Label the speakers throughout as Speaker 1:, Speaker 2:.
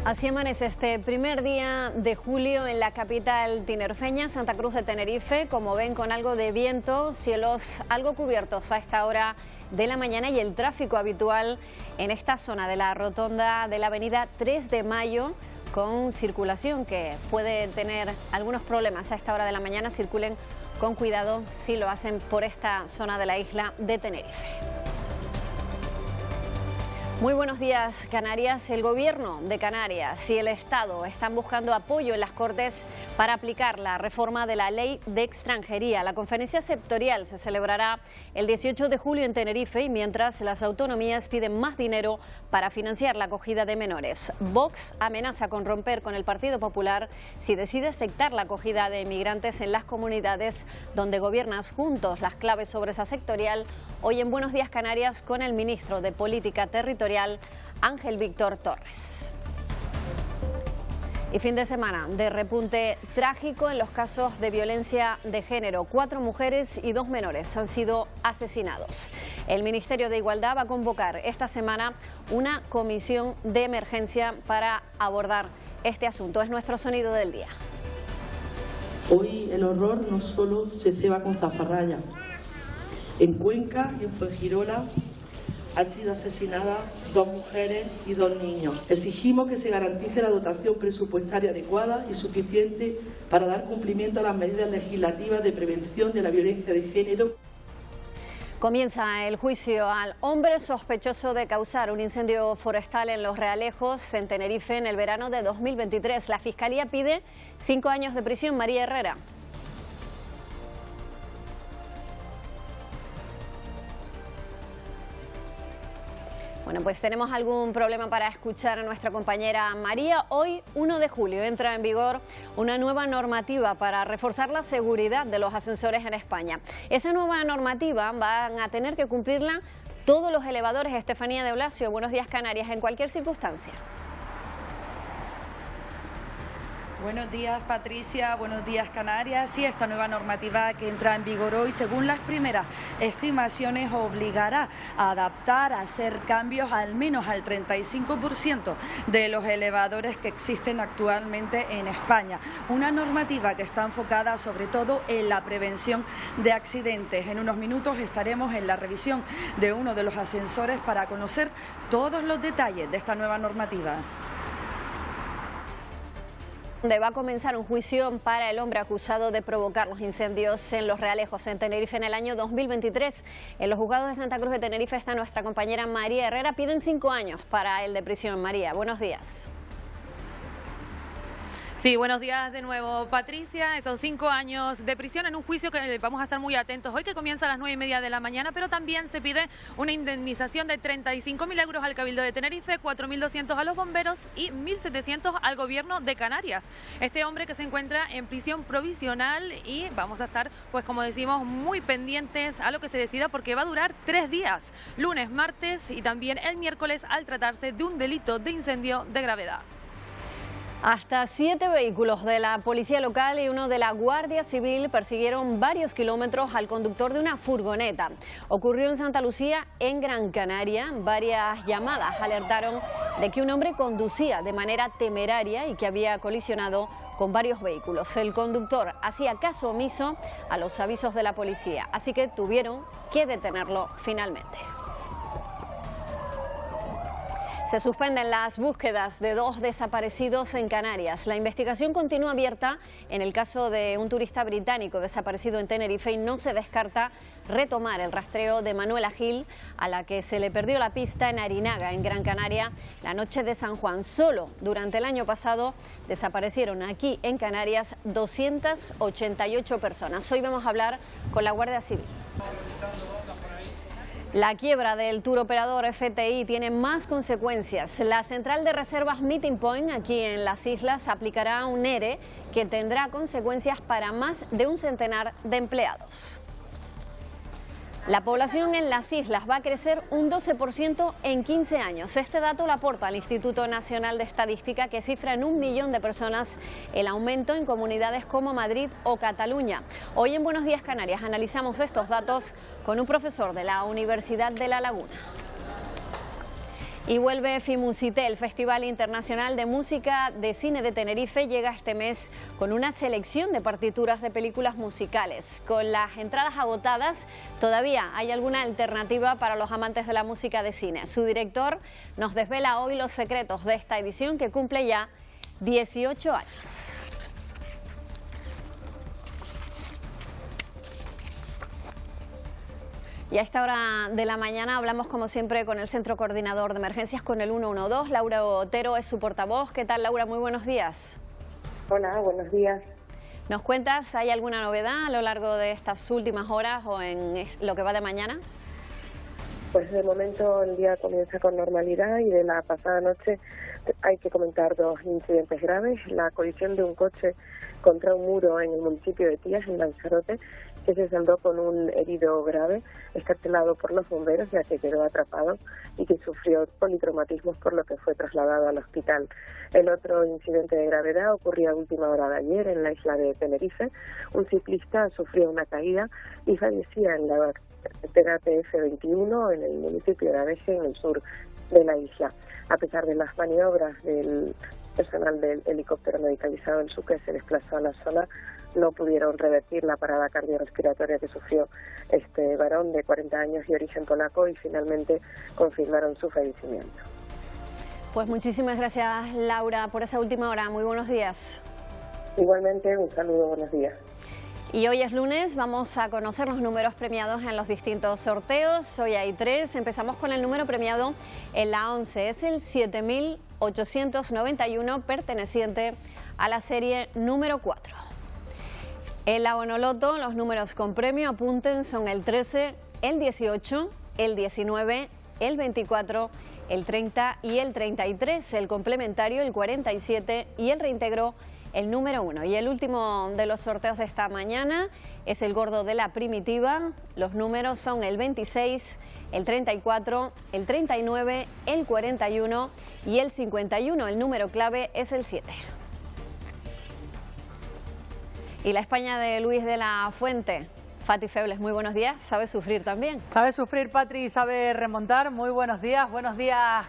Speaker 1: Así amanece este primer día de julio en la capital tinerfeña, Santa Cruz de Tenerife. Como ven, con algo de viento, cielos algo cubiertos a esta hora de la mañana y el tráfico habitual en esta zona de la rotonda de la avenida 3 de Mayo, con circulación que puede tener algunos problemas a esta hora de la mañana. Circulen con cuidado si lo hacen por esta zona de la isla de Tenerife. Muy buenos días, Canarias. El Gobierno de Canarias y el Estado están buscando apoyo en las Cortes para aplicar la reforma de la Ley de Extranjería. La conferencia sectorial se celebrará el 18 de julio en Tenerife, y mientras las autonomías piden más dinero para financiar la acogida de menores. Vox amenaza con romper con el Partido Popular si decide aceptar la acogida de inmigrantes en las comunidades donde gobiernan juntos. Las claves sobre esa sectorial hoy en Buenos Días Canarias con el ministro de Política Territorial, Ángel Víctor Torres. Y fin de semana de repunte trágico en los casos de violencia de género. 4 mujeres y 2 menores han sido asesinados. El Ministerio de Igualdad va a convocar esta semana una comisión de emergencia para abordar este asunto. Es nuestro sonido del día.
Speaker 2: Hoy el horror no solo se ceba con zafarraya. En Cuenca y en Fuengirola han sido asesinadas 2 mujeres y 2 niños. Exigimos que se garantice la dotación presupuestaria adecuada y suficiente para dar cumplimiento a las medidas legislativas de prevención de la violencia de género.
Speaker 1: Comienza el juicio al hombre sospechoso de causar un incendio forestal en Los Realejos, en Tenerife, en el verano de 2023. La Fiscalía pide 5 años de prisión. María Herrera. Bueno, pues tenemos algún problema para escuchar a nuestra compañera María. Hoy, 1 de julio, entra en vigor una nueva normativa para reforzar la seguridad de los ascensores en España. Esa nueva normativa van a tener que cumplirla todos los elevadores. Estefanía de Blasio, Buenos Días Canarias, en cualquier circunstancia.
Speaker 3: Buenos días, Patricia. Buenos días, Canarias. Sí, esta nueva normativa que entra en vigor hoy, según las primeras estimaciones, obligará a adaptar, a hacer cambios al menos al 35% de los elevadores que existen actualmente en España. Una normativa que está enfocada sobre todo en la prevención de accidentes. En unos minutos estaremos en la revisión de uno de los ascensores para conocer todos los detalles de esta nueva normativa.
Speaker 1: Donde va a comenzar un juicio para el hombre acusado de provocar los incendios en Los Realejos, en Tenerife, en el año 2023. En los juzgados de Santa Cruz de Tenerife está nuestra compañera María Herrera. Piden 5 años para el de prisión. María, buenos días.
Speaker 4: Sí, buenos días de nuevo, Patricia. Esos 5 años de prisión en un juicio que vamos a estar muy atentos hoy, que comienza a las 9:30 de la mañana, pero también se pide una indemnización de 35.000 euros al Cabildo de Tenerife, 4.200 a los bomberos y 1.700 al Gobierno de Canarias. Este hombre que se encuentra en prisión provisional, y vamos a estar, pues como decimos, muy pendientes a lo que se decida, porque va a durar 3 días, lunes, martes y también el miércoles, al tratarse de un delito de incendio de gravedad.
Speaker 1: Hasta 7 vehículos de la policía local y uno de la Guardia Civil persiguieron varios kilómetros al conductor de una furgoneta. Ocurrió en Santa Lucía, en Gran Canaria. Varias llamadas alertaron de que un hombre conducía de manera temeraria y que había colisionado con varios vehículos. El conductor hacía caso omiso a los avisos de la policía, así que tuvieron que detenerlo finalmente. Se suspenden las búsquedas de 2 desaparecidos en Canarias. La investigación continúa abierta en el caso de un turista británico desaparecido en Tenerife, y no se descarta retomar el rastreo de Manuela Gil, a la que se le perdió la pista en Arinaga, en Gran Canaria, la noche de San Juan. Solo durante el año pasado desaparecieron aquí en Canarias 288 personas. Hoy vamos a hablar con la Guardia Civil. La quiebra del turoperador FTI tiene más consecuencias. La central de reservas Meeting Point, aquí en las islas, aplicará un ERE que tendrá consecuencias para más de un centenar de empleados. La población en las islas va a crecer un 12% en 15 años. Este dato lo aporta el Instituto Nacional de Estadística, que cifra en 1 millón de personas el aumento en comunidades como Madrid o Cataluña. Hoy en Buenos Días Canarias analizamos estos datos con un profesor de la Universidad de La Laguna. Y vuelve FIMUSITE, el Festival Internacional de Música de Cine de Tenerife, llega este mes con una selección de partituras de películas musicales. Con las entradas agotadas, todavía hay alguna alternativa para los amantes de la música de cine. Su director nos desvela hoy los secretos de esta edición que cumple ya 18 años. Y a esta hora de la mañana hablamos como siempre con el Centro Coordinador de Emergencias, con el 112. Laura Otero es su portavoz. ¿Qué tal, Laura? Muy buenos días.
Speaker 5: Hola, buenos días.
Speaker 1: ¿Nos cuentas, hay alguna novedad a lo largo de estas últimas horas o en lo que va de mañana?
Speaker 5: Pues de momento el día comienza con normalidad y de la pasada noche hay que comentar dos incidentes graves. La colisión de un coche contra un muro en el municipio de Tías, en Lanzarote, que se saldó con un herido grave, escarcelado por los bomberos ya que quedó atrapado y que sufrió politraumatismos, por lo que fue trasladado al hospital. El otro incidente de gravedad ocurrió a última hora de ayer en la isla de Tenerife. Un ciclista sufrió una caída y fallecía en la carretera TF21 en el municipio de Adeje, en el sur de la isla. A pesar de las maniobras del personal del helicóptero medicalizado, el SUC, que se desplazó a la zona, no pudieron revertir la parada cardiorrespiratoria que sufrió este varón de 40 años y origen polaco y finalmente confirmaron su fallecimiento.
Speaker 1: Pues muchísimas gracias, Laura, por esa última hora. Muy buenos días.
Speaker 5: Igualmente, un saludo, buenos días.
Speaker 1: Y hoy es lunes, vamos a conocer los números premiados en los distintos sorteos. Hoy hay 3. Empezamos con el número premiado en la 11. Es el 7891, perteneciente a la serie número 4. En la Bonoloto, los números con premio, apunten, son el 13, el 18, el 19, el 24, el 30 y el 33. El complementario, el 47 y el reintegro, el número 1. Y el último de los sorteos de esta mañana es el gordo de la primitiva. Los números son el 26, el 34, el 39, el 41 y el 51. El número clave es el 7. Y la España de Luis de la Fuente. Fati Febles, muy buenos días. ¿Sabe sufrir también?
Speaker 6: Sabe sufrir, Patri, y sabe remontar. Muy buenos días,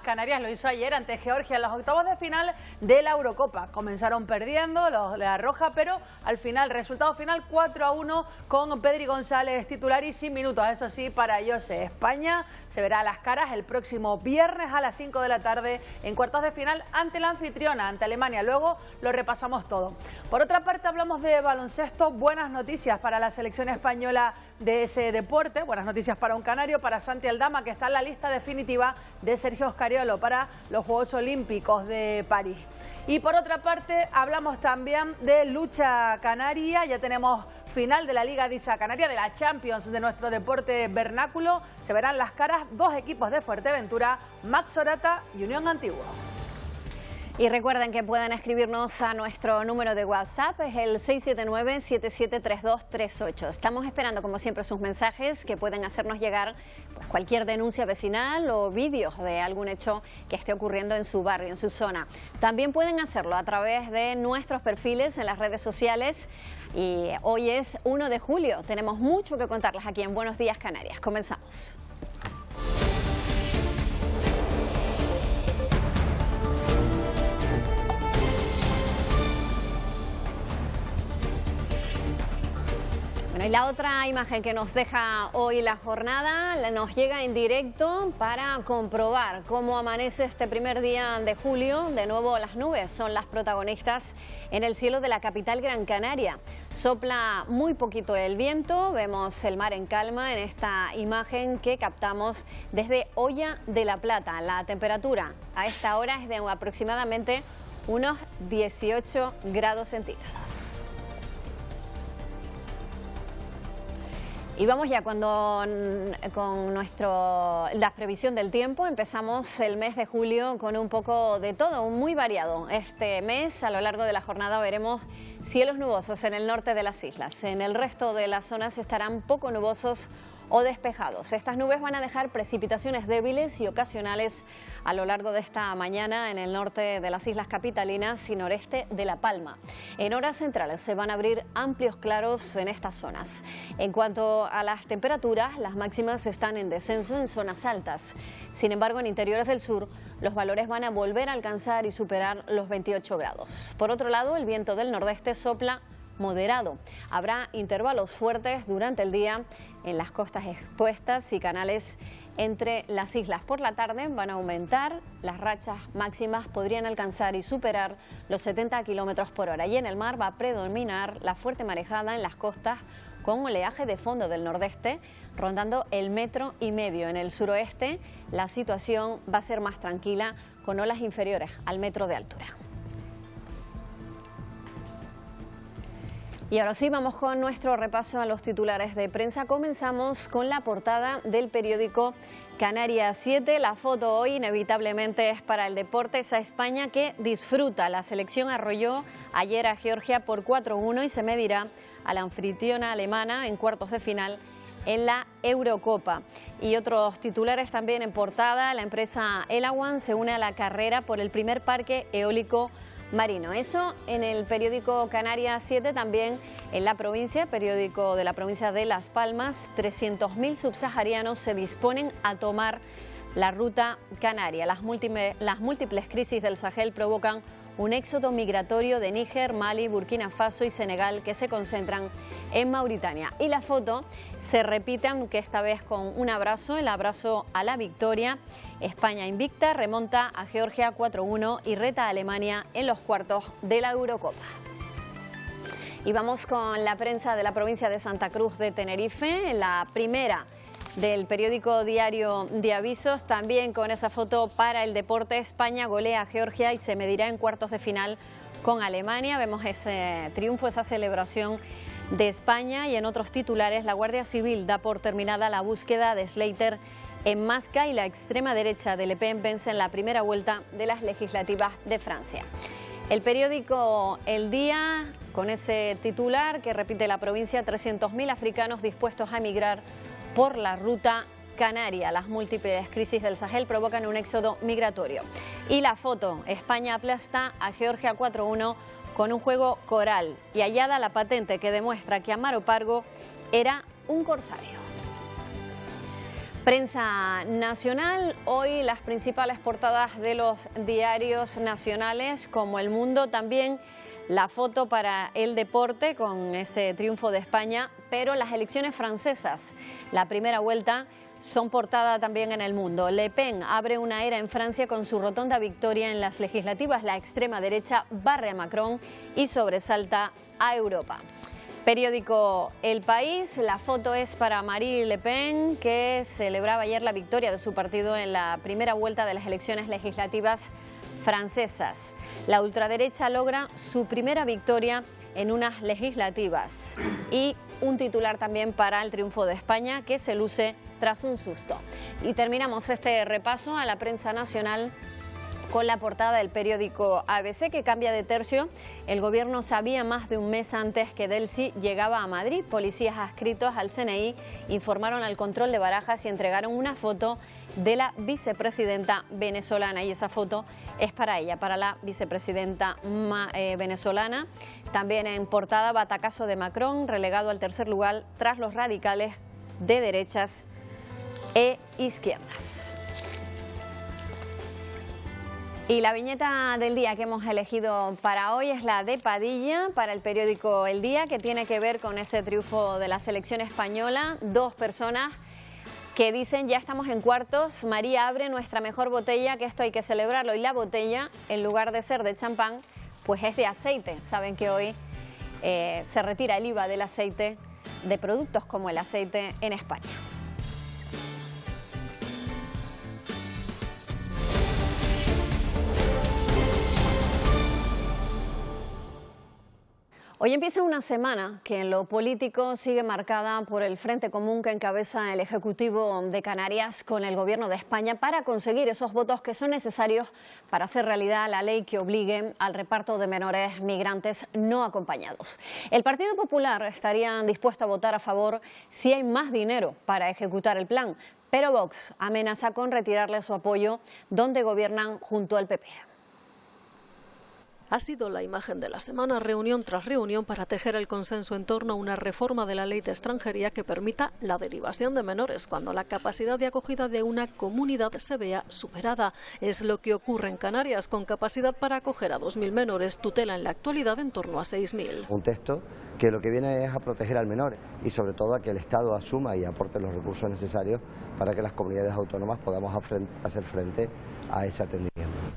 Speaker 6: Canarias. Lo hizo ayer ante Georgia en los octavos de final de la Eurocopa. Comenzaron perdiendo los de la Roja, pero al final, resultado final 4-1 con Pedri González titular y sin minutos. Eso sí, para José. España se verá a las caras el próximo viernes a las 5 de la tarde en cuartos de final ante la anfitriona, ante Alemania. Luego lo repasamos todo. Por otra parte, hablamos de baloncesto. Buenas noticias para la selección española de ese deporte. Buenas noticias para un canario, para Santi Aldama, que está en la lista definitiva de Sergio Scariolo para los Juegos Olímpicos de París. Y por otra parte, hablamos también de lucha canaria. Ya tenemos final de la Liga Disa Canaria, de la Champions de nuestro deporte vernáculo. Se verán las caras dos equipos de Fuerteventura, Max Sorata y Unión Antiguo.
Speaker 1: Y recuerden que pueden escribirnos a nuestro número de WhatsApp, es el 679-773238. Estamos esperando, como siempre, sus mensajes que pueden hacernos llegar pues, cualquier denuncia vecinal o vídeos de algún hecho que esté ocurriendo en su barrio, en su zona. También pueden hacerlo a través de nuestros perfiles en las redes sociales. Y hoy es 1 de julio. Tenemos mucho que contarles aquí en Buenos Días Canarias. Comenzamos. Y la otra imagen que nos deja hoy la jornada nos llega en directo para comprobar cómo amanece este primer día de julio. De nuevo las nubes son las protagonistas en el cielo de la capital Gran Canaria. Sopla muy poquito el viento, vemos el mar en calma en esta imagen que captamos desde Hoya de la Plata. La temperatura a esta hora es de aproximadamente unos 18 grados centígrados. Y vamos ya con la previsión del tiempo. Empezamos el mes de julio con un poco de todo, muy variado. Este mes, a lo largo de la jornada, veremos cielos nubosos en el norte de las islas. En el resto de las zonas estarán poco nubosos o despejados. Estas nubes van a dejar precipitaciones débiles y ocasionales a lo largo de esta mañana en el norte de las islas capitalinas y noreste de La Palma. En horas centrales se van a abrir amplios claros en estas zonas. En cuanto a las temperaturas, las máximas están en descenso en zonas altas. Sin embargo, en interiores del sur, los valores van a volver a alcanzar y superar los 28 grados. Por otro lado, el viento del nordeste sopla moderado. Habrá intervalos fuertes durante el día en las costas expuestas y canales entre las islas. Por la tarde van a aumentar, las rachas máximas podrían alcanzar y superar los 70 kilómetros por hora. Y en el mar va a predominar la fuerte marejada en las costas con oleaje de fondo del nordeste, rondando el 1,5 metros. En el suroeste la situación va a ser más tranquila, con olas inferiores al 1 metro de altura. Y ahora sí, vamos con nuestro repaso a los titulares de prensa. Comenzamos con la portada del periódico Canarias 7. La foto hoy inevitablemente es para el Deportes a España, que disfruta. La selección arrolló ayer a Georgia por 4-1 y se medirá a la anfitriona alemana en cuartos de final en la Eurocopa. Y otros titulares también en portada. La empresa Elawan se une a la carrera por el primer parque eólico marino. Eso en el periódico Canarias 7. También en La Provincia, periódico de la provincia de Las Palmas, 300.000 subsaharianos se disponen a tomar la ruta canaria. Las múltiples crisis del Sahel provocan un éxodo migratorio de Níger, Mali, Burkina Faso y Senegal, que se concentran en Mauritania. Y la foto se repite, aunque esta vez con un abrazo, el abrazo a la victoria. España invicta remonta a Georgia 4-1 y reta a Alemania en los cuartos de la Eurocopa. Y vamos con la prensa de la provincia de Santa Cruz de Tenerife, la primera del periódico Diario de Avisos, también con esa foto para el deporte. España golea a Georgia y se medirá en cuartos de final con Alemania. Vemos ese triunfo, esa celebración de España. Y en otros titulares, la Guardia Civil da por terminada la búsqueda de Slater en Masca y la extrema derecha de Le Pen vence en la primera vuelta de las legislativas de Francia. El periódico El Día, con ese titular que repite la provincia, 300.000 africanos dispuestos a emigrar por la ruta canaria. Las múltiples crisis del Sahel provocan un éxodo migratorio. Y la foto, España aplasta a Georgia 4-1 con un juego coral y hallada la patente que demuestra que Amaro Pargo era un corsario. Prensa nacional, hoy las principales portadas de los diarios nacionales como El Mundo, también la foto para el deporte con ese triunfo de España, pero las elecciones francesas, la primera vuelta, son portada también en El Mundo. Le Pen abre una era en Francia con su rotonda victoria en las legislativas. La extrema derecha barre a Macron y sobresalta a Europa. Periódico El País, la foto es para Marine Le Pen, que celebraba ayer la victoria de su partido en la primera vuelta de las elecciones legislativas francesas. La ultraderecha logra su primera victoria en unas legislativas. Y un titular también para el triunfo de España, que se luce tras un susto. Y terminamos este repaso a la prensa nacional con la portada del periódico ABC, que cambia de tercio. El gobierno sabía más de un mes antes que Delcy llegaba a Madrid. Policías adscritos al CNI informaron al control de Barajas y entregaron una foto de la vicepresidenta venezolana. Y esa foto es para ella, para la vicepresidenta venezolana. También en portada, batacazo de Macron, relegado al tercer lugar tras los radicales de derechas e izquierdas. Y la viñeta del día que hemos elegido para hoy es la de Padilla, para el periódico El Día, que tiene que ver con ese triunfo de la selección española. Dos personas que dicen: ya estamos en cuartos, María abre nuestra mejor botella, que esto hay que celebrarlo. Y la botella, en lugar de ser de champán, pues es de aceite. Saben que hoy se retira el IVA del aceite, de productos como el aceite en España. Hoy empieza una semana que en lo político sigue marcada por el frente común que encabeza el Ejecutivo de Canarias con el Gobierno de España para conseguir esos votos que son necesarios para hacer realidad la ley que obligue al reparto de menores migrantes no acompañados. El Partido Popular estaría dispuesto a votar a favor si hay más dinero para ejecutar el plan, pero Vox amenaza con retirarle su apoyo donde gobiernan junto al PP.
Speaker 7: Ha sido la imagen de la semana, reunión tras reunión, para tejer el consenso en torno a una reforma de la ley de extranjería que permita la derivación de menores cuando la capacidad de acogida de una comunidad se vea superada. Es lo que ocurre en Canarias, con capacidad para acoger a 2.000 menores, tutela en la actualidad en torno a 6.000.
Speaker 8: Un texto que lo que viene es a proteger al menor y sobre todo a que el Estado asuma y aporte los recursos necesarios para que las comunidades autónomas podamos hacer frente a ese atendimiento.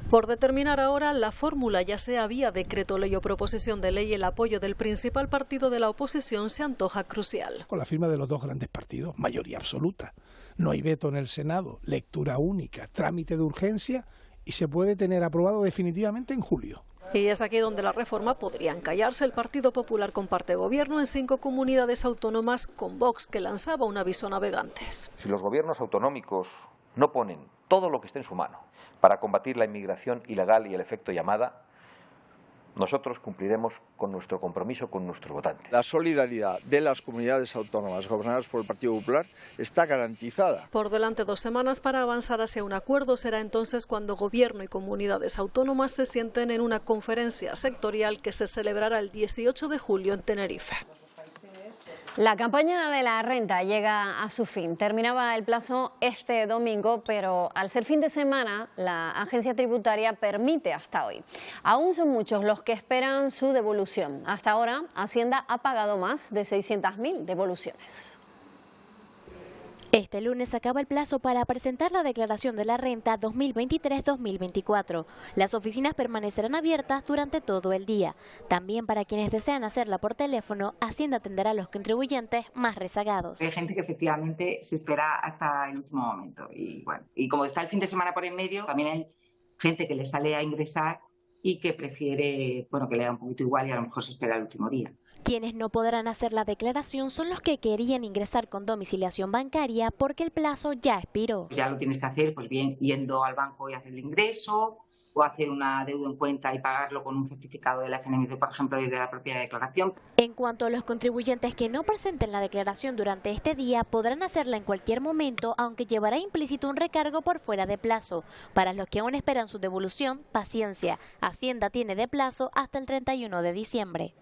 Speaker 7: Por determinar ahora la fórmula, ya sea vía decreto ley o proposición de ley, el apoyo del principal partido de la oposición se antoja crucial.
Speaker 9: Con la firma de los dos grandes partidos, mayoría absoluta, no hay veto en el Senado, lectura única, trámite de urgencia y se puede tener aprobado definitivamente en julio.
Speaker 7: Y es aquí donde la reforma podría encallarse. El Partido Popular comparte gobierno en 5 comunidades autónomas con Vox, que lanzaba un aviso a navegantes.
Speaker 10: Si los gobiernos autonómicos no ponen todo lo que esté en su mano para combatir la inmigración ilegal y el efecto llamada, nosotros cumpliremos con nuestro compromiso con nuestros votantes.
Speaker 11: La solidaridad de las comunidades autónomas gobernadas por el Partido Popular está garantizada.
Speaker 7: Por delante 2 semanas para avanzar hacia un acuerdo. Será entonces cuando Gobierno y comunidades autónomas se sienten en una conferencia sectorial que se celebrará el 18 de julio en Tenerife.
Speaker 1: La campaña de la renta llega a su fin. Terminaba el plazo este domingo, pero al ser fin de semana, la agencia tributaria permite hasta hoy. Aún son muchos los que esperan su devolución. Hasta ahora, Hacienda ha pagado más de 600.000 devoluciones.
Speaker 12: Este lunes acaba el plazo para presentar la declaración de la renta 2023-2024. Las oficinas permanecerán abiertas durante todo el día. También para quienes desean hacerla por teléfono, Hacienda atenderá a los contribuyentes más rezagados.
Speaker 13: Hay gente que efectivamente se espera hasta el último momento. Y bueno, y como está el fin de semana por en medio, también hay gente que le sale a ingresar y que prefiere, bueno, que le da un poquito igual y a lo mejor se espera el último día.
Speaker 12: Quienes no podrán hacer la declaración son los que querían ingresar con domiciliación bancaria porque el plazo ya expiró.
Speaker 13: Ya lo tienes que hacer, pues bien, yendo al banco y hacer el ingreso, o hacer una deuda en cuenta y pagarlo con un certificado de la FNMC, por ejemplo, y de la propia declaración.
Speaker 12: En cuanto a los contribuyentes que no presenten la declaración durante este día, podrán hacerla en cualquier momento, aunque llevará implícito un recargo por fuera de plazo. Para los que aún esperan su devolución, paciencia. Hacienda tiene de plazo hasta el 31 de diciembre.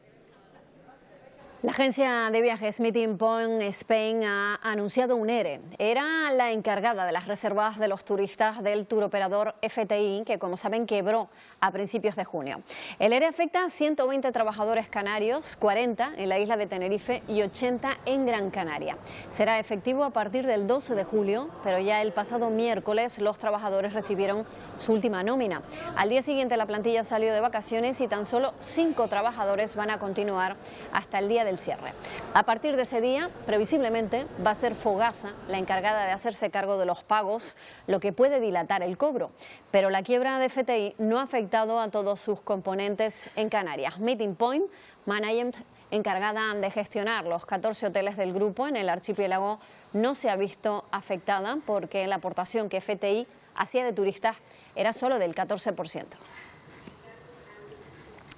Speaker 1: La agencia de viajes Meeting Point Spain ha anunciado un ERE. Era la encargada de las reservas de los turistas del turoperador FTI, que como saben quebró a principios de junio. El ERE afecta a 120 trabajadores canarios, 40 en la isla de Tenerife y 80 en Gran Canaria. Será efectivo a partir del 12 de julio, pero ya el pasado miércoles los trabajadores recibieron su última nómina. Al día siguiente la plantilla salió de vacaciones y tan solo 5 trabajadores van a continuar hasta el día del cierre. A partir de ese día, previsiblemente, va a ser Fogasa la encargada de hacerse cargo de los pagos, lo que puede dilatar el cobro. Pero la quiebra de FTI no ha afectado a todos sus componentes en Canarias. Meeting Point Management, encargada de gestionar los 14 hoteles del grupo en el archipiélago, no se ha visto afectada porque la aportación que FTI hacía de turistas era solo del 14%.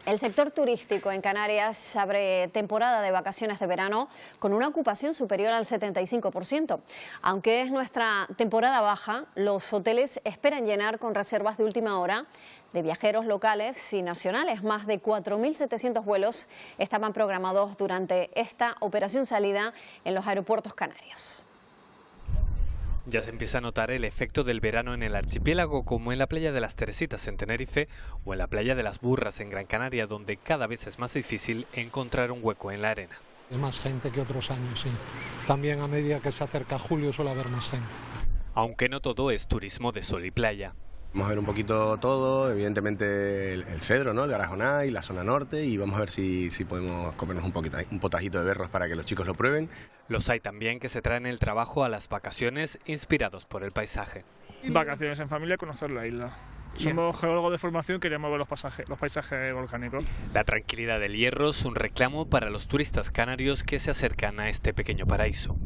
Speaker 1: El sector turístico en Canarias abre temporada de vacaciones de verano con una ocupación superior al 75%. Aunque es nuestra temporada baja, los hoteles esperan llenar con reservas de última hora de viajeros locales y nacionales. Más de 4.700 vuelos estaban programados durante esta operación salida en los aeropuertos canarios.
Speaker 14: Ya se empieza a notar el efecto del verano en el archipiélago, como en la playa de las Teresitas en Tenerife o en la playa de las Burras en Gran Canaria, donde cada vez es más difícil encontrar un hueco en la arena.
Speaker 15: Hay más gente que otros años, sí. También a medida que se acerca julio suele haber más gente.
Speaker 14: Aunque no todo es turismo de sol y playa.
Speaker 16: Vamos a ver un poquito todo, evidentemente el Cedro, ¿no? El Garajonay, la zona norte, y vamos a ver si podemos comernos un potajito de berros para que los chicos lo prueben.
Speaker 14: Los hay también que se traen el trabajo a las vacaciones inspirados por el paisaje.
Speaker 17: Vacaciones en familia, conocer la isla. Somos geólogos de formación, queríamos ver los paisajes volcánicos.
Speaker 14: La tranquilidad del Hierro es un reclamo para los turistas canarios que se acercan a este pequeño paraíso.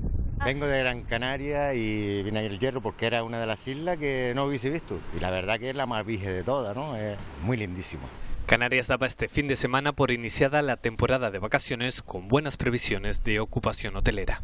Speaker 18: Vengo de Gran Canaria y vine al Hierro porque era una de las islas que no hubiese visto. Y la verdad que es la más virgen de todas, ¿no? Es muy lindísimo.
Speaker 14: Canarias daba este fin de semana por iniciada la temporada de vacaciones con buenas previsiones de ocupación hotelera.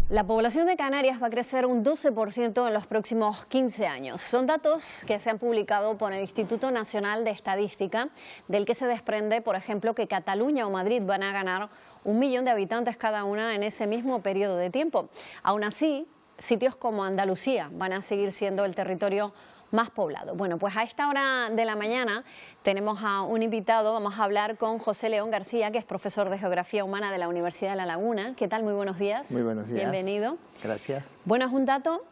Speaker 1: La población de Canarias va a crecer un 12% en los próximos 15 años. Son datos que se han publicado por el Instituto Nacional de Estadística, del que se desprende, por ejemplo, que Cataluña o Madrid van a ganar 1 millón de habitantes cada una en ese mismo periodo de tiempo. Aún así, sitios como Andalucía van a seguir siendo el territorio más poblado. Bueno, pues a esta hora de la mañana tenemos a un invitado. Vamos a hablar con José León García, que es profesor de Geografía Humana de la Universidad de La Laguna. ¿Qué tal? Muy buenos días.
Speaker 19: Muy buenos días.
Speaker 1: Bienvenido.
Speaker 19: Gracias.
Speaker 1: Bueno, es un dato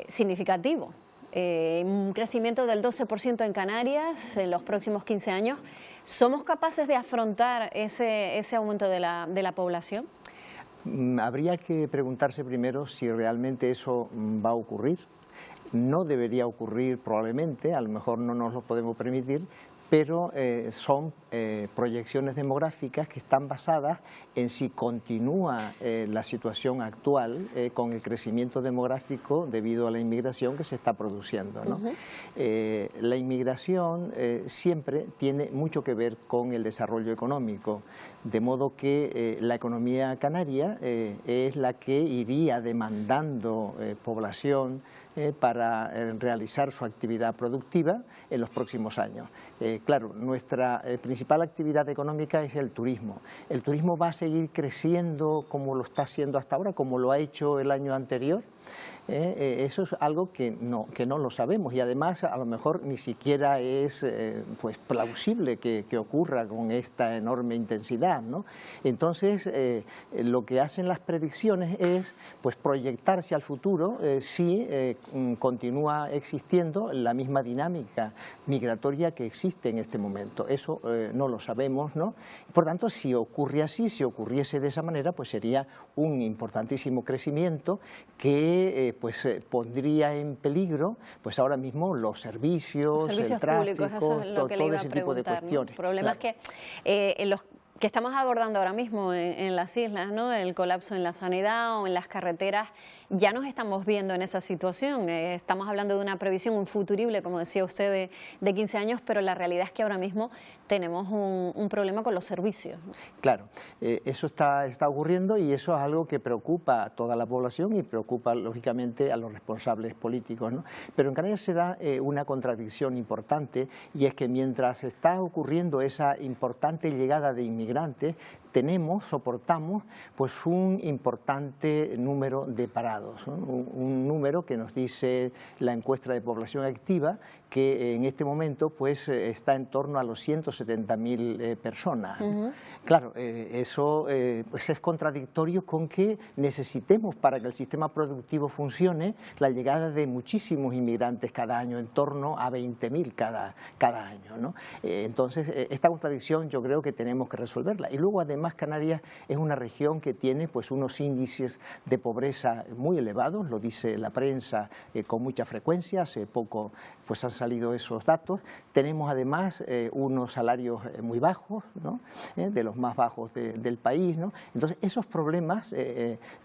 Speaker 1: significativo. Un crecimiento del 12% en Canarias en los próximos 15 años. ¿Somos capaces de afrontar ese aumento de la población?
Speaker 19: Habría que preguntarse primero si realmente eso va a ocurrir. No debería ocurrir probablemente, a lo mejor no nos lo podemos permitir, pero son proyecciones demográficas que están basadas en si continúa la situación actual con el crecimiento demográfico debido a la inmigración que se está produciendo, ¿no? La inmigración siempre tiene mucho que ver con el desarrollo económico, de modo que la economía canaria es la que iría demandando población para realizar su actividad productiva en los próximos años. Claro, nuestra principal actividad económica es el turismo. El turismo va a seguir creciendo como lo está haciendo hasta ahora, como lo ha hecho el año anterior. Eso es algo que no lo sabemos y además a lo mejor ni siquiera es pues plausible que ocurra con esta enorme intensidad, ¿no? Entonces lo que hacen las predicciones es pues proyectarse al futuro si continúa existiendo la misma dinámica migratoria que existe en este momento. Eso no lo sabemos, ¿no? Por tanto, si ocurre así, si ocurriese de esa manera, pues sería un importantísimo crecimiento que pondría en peligro pues ahora mismo los servicios el tráfico,
Speaker 1: públicos, eso es lo que le iba a
Speaker 19: ese tipo de cuestiones.
Speaker 1: El problema es que los que estamos abordando ahora mismo en las islas, ¿no? El colapso en la sanidad o en las carreteras, ya nos estamos viendo en esa situación. Estamos hablando de una previsión, un futurible, como decía usted, de 15 años, pero la realidad es que ahora mismo tenemos un problema con los servicios.
Speaker 19: Claro, eso está ocurriendo y eso es algo que preocupa a toda la población y preocupa lógicamente a los responsables políticos, ¿no? Pero en Canarias se da una contradicción importante y es que mientras está ocurriendo esa importante llegada de inmigrantes, soportamos pues un importante número de parados, ¿no? Un número que nos dice la encuesta de población activa que en este momento pues está en torno a los 170.000 personas. Claro, eso pues es contradictorio con que necesitemos para que el sistema productivo funcione la llegada de muchísimos inmigrantes cada año, en torno a 20.000 cada año, ¿no? Entonces esta contradicción yo creo que tenemos que resolverla. Y luego además Canarias es una región que tiene pues unos índices de pobreza muy elevados, lo dice la prensa con mucha frecuencia. Hace poco pues han salido esos datos. Tenemos además unos salarios muy bajos, ¿no? De los más bajos del país, ¿no? Entonces esos problemas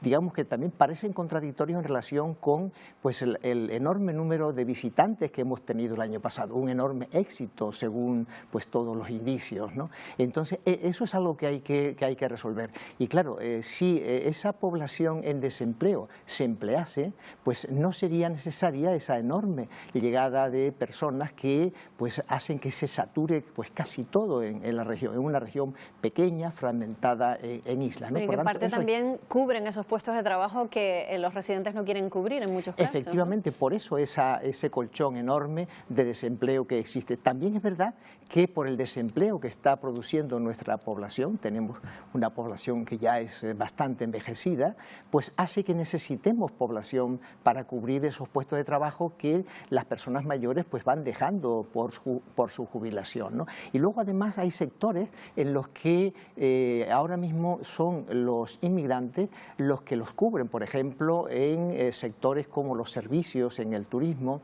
Speaker 19: digamos que también parecen contradictorios en relación con pues el enorme número de visitantes que hemos tenido el año pasado, un enorme éxito según pues todos los indicios, ¿no? Entonces eso es algo que hay que resolver. Y claro, si esa población en desempleo se emplease, pues no sería necesaria esa enorme llegada de personas que pues hacen que se sature pues casi todo en la región, en una región pequeña, fragmentada en islas, ¿no?
Speaker 1: Y que en parte también cubren esos puestos de trabajo que los residentes no quieren cubrir en muchos casos.
Speaker 19: Efectivamente, ¿no? Por eso ese colchón enorme de desempleo que existe. También es verdad que por el desempleo que está produciendo nuestra población, tenemos una población que ya es bastante envejecida, pues hace que necesitemos población para cubrir esos puestos de trabajo que las personas mayores pues van dejando por su jubilación, ¿no? Y luego además hay sectores en los que ahora mismo son los inmigrantes los que los cubren, por ejemplo, en sectores como los servicios, en el turismo,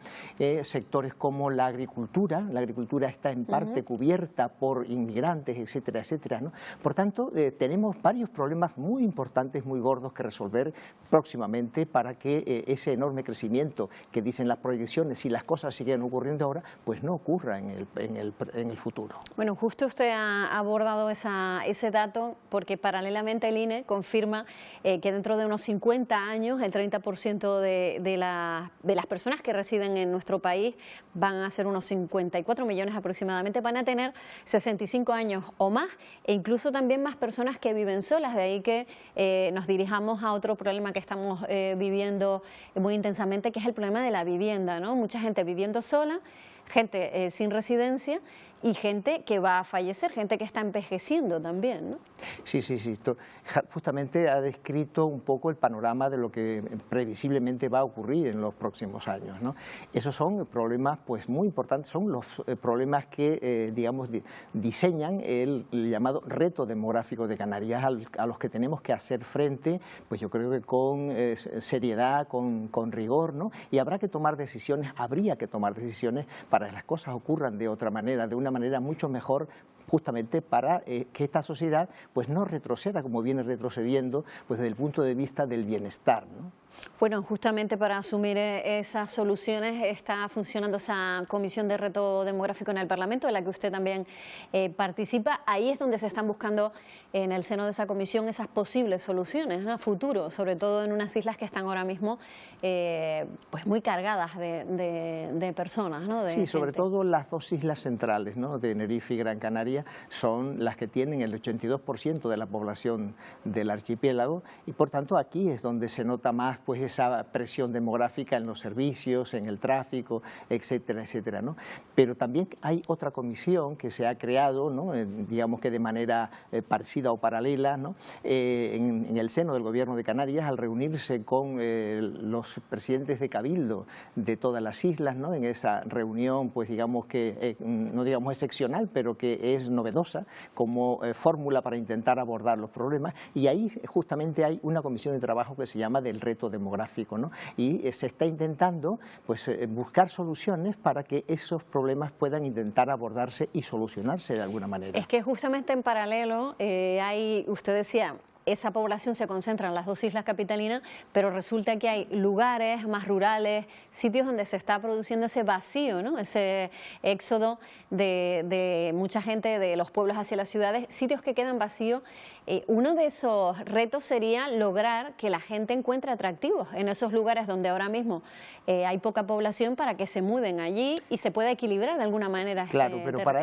Speaker 19: sectores como la agricultura está en parte cubierta por inmigrantes, etcétera, etcétera, ¿no? Por tanto, tenemos varios problemas muy importantes, muy gordos que resolver próximamente para que ese enorme crecimiento que dicen las proyecciones, si las cosas siguen ocurriendo ahora, pues no ocurra en el futuro.
Speaker 1: Bueno, justo usted ha abordado ese dato porque paralelamente el INE confirma que dentro de unos 50 años el 30% de las personas que residen en nuestro país van a ser unos 54 millones aproximadamente, van a tener 65 años o más e incluso también más personas que viven solas, de ahí que nos dirijamos a otro problema que estamos viviendo muy intensamente, que es el problema de la vivienda, ¿no? Mucha gente viviendo sola, gente sin residencia y gente que va a fallecer, gente que está envejeciendo también, ¿no?
Speaker 19: Sí. Justamente ha descrito un poco el panorama de lo que previsiblemente va a ocurrir en los próximos años, ¿no? Esos son problemas pues muy importantes, son los problemas que digamos diseñan el llamado reto demográfico de Canarias, a los que tenemos que hacer frente, pues yo creo que con seriedad, con rigor, ¿no? Y habría que tomar decisiones para que las cosas ocurran de otra manera, de una manera mucho mejor, justamente para que esta sociedad pues no retroceda como viene retrocediendo pues desde el punto de vista del bienestar, ¿no?
Speaker 1: Bueno, justamente para asumir esas soluciones está funcionando esa comisión de reto demográfico en el Parlamento, en la que usted también participa. Ahí es donde se están buscando en el seno de esa comisión esas posibles soluciones, ¿no? A futuro, sobre todo en unas islas que están ahora mismo pues muy cargadas de personas, ¿no?
Speaker 19: Sí, sobre todo las dos islas centrales, ¿no? De Tenerife y Gran Canaria son las que tienen el 82% de la población del archipiélago y por tanto aquí es donde se nota más pues esa presión demográfica en los servicios, en el tráfico, etcétera, etcétera, ¿no? Pero también hay otra comisión que se ha creado, ¿no? Digamos que de manera parecida o paralela, ¿no? En el seno del Gobierno de Canarias, al reunirse con los presidentes de Cabildo de todas las islas, ¿no? En esa reunión, pues digamos que, no digamos excepcional, pero que es novedosa como fórmula para intentar abordar los problemas, y ahí justamente hay una comisión de trabajo que se llama del reto demográfico, ¿no? Y se está intentando pues buscar soluciones para que esos problemas puedan intentar abordarse y solucionarse de alguna manera.
Speaker 1: Es que justamente en paralelo usted decía, esa población se concentra en las dos islas capitalinas, pero resulta que hay lugares más rurales, sitios donde se está produciendo ese vacío, ¿no? Ese éxodo de mucha gente de los pueblos hacia las ciudades, sitios que quedan vacíos. Uno de esos retos sería lograr que la gente encuentre atractivos en esos lugares donde ahora mismo hay poca población, para que se muden allí y se pueda equilibrar de alguna manera.
Speaker 19: Claro, pero para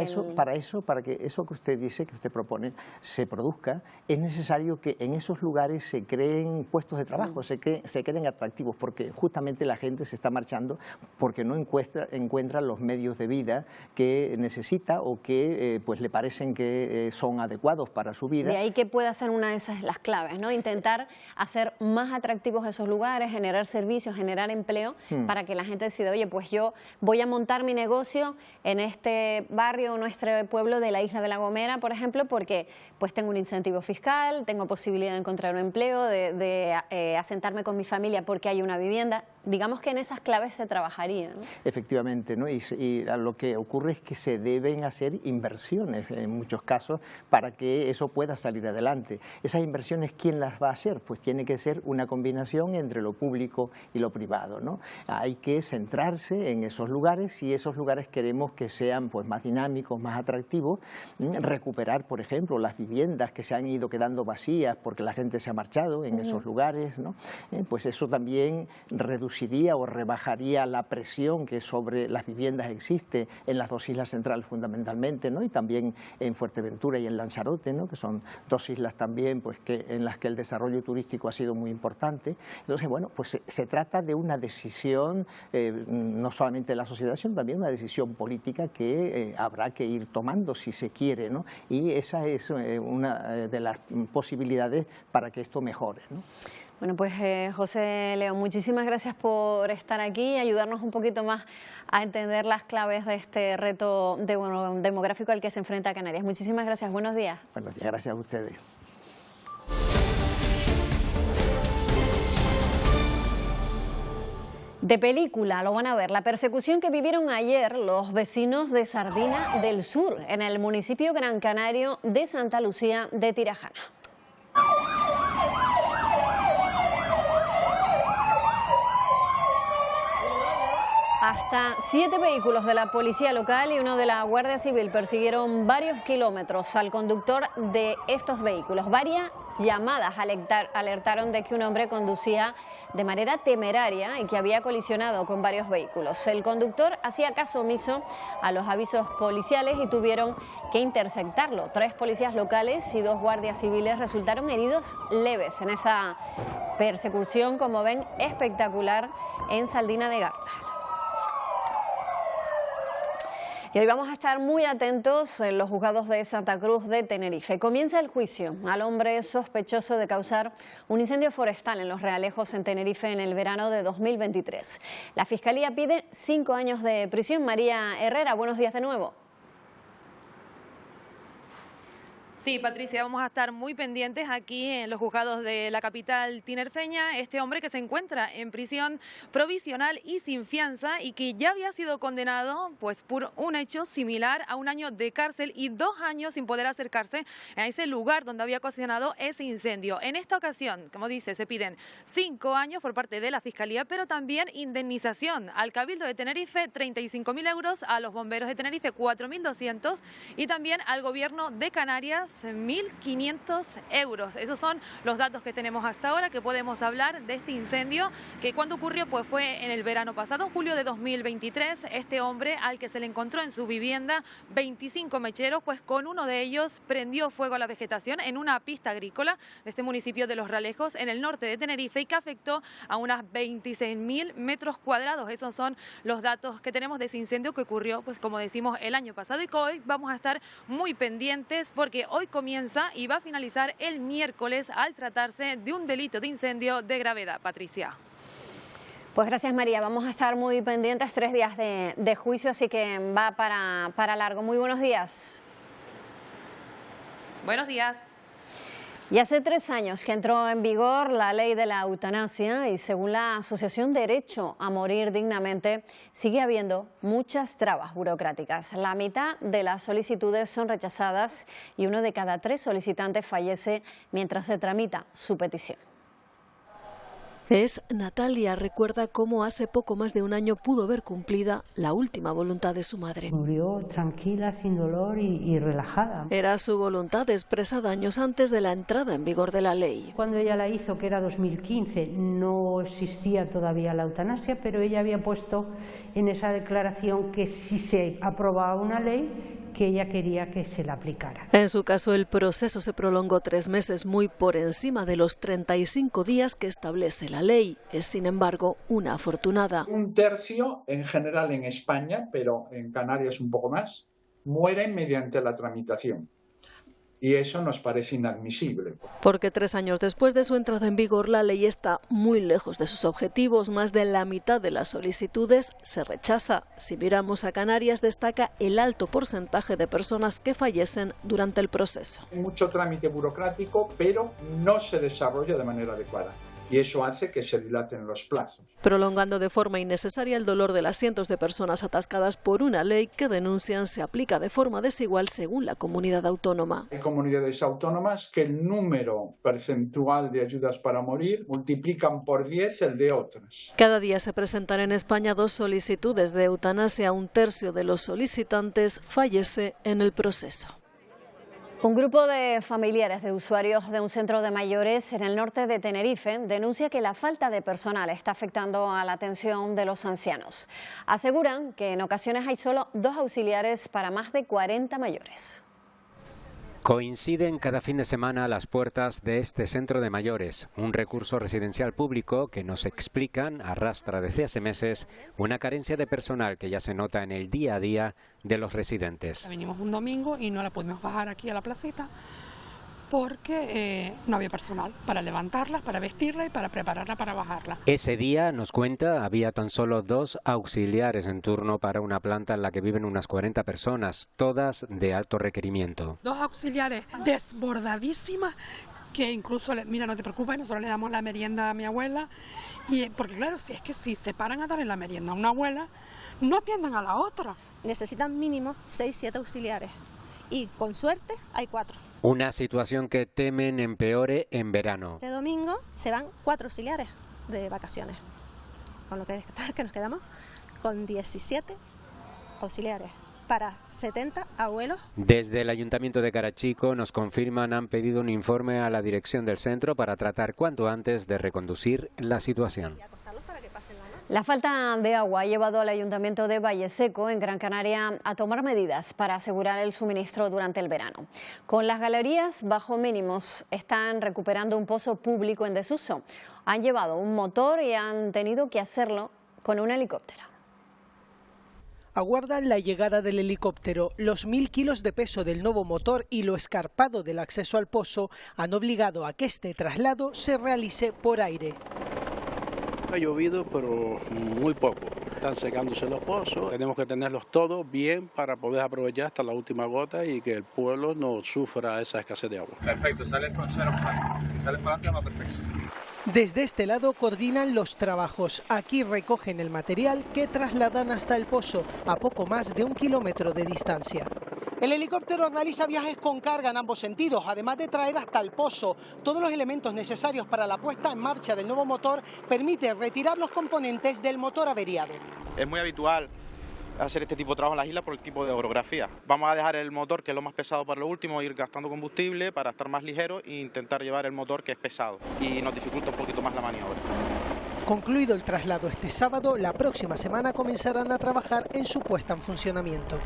Speaker 19: que eso que usted dice, que usted propone, se produzca, es necesario que en esos lugares se creen puestos de trabajo, se creen atractivos, porque justamente la gente se está marchando porque no encuentra los medios de vida que necesita o que pues le parecen que son adecuados para su vida.
Speaker 1: De ahí que pueda ser una de esas las claves, ¿no? Intentar hacer más atractivos esos lugares, generar servicios, generar empleo, para que la gente decida, oye, pues yo voy a montar mi negocio en este barrio o nuestro pueblo de la isla de La Gomera, por ejemplo, porque pues tengo un incentivo fiscal, tengo posibilidad de encontrar un empleo, de asentarme con mi familia porque hay una vivienda. Digamos que en esas claves se trabajaría, ¿no?
Speaker 19: Efectivamente, ¿no? Y lo que ocurre es que se deben hacer inversiones en muchos casos para que eso pueda salir adelante. Esas inversiones, ¿quién las va a hacer? Pues tiene que ser una combinación entre lo público y lo privado, ¿no? Hay que centrarse en esos lugares. Si esos lugares queremos que sean pues más dinámicos, más atractivos, recuperar, por ejemplo, las viviendas que se han ido quedando vacías porque la gente se ha marchado en esos lugares, ¿no? Pues eso también reduciría o rebajaría la presión que sobre las viviendas existe en las dos islas centrales fundamentalmente, ¿no? Y también en Fuerteventura y en Lanzarote, ¿no? Que son dos islas también pues en las que el desarrollo turístico ha sido muy importante. Entonces, bueno, pues se trata de una decisión no solamente de la sociedad, sino también una decisión política que habrá que ir tomando si se quiere, ¿no? Y esa es una de las posibilidades para que esto mejore, ¿no?
Speaker 1: Bueno, pues José León, muchísimas gracias por estar aquí y ayudarnos un poquito más a entender las claves de este reto demográfico al que se enfrenta Canarias. Muchísimas gracias, buenos días.
Speaker 19: Buenos días, gracias a ustedes.
Speaker 1: De película, lo van a ver, la persecución que vivieron ayer los vecinos de Sardina del Sur, en el municipio gran canario de Santa Lucía de Tirajana. Hasta 7 vehículos de la policía local y uno de la Guardia Civil persiguieron varios kilómetros al conductor de estos vehículos. Varias llamadas alertaron de que un hombre conducía de manera temeraria y que había colisionado con varios vehículos. El conductor hacía caso omiso a los avisos policiales y tuvieron que interceptarlo. 3 policías locales y 2 guardias civiles resultaron heridos leves en esa persecución, como ven, espectacular en Saldina de Gárdaga. Y hoy vamos a estar muy atentos en los juzgados de Santa Cruz de Tenerife. Comienza el juicio al hombre sospechoso de causar un incendio forestal en Los Realejos, en Tenerife, en el verano de 2023. La Fiscalía pide 5 años de prisión. María Herrera, buenos días de nuevo.
Speaker 4: Sí, Patricia, vamos a estar muy pendientes aquí en los juzgados de la capital tinerfeña. Este hombre que se encuentra en prisión provisional y sin fianza y que ya había sido condenado pues por un hecho similar a 1 año de cárcel y 2 años sin poder acercarse a ese lugar donde había ocasionado ese incendio. En esta ocasión, como dice, se piden 5 años por parte de la Fiscalía, pero también indemnización al Cabildo de Tenerife, 35.000 euros, a los bomberos de Tenerife, 4.200 y también al Gobierno de Canarias, 1.500 euros. Esos son los datos que tenemos hasta ahora, que podemos hablar de este incendio, que cuando ocurrió pues fue en el verano pasado, julio de 2023. Este hombre, al que se le encontró en su vivienda 25 mecheros, pues con uno de ellos prendió fuego a la vegetación en una pista agrícola de este municipio de Los Realejos, en el norte de Tenerife, y que afectó a unas 26.000 metros cuadrados. Esos son los datos que tenemos de ese incendio que ocurrió, pues como decimos, el año pasado, y que hoy vamos a estar muy pendientes porque hoy comienza y va a finalizar el miércoles al tratarse de un delito de incendio de gravedad. Patricia.
Speaker 1: Pues gracias, María. Vamos a estar muy pendientes, 3 días de juicio, así que va para largo. Muy buenos días.
Speaker 4: Buenos días.
Speaker 1: Y hace 3 años que entró en vigor la ley de la eutanasia y según la Asociación Derecho a Morir Dignamente sigue habiendo muchas trabas burocráticas. La mitad de las solicitudes son rechazadas y 1 de cada 3 solicitantes fallece mientras se tramita su petición.
Speaker 7: Es Natalia, recuerda cómo hace poco más de 1 año pudo ver cumplida la última voluntad de su madre.
Speaker 20: Murió tranquila, sin dolor y relajada.
Speaker 7: Era su voluntad expresada años antes de la entrada en vigor de la ley.
Speaker 20: Cuando ella la hizo, que era 2015, no existía todavía la eutanasia, pero ella había puesto en esa declaración que si se aprobaba una ley, que ella quería que se la aplicara.
Speaker 7: En su caso, el proceso se prolongó 3 meses, muy por encima de los 35 días que establece la ley. Es, sin embargo, una afortunada.
Speaker 21: 1/3, en general en España, pero en Canarias un poco más, mueren mediante la tramitación. Y eso nos parece inadmisible.
Speaker 7: Porque 3 años después de su entrada en vigor, la ley está muy lejos de sus objetivos. Más de la mitad de las solicitudes se rechaza. Si miramos a Canarias, destaca el alto porcentaje de personas que fallecen durante el proceso.
Speaker 21: Hay mucho trámite burocrático, pero no se desarrolla de manera adecuada. Y eso hace que se dilaten los plazos.
Speaker 7: Prolongando de forma innecesaria el dolor de las cientos de personas atascadas por una ley que denuncian se aplica de forma desigual según la comunidad autónoma.
Speaker 21: Hay comunidades autónomas que el número percentual de ayudas para morir multiplican por 10 el de otras.
Speaker 7: Cada día se presentan en España 2 solicitudes de eutanasia. 1/3 de los solicitantes fallece en el proceso.
Speaker 1: Un grupo de familiares de usuarios de un centro de mayores en el norte de Tenerife denuncia que la falta de personal está afectando a la atención de los ancianos. Aseguran que en ocasiones hay solo 2 auxiliares para más de 40 mayores.
Speaker 22: Coinciden cada fin de semana a las puertas de este centro de mayores, un recurso residencial público que nos explican arrastra desde hace meses una carencia de personal que ya se nota en el día a día de los residentes.
Speaker 23: Venimos un domingo y no la podemos bajar aquí a la placeta
Speaker 2: porque no había personal para levantarlas, para vestirlas y para prepararla para bajarla.
Speaker 22: Ese día, nos cuenta, había tan solo 2 auxiliares en turno para una planta en la que viven unas 40 personas, todas de alto requerimiento.
Speaker 2: 2 auxiliares desbordadísimas, que incluso, mira, no te preocupes, nosotros le damos la merienda a mi abuela, y porque claro, si es que si se paran a darle la merienda a una abuela, no atiendan a la otra.
Speaker 3: Necesitan mínimo 6-7 auxiliares y con suerte hay 4.
Speaker 22: Una situación que temen empeore en verano.
Speaker 3: Este domingo se van 4 auxiliares de vacaciones, con lo que nos quedamos con 17 auxiliares para 70 abuelos.
Speaker 22: Desde el Ayuntamiento de Carachico nos confirman han pedido un informe a la dirección del centro para tratar cuanto antes de reconducir la situación.
Speaker 1: La falta de agua ha llevado al Ayuntamiento de Valleseco, en Gran Canaria, a tomar medidas para asegurar el suministro durante el verano. Con las galerías bajo mínimos, están recuperando un pozo público en desuso. Han llevado un motor y han tenido que hacerlo con un helicóptero.
Speaker 23: Aguardan la llegada del helicóptero. Los 1000 kilos de peso del nuevo motor y lo escarpado del acceso al pozo han obligado a que este traslado se realice por aire.
Speaker 24: Ha llovido, pero muy poco. Están secándose los pozos. Tenemos que tenerlos todos bien para poder aprovechar hasta la última gota y que el pueblo no sufra esa escasez de agua.
Speaker 25: Perfecto, sales con 0 para. Si sales para adelante va perfecto.
Speaker 23: Desde este lado coordinan los trabajos. Aquí recogen el material que trasladan hasta el pozo, a poco más de 1 kilómetro de distancia. El helicóptero realiza viajes con carga en ambos sentidos, además de traer hasta el pozo todos los elementos necesarios para la puesta en marcha del nuevo motor. Permite retirar los componentes del motor averiado.
Speaker 26: Es muy habitual hacer este tipo de trabajo en las islas por el tipo de orografía. Vamos a dejar el motor, que es lo más pesado, para lo último, ir gastando combustible para estar más ligero e intentar llevar el motor, que es pesado y nos dificulta un poquito más la maniobra.
Speaker 23: Concluido el traslado este sábado, la próxima semana comenzarán a trabajar en su puesta en funcionamiento.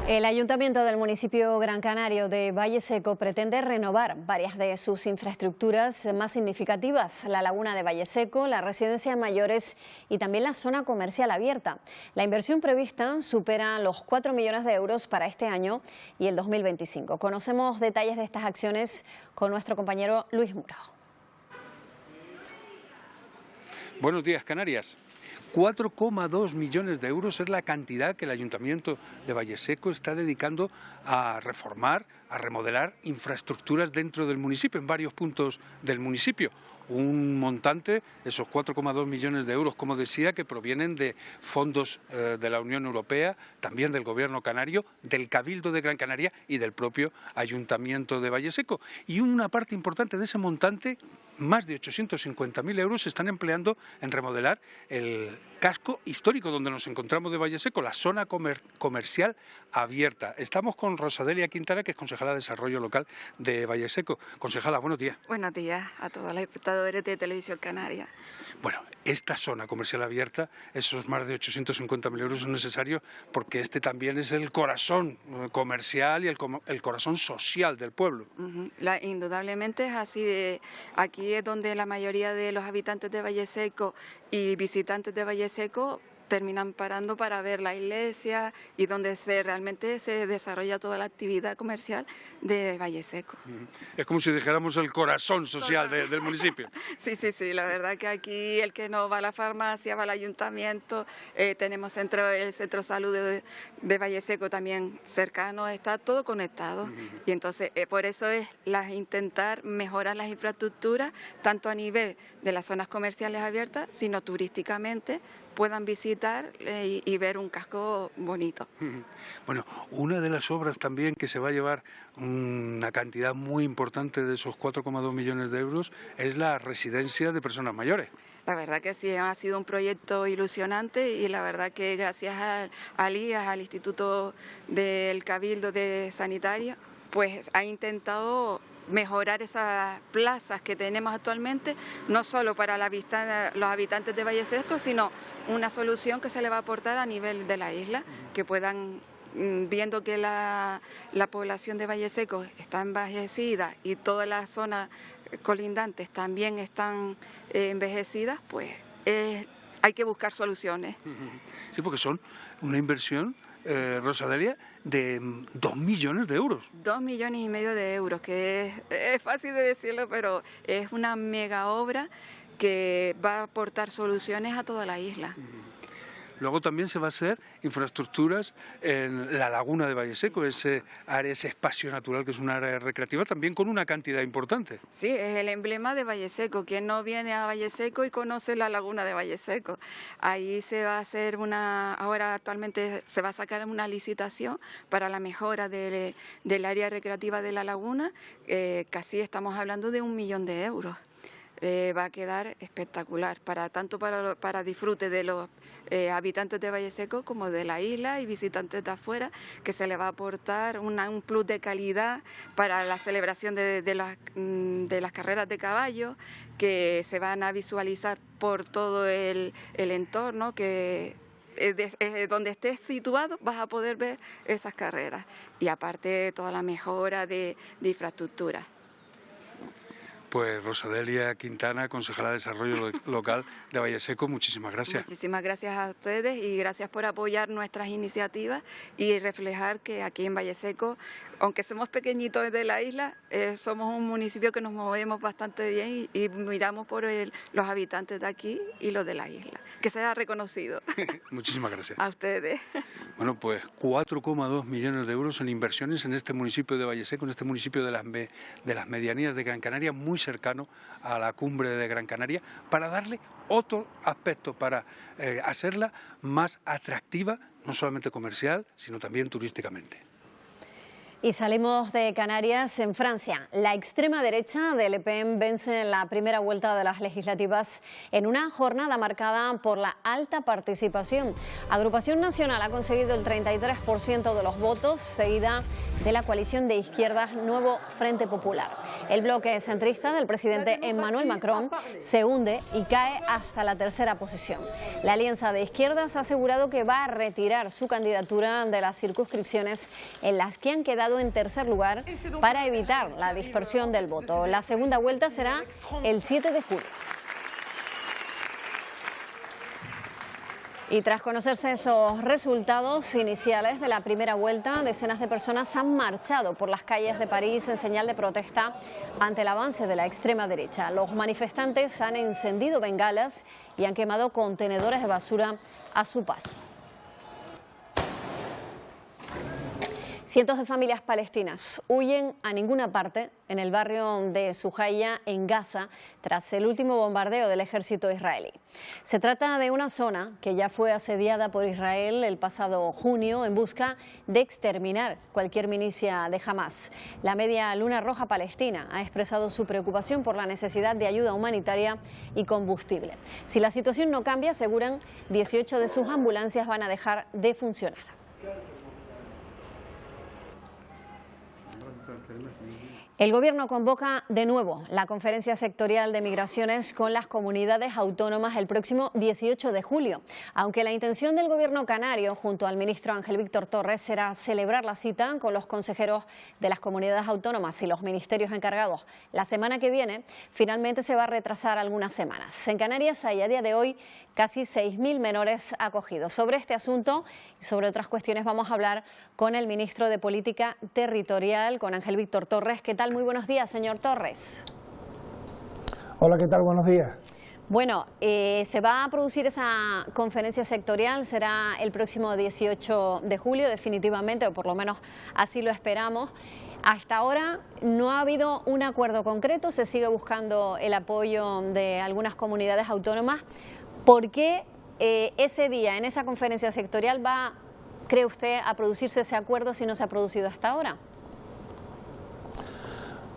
Speaker 1: El Ayuntamiento del municipio Gran Canario de Valleseco pretende renovar varias de sus infraestructuras más significativas: la laguna de Valleseco, la residencia de mayores y también la zona comercial abierta. La inversión prevista supera los 4 millones de euros para este año y el 2025. Conocemos detalles de estas acciones con nuestro compañero Luis Muro.
Speaker 27: Buenos días, Canarias. 4,2 millones de euros es la cantidad que el Ayuntamiento de Valleseco está dedicando a reformar, a remodelar infraestructuras dentro del municipio, en varios puntos del municipio. Un montante, esos 4,2 millones de euros, como decía, que provienen de fondos de la Unión Europea, también del Gobierno canario, del Cabildo de Gran Canaria y del propio Ayuntamiento de Valleseco. Y una parte importante de ese montante, más de 850.000 euros, se están empleando en remodelar el casco histórico donde nos encontramos de Valleseco, la zona comercial abierta. Estamos con Rosadelia Quintana, que es concejala de Desarrollo Local de Valleseco. Concejala, buenos días.
Speaker 28: Buenos días a todos los espectadores de Televisión Canaria.
Speaker 27: Bueno, esta zona comercial abierta, esos más de 850.000 euros son necesarios porque este también es el corazón comercial y el corazón social del pueblo.
Speaker 28: Indudablemente es así. Aquí es donde la mayoría de los habitantes de Valleseco y visitantes de Valleseco terminan parando para ver la iglesia y donde realmente se desarrolla toda la actividad comercial de Valleseco.
Speaker 27: Es como si dijéramos el corazón social del municipio.
Speaker 28: Sí, la verdad que aquí el que no va a la farmacia, va al ayuntamiento, tenemos el centro de salud de Valleseco también cercano, está todo conectado. Y entonces por eso es intentar mejorar las infraestructuras, tanto a nivel de las zonas comerciales abiertas, sino turísticamente puedan visitar y ver un casco bonito.
Speaker 27: Bueno, una de las obras también que se va a llevar una cantidad muy importante de esos 4,2 millones de euros es la residencia de personas mayores.
Speaker 28: La verdad que sí, ha sido un proyecto ilusionante y la verdad que gracias al IAS, al Instituto del Cabildo de Sanitaria, pues ha intentado mejorar esas plazas que tenemos actualmente, no solo para los habitantes de Valleseco, sino una solución que se le va a aportar a nivel de la isla, que puedan, viendo que la población de Valleseco está envejecida y todas las zonas colindantes también están envejecidas, pues hay que buscar soluciones.
Speaker 27: Sí, porque son una inversión Rosadelia, de 2 millones de euros.
Speaker 28: 2,5 millones de euros, que es fácil de decirlo, pero es una mega obra que va a aportar soluciones a toda la isla.
Speaker 27: Luego también se va a hacer infraestructuras en la laguna de Valleseco, ese espacio natural que es un área recreativa también con una cantidad importante.
Speaker 28: Sí, es el emblema de Valleseco. Quien no viene a Valleseco y conoce la laguna de Valleseco. Ahí se va a hacer ahora actualmente se va a sacar una licitación para la mejora del área recreativa de la laguna, casi estamos hablando de 1 millón de euros. Va a quedar espectacular, tanto para disfrute de los habitantes de Valleseco como de la isla y visitantes de afuera, que se le va a aportar un plus de calidad para la celebración de las carreras de caballo, que se van a visualizar por todo el entorno, que donde estés situado vas a poder ver esas carreras, y aparte toda la mejora de infraestructura.
Speaker 27: Pues Rosadelia Quintana, concejala de Desarrollo Local de Valleseco, muchísimas gracias.
Speaker 28: Muchísimas gracias a ustedes y gracias por apoyar nuestras iniciativas y reflejar que aquí en Valleseco, aunque somos pequeñitos de la isla, somos un municipio que nos movemos bastante bien y miramos por los habitantes de aquí y los de la isla. Que sea reconocido.
Speaker 27: Muchísimas gracias.
Speaker 28: A ustedes.
Speaker 27: Bueno, pues 4,2 millones de euros en inversiones en este municipio de Valleseco, en este municipio de las medianías de Gran Canaria, muy cercano a la cumbre de Gran Canaria, para darle otro aspecto, para hacerla más atractiva, no solamente comercial, sino también turísticamente.
Speaker 1: Y salimos de Canarias. En Francia, la extrema derecha de Le Pen vence en la primera vuelta de las legislativas en una jornada marcada por la alta participación. Agrupación Nacional ha conseguido el 33% de los votos, seguida de la coalición de izquierdas Nuevo Frente Popular. El bloque centrista del presidente Emmanuel Macron se hunde y cae hasta la tercera posición. La alianza de izquierdas ha asegurado que va a retirar su candidatura de las circunscripciones en las que han quedado en tercer lugar para evitar la dispersión del voto. La segunda vuelta será el 7 de julio. Y tras conocerse esos resultados iniciales de la primera vuelta, decenas de personas han marchado por las calles de París en señal de protesta ante el avance de la extrema derecha. Los manifestantes han encendido bengalas y han quemado contenedores de basura a su paso. Cientos de familias palestinas huyen a ninguna parte en el barrio de Sujaya, en Gaza, tras el último bombardeo del ejército israelí. Se trata de una zona que ya fue asediada por Israel el pasado junio en busca de exterminar cualquier milicia de Hamás. La Media Luna Roja Palestina ha expresado su preocupación por la necesidad de ayuda humanitaria y combustible. Si la situación no cambia, aseguran, 18 de sus ambulancias van a dejar de funcionar. El Gobierno convoca de nuevo la conferencia sectorial de migraciones con las comunidades autónomas el próximo 18 de julio. Aunque la intención del Gobierno canario, junto al ministro Ángel Víctor Torres, será celebrar la cita con los consejeros de las comunidades autónomas y los ministerios encargados la semana que viene, finalmente se va a retrasar algunas semanas. En Canarias hay a día de hoy casi 6.000 menores acogidos. Sobre este asunto y sobre otras cuestiones vamos a hablar con el ministro de Política Territorial, con Ángel Víctor Torres. ¿Qué tal? Muy buenos días, señor Torres.
Speaker 5: Hola, ¿qué tal? Buenos días.
Speaker 1: Bueno, se va a producir esa conferencia sectorial, será el próximo 18 de julio definitivamente, o por lo menos así lo esperamos. Hasta ahora no ha habido un acuerdo concreto, se sigue buscando el apoyo de algunas comunidades autónomas. ¿Por qué ese día, en esa conferencia sectorial, va, cree usted, a producirse ese acuerdo si no se ha producido hasta ahora?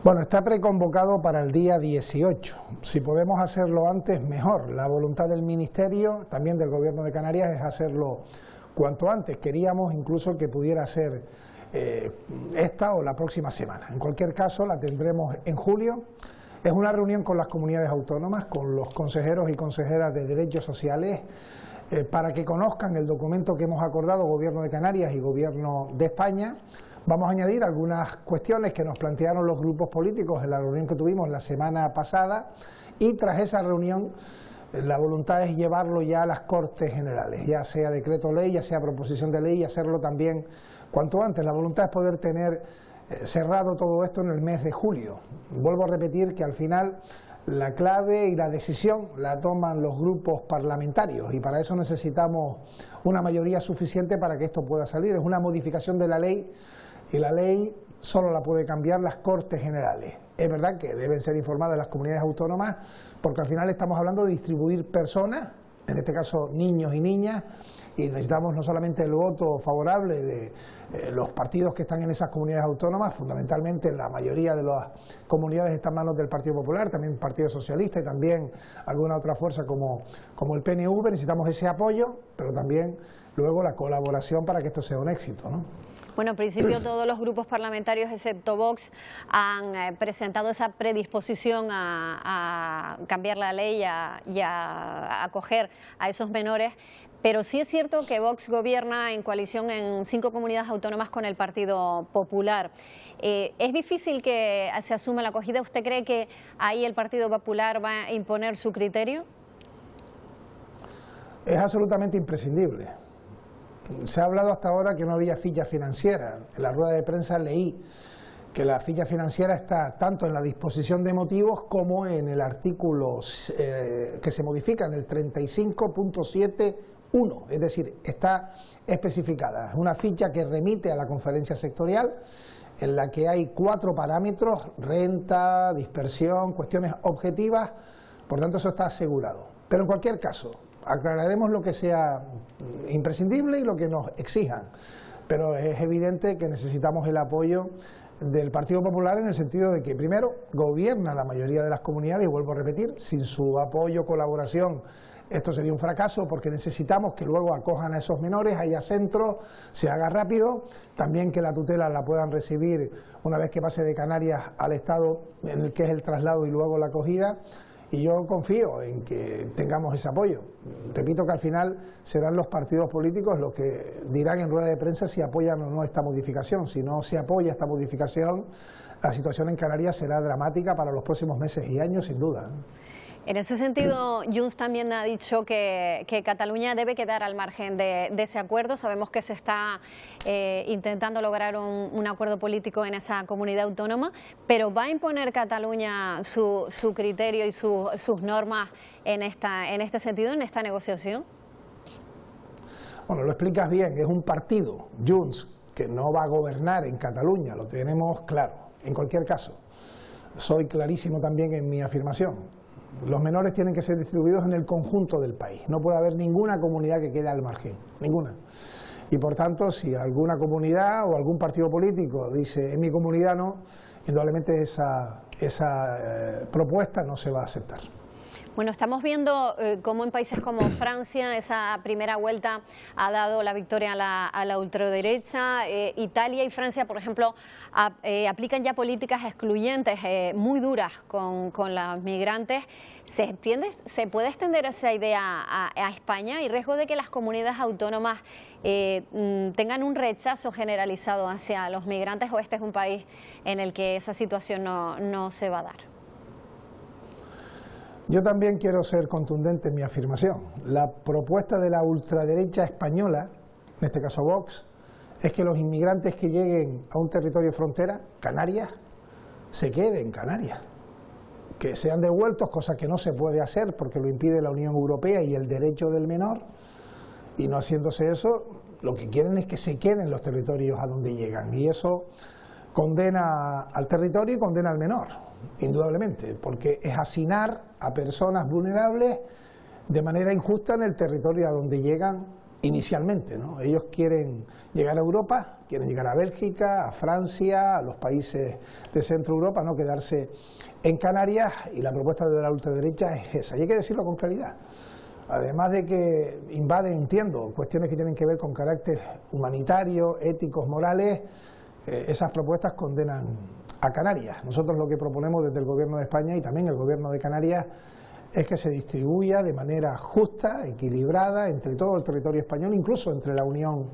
Speaker 5: Bueno, está preconvocado para el día 18. Si podemos hacerlo antes, mejor. La voluntad del Ministerio, también del Gobierno de Canarias, es hacerlo cuanto antes. Queríamos incluso que pudiera ser esta o la próxima semana. En cualquier caso, la tendremos en julio. Es una reunión con las comunidades autónomas, con los consejeros y consejeras de Derechos Sociales, para que conozcan el documento que hemos acordado Gobierno de Canarias y Gobierno de España. Vamos a añadir algunas cuestiones que nos plantearon los grupos políticos en la reunión que tuvimos la semana pasada, y tras esa reunión la voluntad es llevarlo ya a las Cortes Generales, ya sea decreto ley, ya sea proposición de ley, y hacerlo también cuanto antes. La voluntad es poder tener cerrado todo esto en el mes de julio. Vuelvo a repetir que al final la clave y la decisión la toman los grupos parlamentarios, y para eso necesitamos una mayoría suficiente para que esto pueda salir. Es una modificación de la ley, y la ley solo la puede cambiar las Cortes Generales. Es verdad que deben ser informadas las comunidades autónomas, porque al final estamos hablando de distribuir personas, en este caso niños y niñas, y necesitamos no solamente el voto favorable de los partidos que están en esas comunidades autónomas, fundamentalmente la mayoría de las comunidades están en manos del Partido Popular, también el Partido Socialista y también alguna otra fuerza como el PNV. Necesitamos ese apoyo, pero también luego la colaboración para que esto sea un éxito, ¿no?
Speaker 1: Bueno, en principio todos los grupos parlamentarios excepto Vox han presentado esa predisposición a cambiar la ley y a acoger a esos menores, pero sí es cierto que Vox gobierna en coalición en 5 comunidades autónomas con el Partido Popular. ¿Es difícil que se asuma la acogida? ¿Usted cree que ahí el Partido Popular va a imponer su criterio?
Speaker 5: Es absolutamente imprescindible. Se ha hablado hasta ahora que no había ficha financiera. En la rueda de prensa leí que la ficha financiera está tanto en la disposición de motivos como en el artículo que se modifica, en el 35.7.1, es decir, está especificada. Es una ficha que remite a la conferencia sectorial, en la que hay 4 parámetros: renta, dispersión, cuestiones objetivas, por tanto eso está asegurado. Pero en cualquier caso, aclararemos lo que sea imprescindible y lo que nos exijan, pero es evidente que necesitamos el apoyo del Partido Popular, en el sentido de que, primero, gobierna la mayoría de las comunidades, y vuelvo a repetir, sin su apoyo, colaboración, esto sería un fracaso, porque necesitamos que luego acojan a esos menores, haya centros, se haga rápido, también que la tutela la puedan recibir una vez que pase de Canarias al Estado, en el que es el traslado y luego la acogida. Y yo confío en que tengamos ese apoyo. Repito que al final serán los partidos políticos los que dirán en rueda de prensa si apoyan o no esta modificación. Si no se apoya esta modificación, la situación en Canarias será dramática para los próximos meses y años, sin duda.
Speaker 1: En ese sentido, Junts también ha dicho que Cataluña debe quedar al margen de ese acuerdo. Sabemos que se está intentando lograr un acuerdo político en esa comunidad autónoma, pero ¿va a imponer Cataluña su criterio y sus normas en este sentido, en esta negociación?
Speaker 5: Bueno, lo explicas bien, es un partido, Junts, que no va a gobernar en Cataluña, lo tenemos claro. En cualquier caso, soy clarísimo también en mi afirmación. Los menores tienen que ser distribuidos en el conjunto del país. No puede haber ninguna comunidad que quede al margen, ninguna. Y por tanto, si alguna comunidad o algún partido político dice en mi comunidad no, indudablemente esa propuesta no se va a aceptar.
Speaker 1: Bueno, estamos viendo cómo en países como Francia esa primera vuelta ha dado la victoria a la ultraderecha. Italia y Francia, por ejemplo, aplican ya políticas excluyentes muy duras con los migrantes. ¿Se puede extender esa idea a España? ¿Hay riesgo de que las comunidades autónomas tengan un rechazo generalizado hacia los migrantes, o este es un país en el que esa situación no se va a dar?
Speaker 5: Yo también quiero ser contundente en mi afirmación. La propuesta de la ultraderecha española, en este caso Vox, es que los inmigrantes que lleguen a un territorio frontera, Canarias, se queden en Canarias. Que sean devueltos, cosa que no se puede hacer porque lo impide la Unión Europea y el derecho del menor, y no haciéndose eso, lo que quieren es que se queden los territorios a donde llegan, y eso condena al territorio y condena al menor, indudablemente, porque es hacinar a personas vulnerables de manera injusta en el territorio a donde llegan inicialmente, ¿no? Ellos quieren llegar a Europa, quieren llegar a Bélgica, a Francia, a los países de Centro Europa, no quedarse en Canarias, y la propuesta de la ultraderecha es esa, y hay que decirlo con claridad. Además de que invade, entiendo, cuestiones que tienen que ver con carácter humanitario, éticos, morales, esas propuestas condenan a Canarias. Nosotros lo que proponemos desde el Gobierno de España y también el Gobierno de Canarias es que se distribuya de manera justa, equilibrada, entre todo el territorio español, incluso entre la Unión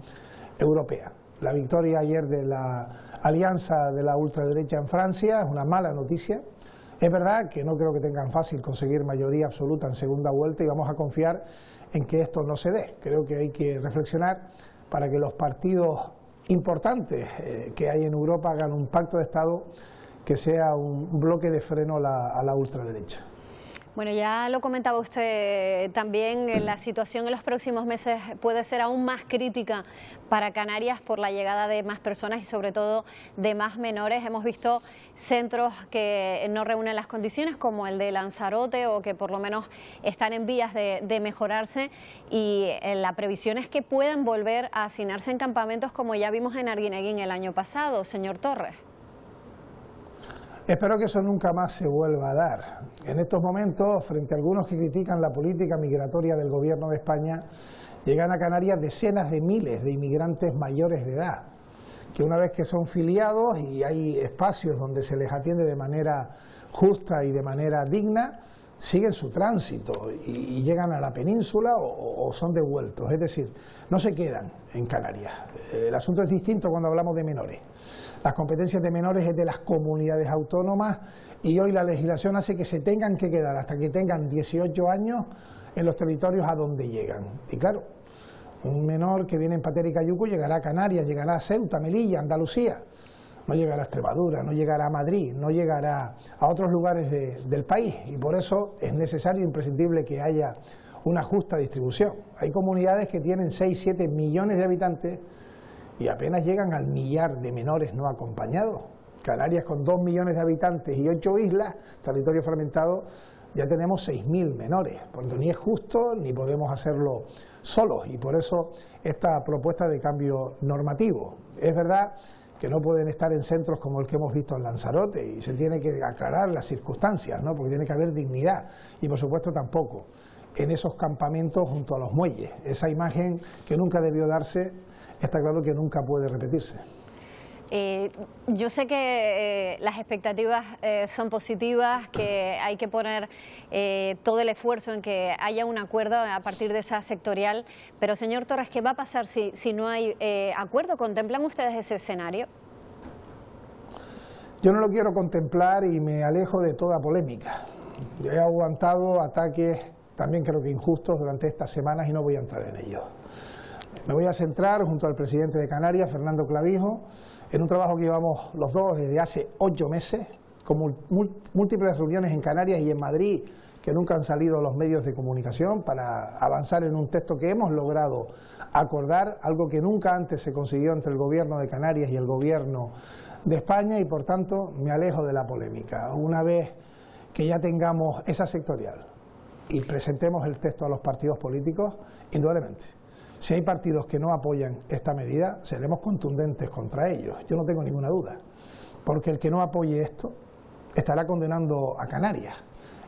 Speaker 5: Europea. La victoria ayer de la alianza de la ultraderecha en Francia es una mala noticia, Es verdad que no creo que tengan fácil conseguir mayoría absoluta en segunda vuelta y vamos a confiar en que esto no se dé. Creo que hay que reflexionar para que los partidos importantes que hay en Europa hagan un pacto de Estado que sea un bloque de freno a la ultraderecha.
Speaker 1: Bueno, ya lo comentaba usted también, la situación en los próximos meses puede ser aún más crítica para Canarias por la llegada de más personas y sobre todo de más menores. Hemos visto centros que no reúnen las condiciones como el de Lanzarote o que por lo menos están en vías de mejorarse y la previsión es que puedan volver a hacinarse en campamentos como ya vimos en Arguineguín el año pasado, señor Torres.
Speaker 5: Espero que eso nunca más se vuelva a dar. En estos momentos, frente a algunos que critican la política migratoria del Gobierno de España, llegan a Canarias decenas de miles de inmigrantes mayores de edad, que una vez que son filiados y hay espacios donde se les atiende de manera justa y de manera digna, siguen su tránsito y llegan a la península o son devueltos. Es decir, no se quedan en Canarias. El asunto es distinto cuando hablamos de menores. Las competencias de menores es de las comunidades autónomas y hoy la legislación hace que se tengan que quedar hasta que tengan 18 años en los territorios a donde llegan. Y claro, un menor que viene en Pater y Cayuco llegará a Canarias, llegará a Ceuta, Melilla, Andalucía, no llegará a Extremadura, no llegará a Madrid, no llegará a otros lugares del país y por eso es necesario e imprescindible que haya una justa distribución. Hay comunidades que tienen 6, 7 millones de habitantes y apenas llegan al millar de menores no acompañados. Canarias con 2 millones de habitantes y 8 islas, territorio fragmentado, ya tenemos 6.000 menores. Por lo tanto, ni es justo ni podemos hacerlo solos y por eso esta propuesta de cambio normativo. Es verdad que no pueden estar en centros como el que hemos visto en Lanzarote y se tiene que aclarar las circunstancias, ¿no? Porque tiene que haber dignidad y por supuesto tampoco en esos campamentos junto a los muelles. Esa imagen que nunca debió darse, está claro que nunca puede repetirse.
Speaker 1: Yo sé que las expectativas son positivas, que hay que poner todo el esfuerzo en que haya un acuerdo a partir de esa sectorial, pero señor Torres, ¿qué va a pasar si no hay acuerdo? ¿Contemplan ustedes ese escenario?
Speaker 5: Yo no lo quiero contemplar y me alejo de toda polémica. Yo he aguantado ataques también creo que injustos durante estas semanas y no voy a entrar en ellos. Me voy a centrar junto al presidente de Canarias, Fernando Clavijo, en un trabajo que llevamos los dos desde hace 8 meses, con múltiples reuniones en Canarias y en Madrid, que nunca han salido los medios de comunicación, para avanzar en un texto que hemos logrado acordar, algo que nunca antes se consiguió entre el Gobierno de Canarias y el Gobierno de España, y por tanto me alejo de la polémica. Una vez que ya tengamos esa sectorial y presentemos el texto a los partidos políticos, indudablemente, si hay partidos que no apoyan esta medida, seremos contundentes contra ellos. Yo no tengo ninguna duda, porque el que no apoye esto estará condenando a Canarias.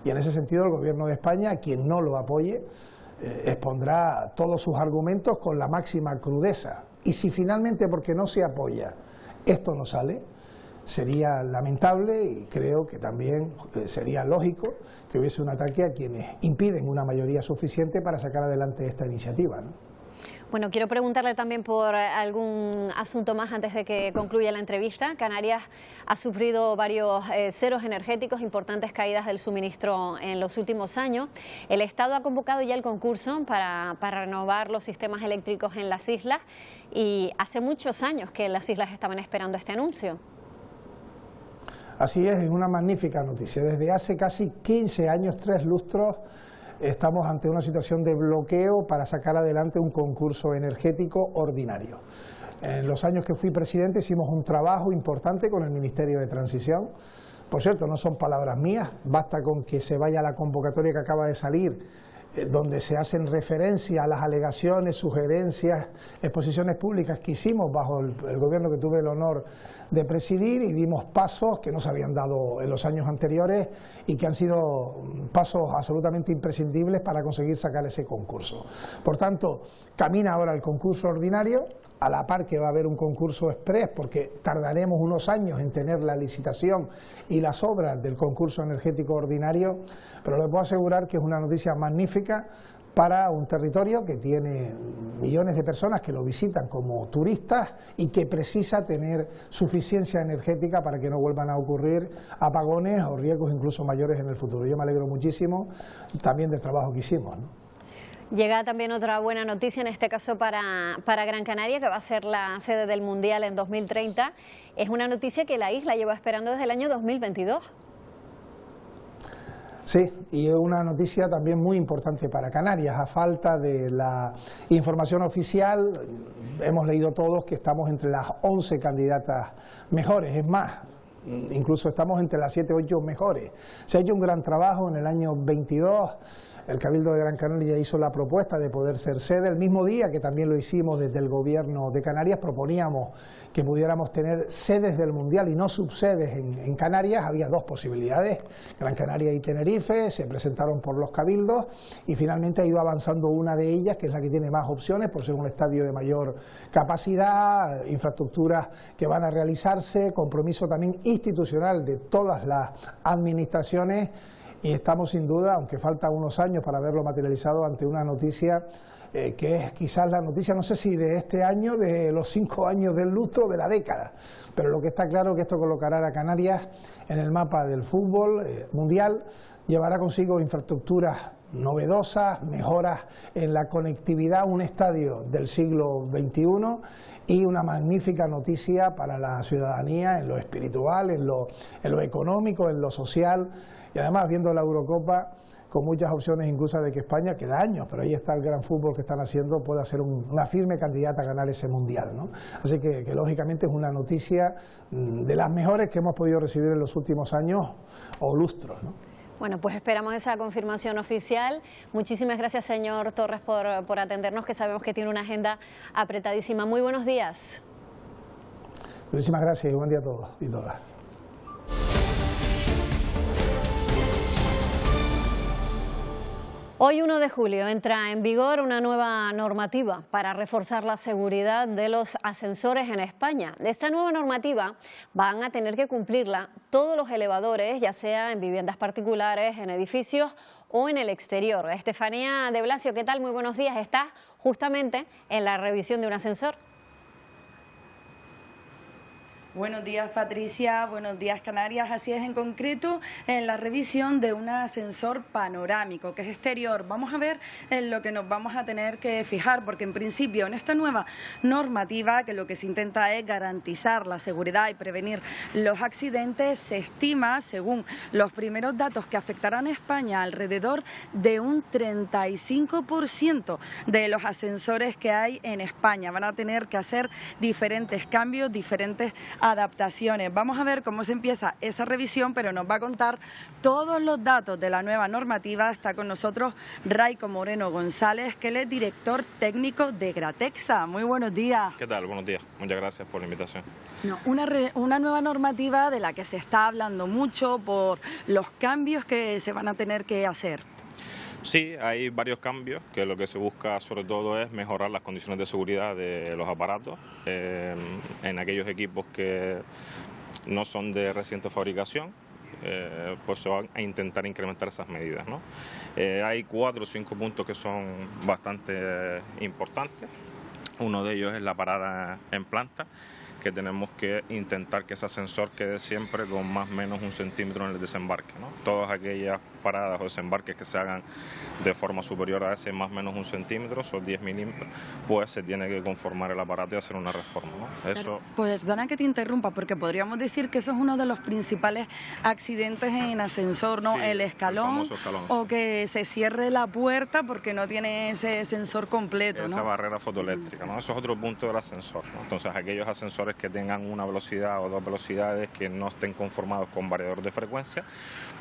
Speaker 5: Y en ese sentido el Gobierno de España, quien no lo apoye, expondrá todos sus argumentos con la máxima crudeza. Y si finalmente, porque no se apoya, esto no sale, sería lamentable y creo que también sería lógico que hubiese un ataque a quienes impiden una mayoría suficiente para sacar adelante esta iniciativa, ¿no?
Speaker 1: Bueno, quiero preguntarle también por algún asunto más antes de que concluya la entrevista. Canarias ha sufrido varios ceros energéticos, importantes caídas del suministro en los últimos años. El Estado ha convocado ya el concurso para renovar los sistemas eléctricos en las islas y hace muchos años que las islas estaban esperando este anuncio.
Speaker 5: Así es una magnífica noticia. Desde hace casi 15 años, 3 lustros, estamos ante una situación de bloqueo para sacar adelante un concurso energético ordinario. En los años que fui presidente hicimos un trabajo importante con el Ministerio de Transición. Por cierto, no son palabras mías, basta con que se vaya a la convocatoria que acaba de salir, donde se hacen referencia a las alegaciones, sugerencias, exposiciones públicas que hicimos bajo el gobierno que tuve el honor de presidir, y dimos pasos que no se habían dado en los años anteriores y que han sido pasos absolutamente imprescindibles para conseguir sacar ese concurso. Por tanto, camina ahora el concurso ordinario, a la par que va a haber un concurso express, porque tardaremos unos años en tener la licitación y las obras del concurso energético ordinario, pero le puedo asegurar que es una noticia magnífica para un territorio que tiene millones de personas que lo visitan como turistas y que precisa tener suficiencia energética para que no vuelvan a ocurrir apagones o riesgos incluso mayores en el futuro. Yo me alegro muchísimo también del trabajo que hicimos, ¿no?
Speaker 1: Llega también otra buena noticia, en este caso para Gran Canaria, que va a ser la sede del Mundial en 2030. Es una noticia que la isla lleva esperando desde el año 2022.
Speaker 5: Sí, y es una noticia también muy importante para Canarias. A falta de la información oficial, hemos leído todos que estamos entre las 11 candidatas mejores, es más, incluso estamos entre las 7 o 8 mejores. Se ha hecho un gran trabajo en el año 22. El Cabildo de Gran Canaria hizo la propuesta de poder ser sede. El mismo día que también lo hicimos desde el Gobierno de Canarias, proponíamos que pudiéramos tener sedes del Mundial y no subsedes en Canarias. Había dos posibilidades, Gran Canaria y Tenerife, se presentaron por los cabildos y finalmente ha ido avanzando una de ellas, que es la que tiene más opciones por ser un estadio de mayor capacidad, infraestructuras que van a realizarse, compromiso también institucional de todas las administraciones. Y estamos sin duda, aunque faltan unos años para verlo materializado, ante una noticia que es quizás la noticia, no sé si de este año, de los 5 años del lustro de la década, pero lo que está claro es que esto colocará a Canarias en el mapa del fútbol mundial, llevará consigo infraestructuras novedosas, mejoras en la conectividad, un estadio del siglo XXI y una magnífica noticia para la ciudadanía en lo espiritual, en lo económico, en lo social. Y además, viendo la Eurocopa, con muchas opciones incluso de que España, que da años, pero ahí está el gran fútbol que están haciendo, pueda ser una firme candidata a ganar ese Mundial, ¿no? Así que lógicamente es una noticia de las mejores que hemos podido recibir en los últimos años o lustros, ¿no?
Speaker 1: Bueno, pues esperamos esa confirmación oficial. Muchísimas gracias, señor Torres, por atendernos, que sabemos que tiene una agenda apretadísima. Muy buenos días.
Speaker 5: Muchísimas gracias y buen día a todos y todas.
Speaker 1: Hoy 1 de julio entra en vigor una nueva normativa para reforzar la seguridad de los ascensores en España. Esta nueva normativa van a tener que cumplirla todos los elevadores, ya sea en viviendas particulares, en edificios o en el exterior. Estefanía de Blasio, ¿qué tal? Muy buenos días. Estás justamente en la revisión de un ascensor.
Speaker 6: Buenos días, Patricia, buenos días, Canarias. Así es, en concreto en la revisión de un ascensor panorámico que es exterior. Vamos a ver en lo que nos vamos a tener que fijar, porque en principio en esta nueva normativa, que lo que se intenta es garantizar la seguridad y prevenir los accidentes, se estima, según los primeros datos, que afectarán a España alrededor de un 35% de los ascensores que hay en España. Van a tener que hacer diferentes cambios, diferentes adaptaciones. Vamos a ver cómo se empieza esa revisión, pero nos va a contar todos los datos de la nueva normativa. Está con nosotros Raico Moreno González, que él es director técnico de Gratexa. Muy buenos días.
Speaker 8: ¿Qué tal? Buenos días. Muchas gracias por la invitación.
Speaker 6: Una nueva normativa de la que se está hablando mucho por los cambios que se van a tener que hacer.
Speaker 8: Sí, hay varios cambios, que lo que se busca sobre todo es mejorar las condiciones de seguridad de los aparatos en aquellos equipos que no son de reciente fabricación. Pues se van a intentar incrementar esas medidas, ¿no? Hay 4 o 5 puntos que son bastante importantes. Uno de ellos es la parada en planta, que tenemos que intentar que ese ascensor quede siempre con más o menos 1 centímetro en el desembarque, ¿no? Todas aquellas paradas o desembarques que se hagan de forma superior a ese más o menos 1 centímetro, son 10 milímetros, pues se tiene que conformar el aparato y hacer una reforma, ¿no? Eso...
Speaker 6: Pues perdona que te interrumpa, porque podríamos decir que eso es uno de los principales accidentes en ascensor, ¿no? Sí, el escalón, o que se cierre la puerta porque no tiene ese sensor completo, ¿no?
Speaker 8: Esa barrera fotoeléctrica, ¿no? Eso es otro punto del ascensor, ¿no? Entonces aquellos ascensores que tengan una velocidad o 2 velocidades que no estén conformados con variador de frecuencia,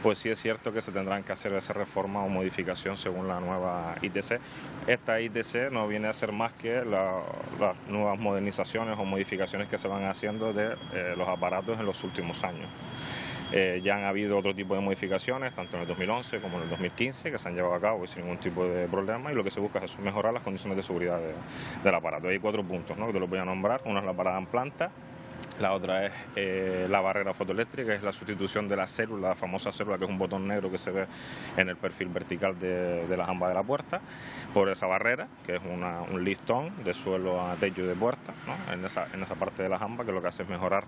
Speaker 8: pues sí es cierto que se tendrán que hacer esa reforma o modificación según la nueva ITC. Esta ITC no viene a ser más que las nuevas modernizaciones o modificaciones que se van haciendo de los aparatos en los últimos años. Ya han habido otro tipo de modificaciones, tanto en el 2011 como en el 2015, que se han llevado a cabo sin ningún tipo de problema, y lo que se busca es mejorar las condiciones de seguridad del aparato. Hay 4 puntos, ¿no?, que te los voy a nombrar. Uno es la parada en planta, La otra es la barrera fotoeléctrica, que es la sustitución de la célula, la famosa célula, que es un botón negro que se ve en el perfil vertical de la jamba de la puerta, por esa barrera, que es un listón de suelo a techo de puerta, ¿no? en esa parte de la jamba, que lo que hace es mejorar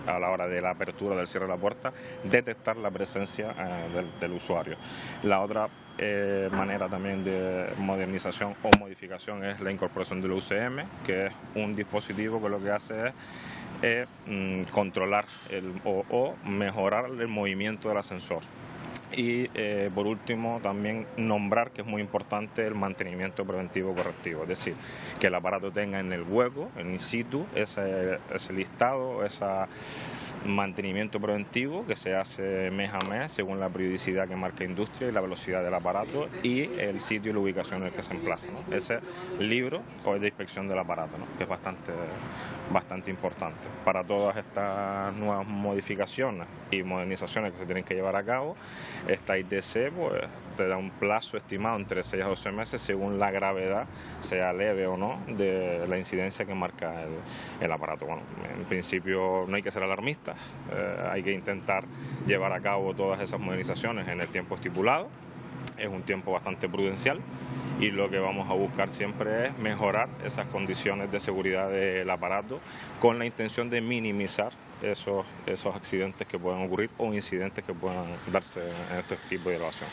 Speaker 8: a la hora de la apertura del cierre de la puerta, detectar la presencia del usuario. La otra manera también de modernización o modificación es la incorporación del UCM, que es un dispositivo que lo que hace es controlar o mejorar el movimiento del ascensor. Y por último también nombrar, que es muy importante, el mantenimiento preventivo correctivo, es decir, que el aparato tenga en el hueco, en in situ, ese listado, ese mantenimiento preventivo que se hace mes a mes según la periodicidad que marca industria y la velocidad del aparato y el sitio y la ubicación en el que se emplaza, ¿no? Ese libro o de inspección del aparato, ¿no? Que es bastante importante. Para todas estas nuevas modificaciones y modernizaciones que se tienen que llevar a cabo, esta ITC pues, te da un plazo estimado entre 6 a 12 meses según la gravedad, sea leve o no, de la incidencia que marca el aparato. Bueno, en principio no hay que ser alarmistas, hay que intentar llevar a cabo todas esas modernizaciones en el tiempo estipulado. Es un tiempo bastante prudencial y lo que vamos a buscar siempre es mejorar esas condiciones de seguridad del aparato con la intención de minimizar esos accidentes que puedan ocurrir o incidentes que puedan darse en este tipo de elevación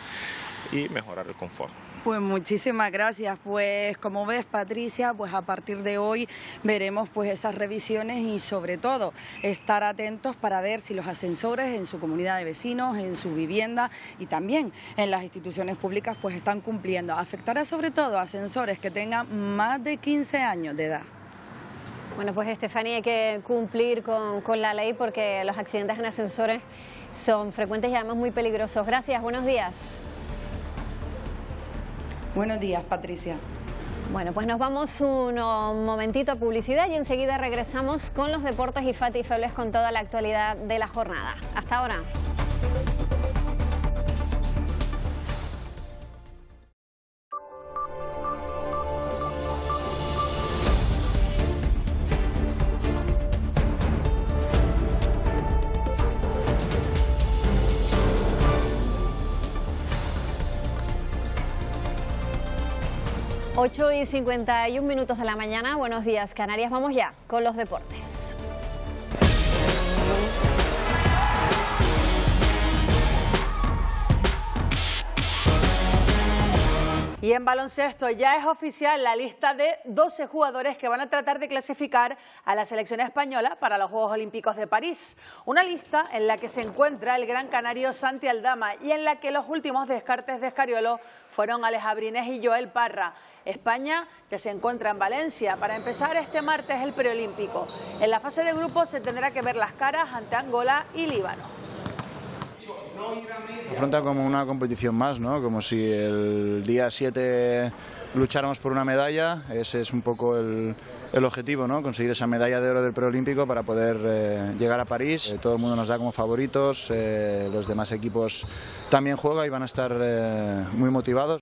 Speaker 8: y mejorar el confort.
Speaker 6: Pues muchísimas gracias. Pues como ves, Patricia, pues a partir de hoy veremos pues esas revisiones y sobre todo estar atentos para ver si los ascensores en su comunidad de vecinos, en su vivienda y también en las instituciones públicas pues están cumpliendo. Afectará sobre todo a ascensores que tengan más de 15 años de edad.
Speaker 1: Bueno, pues Estefanía, hay que cumplir con la ley porque los accidentes en ascensores son frecuentes y además muy peligrosos. Gracias, buenos días.
Speaker 6: Buenos días, Patricia.
Speaker 1: Bueno, pues nos vamos un momentito a publicidad y enseguida regresamos con los deportes y Fati Febles con toda la actualidad de la jornada. Hasta ahora.
Speaker 9: Hoy
Speaker 1: 8:51 de la mañana, buenos días Canarias, vamos ya con los deportes.
Speaker 9: Y en baloncesto ya es oficial la lista de 12 jugadores que van a tratar de clasificar a la selección española para los Juegos Olímpicos de París. Una lista en la que se encuentra el gran canario Santi Aldama y en la que los últimos descartes de Escariolo fueron Alex Abrines y Joel Parra. España, que se encuentra en Valencia para empezar este martes el preolímpico. En la fase de grupos se tendrá que ver las caras ante Angola y Líbano.
Speaker 10: Afronta como una competición más, ¿no? Como si el día 7 lucháramos por una medalla. Ese es un poco el objetivo, ¿no? Conseguir esa medalla de oro del preolímpico para poder llegar a París. Todo el mundo nos da como favoritos, los demás equipos también juegan y van a estar muy motivados.